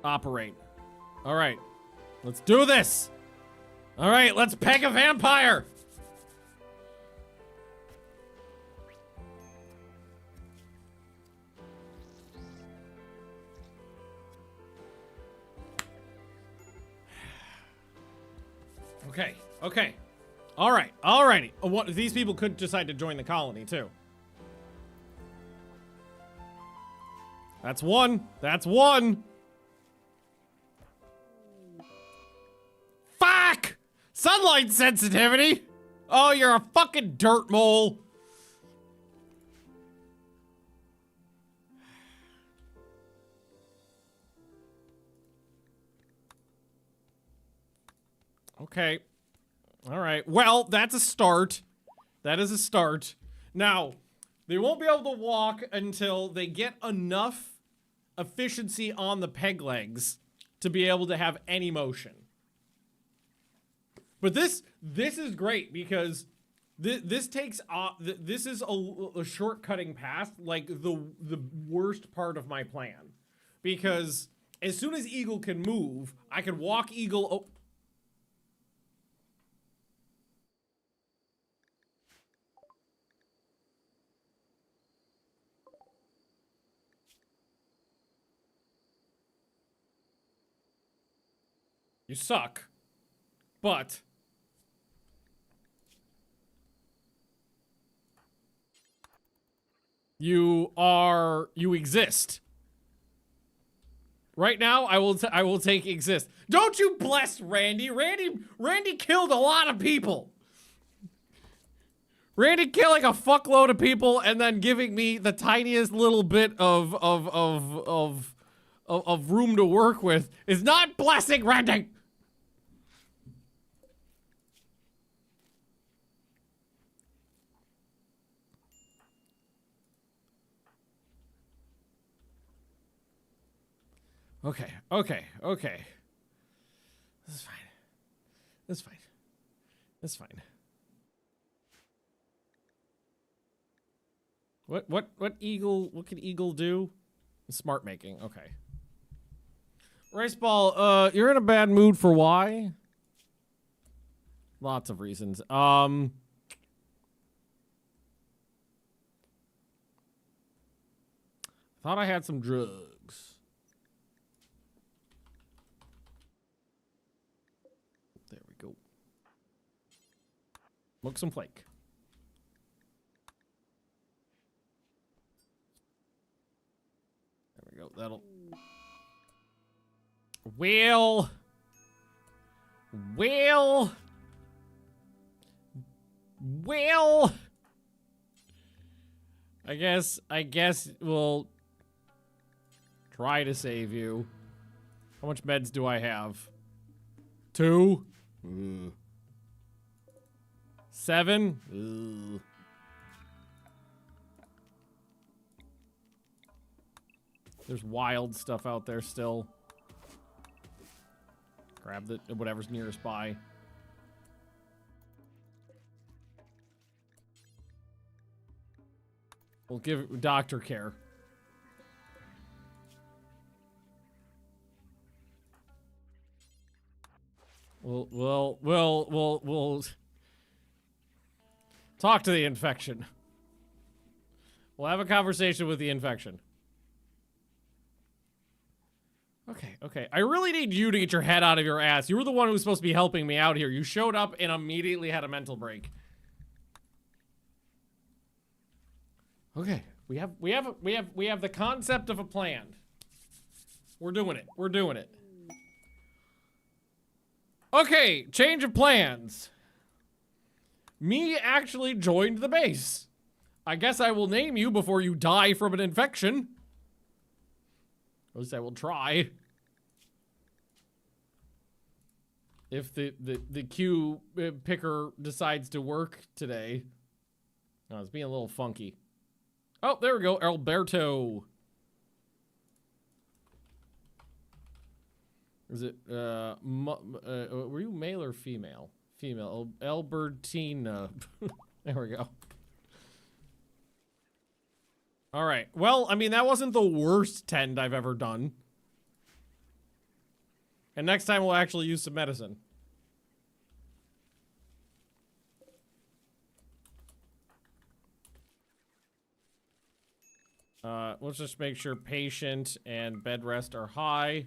Operate. All right. Let's do this. All right, let's peg a vampire. Okay, okay. All right, alrighty. These people could decide to join the colony, too. That's one. That's one. Fuck! Sunlight sensitivity! Oh, you're a fucking dirt mole. Okay. All right. Well, that's a start. That is a start. Now, they won't be able to walk until they get enough efficiency on the peg legs to be able to have any motion. But this is great because this takes this is a shortcutting path, like the worst part of my plan, because as soon as Eagle can move, I can walk Eagle. Oh. You suck, but you exist. Right now, I will take exist. Don't you bless Randy. Randy killed a lot of people. Randy killing a fuckload of people and then giving me the tiniest little bit of room to work with is not blessing Randy. Okay. This is fine. This is fine. This is fine. What Eagle, what can Eagle do? Smart making, okay. Rice Ball, you're in a bad mood for why? Lots of reasons. Thought I had some drugs. There we go. Smoke some flake. There we go. That'll... Will. I guess we'll try to save you. How much meds do I have? 2? 7? There's wild stuff out there still. Grab the whatever's nearest by. We'll give doctor care. We'll talk to the infection. We'll have a conversation with the infection. Okay. I really need you to get your head out of your ass. You were the one who was supposed to be helping me out here. You showed up and immediately had a mental break. Okay, we have the concept of a plan. We're doing it. Okay, change of plans. Me actually joined the base. I guess I will name you before you die from an infection. At least I will try. If the Q picker decides to work today. Oh, it's being a little funky. Oh, there we go, Alberto. Is it, were you male or female? Female, Albertina. There we go. All right, well, I mean, that wasn't the worst tend I've ever done. And next time we'll actually use some medicine. Let's just make sure patient and bed rest are high.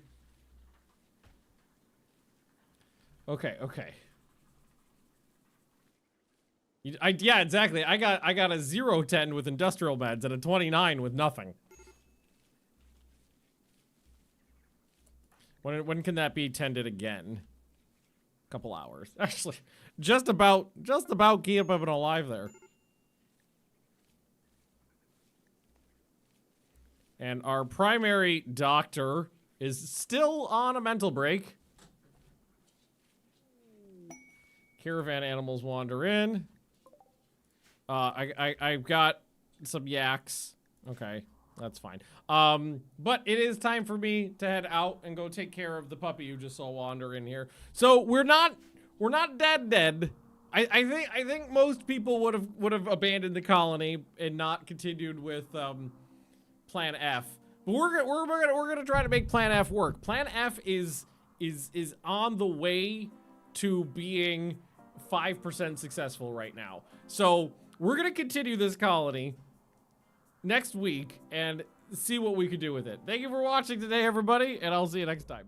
Okay, okay. Yeah, exactly. I got a 0-10 with industrial beds and a 29 with nothing. When can that be tended again? Couple hours. Actually, just about keeping it alive there. And our primary doctor is still on a mental break. Caravan animals wander in. I've got some yaks. Okay, that's fine. But it is time for me to head out and go take care of the puppy you just saw wander in here. So we're not dead. I think most people would have abandoned the colony and not continued with Plan F. But we're gonna try to make Plan F work. Plan F is on the way to being 5% successful right now. So we're gonna continue this colony next week and see what we can do with it. Thank you for watching today, everybody, and I'll see you next time.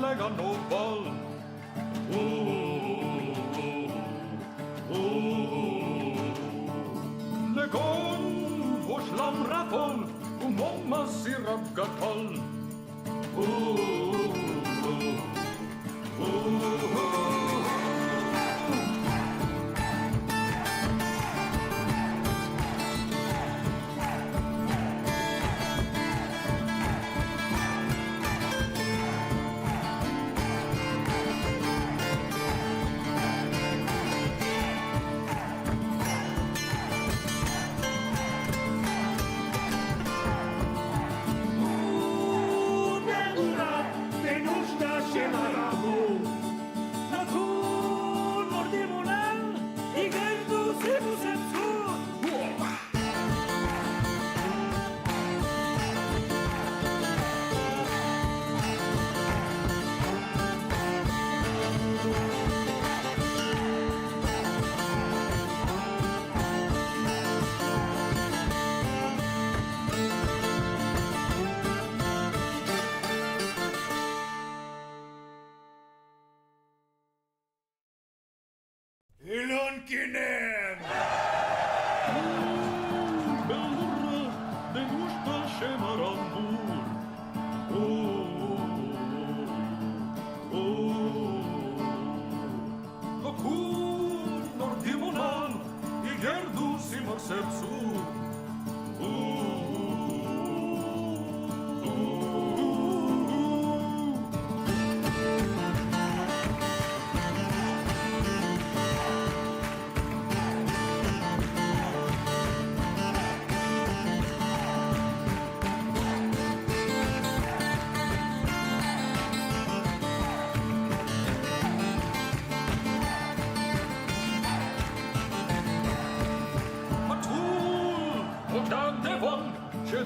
läggan och boll. Lägg on vår slamra boll och mamma ser raggartall. Ilonkinen! Bellurra, den usta shemaran bur. Lokun nordimonan, igerdu simar sepsur.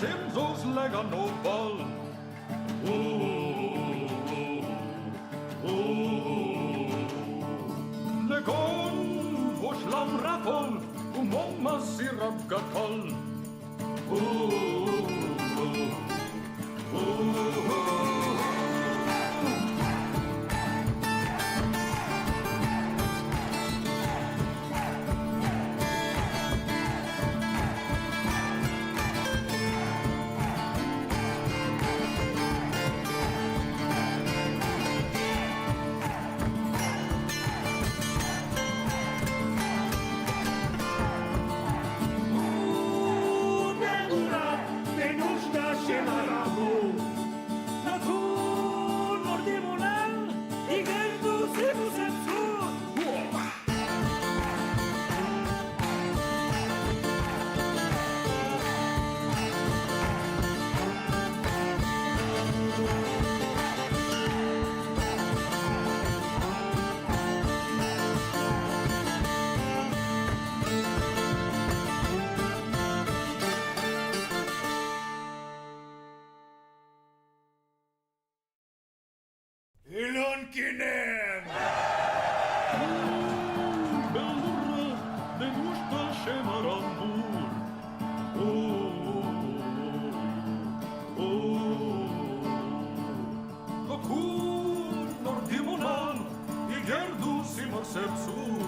Dem zo's läggan och boll. Lägg on vår slamra boll och mamma ser raggartall. Ilonkinen! Bellurra, den usta shemaran bur. Lokun nordimonan, igerdu simar sepsur.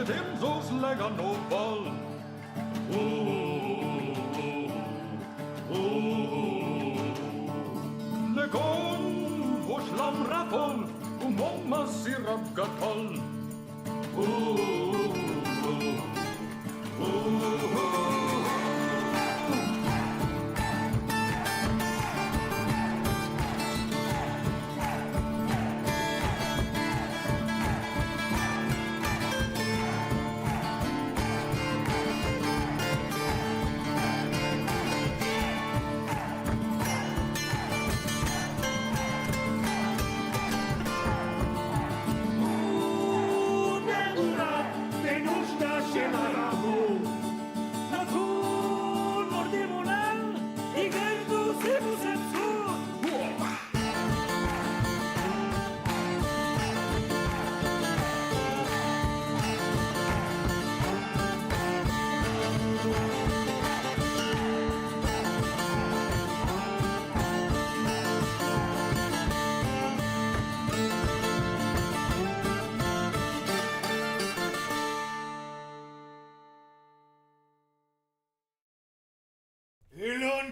Dem zo's läggan och boll. Lägg on vår slamra boll och mamma ser raggartall.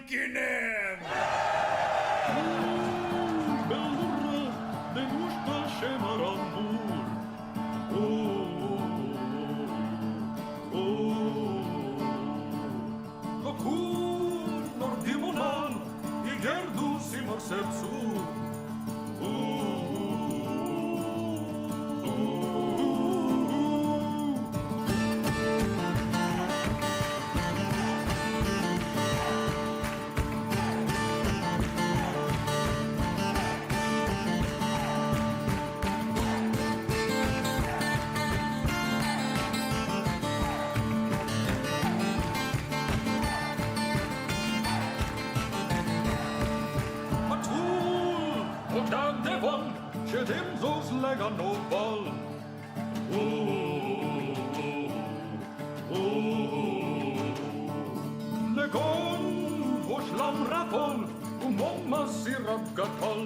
Ilonkinen! Bellurra, de nușta șemarambur. Locur nordimonan, igerdu si marsepsu. Dem sos lägga no ball. Legon vos lamrapol momma sirap gatol.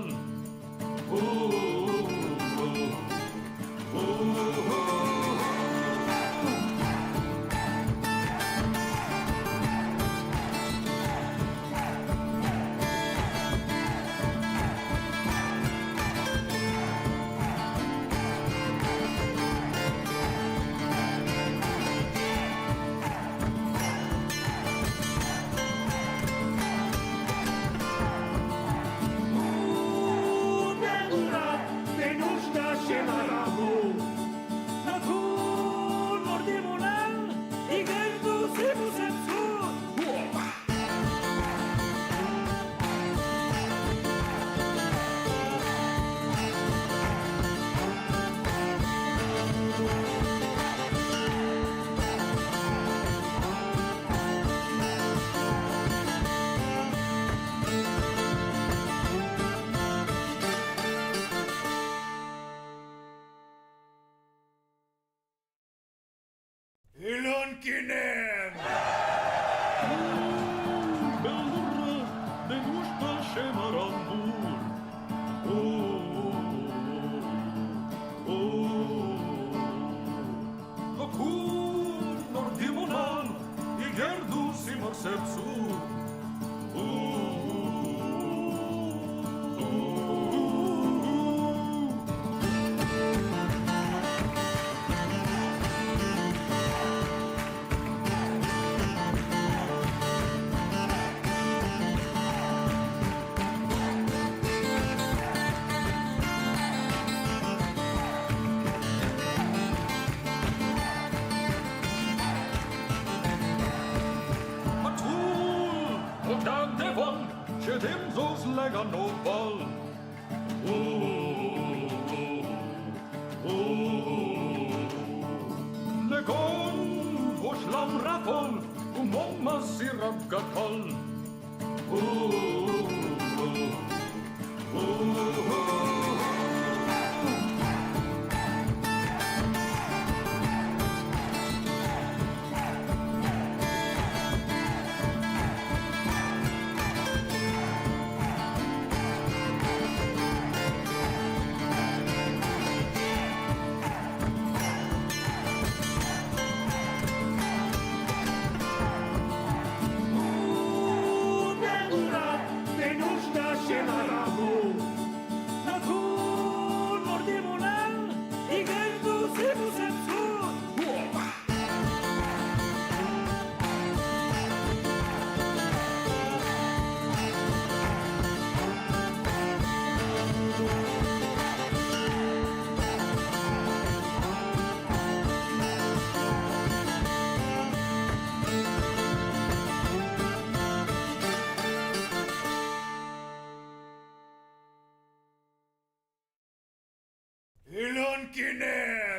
Ilonkinen! Bellurra, de nușta șemarambur. Locur nordimonan, igerdu si marsepsu. Dem sos lägga no ball. Legon vos lamrapol momma sirap gatol. Ilonkinen!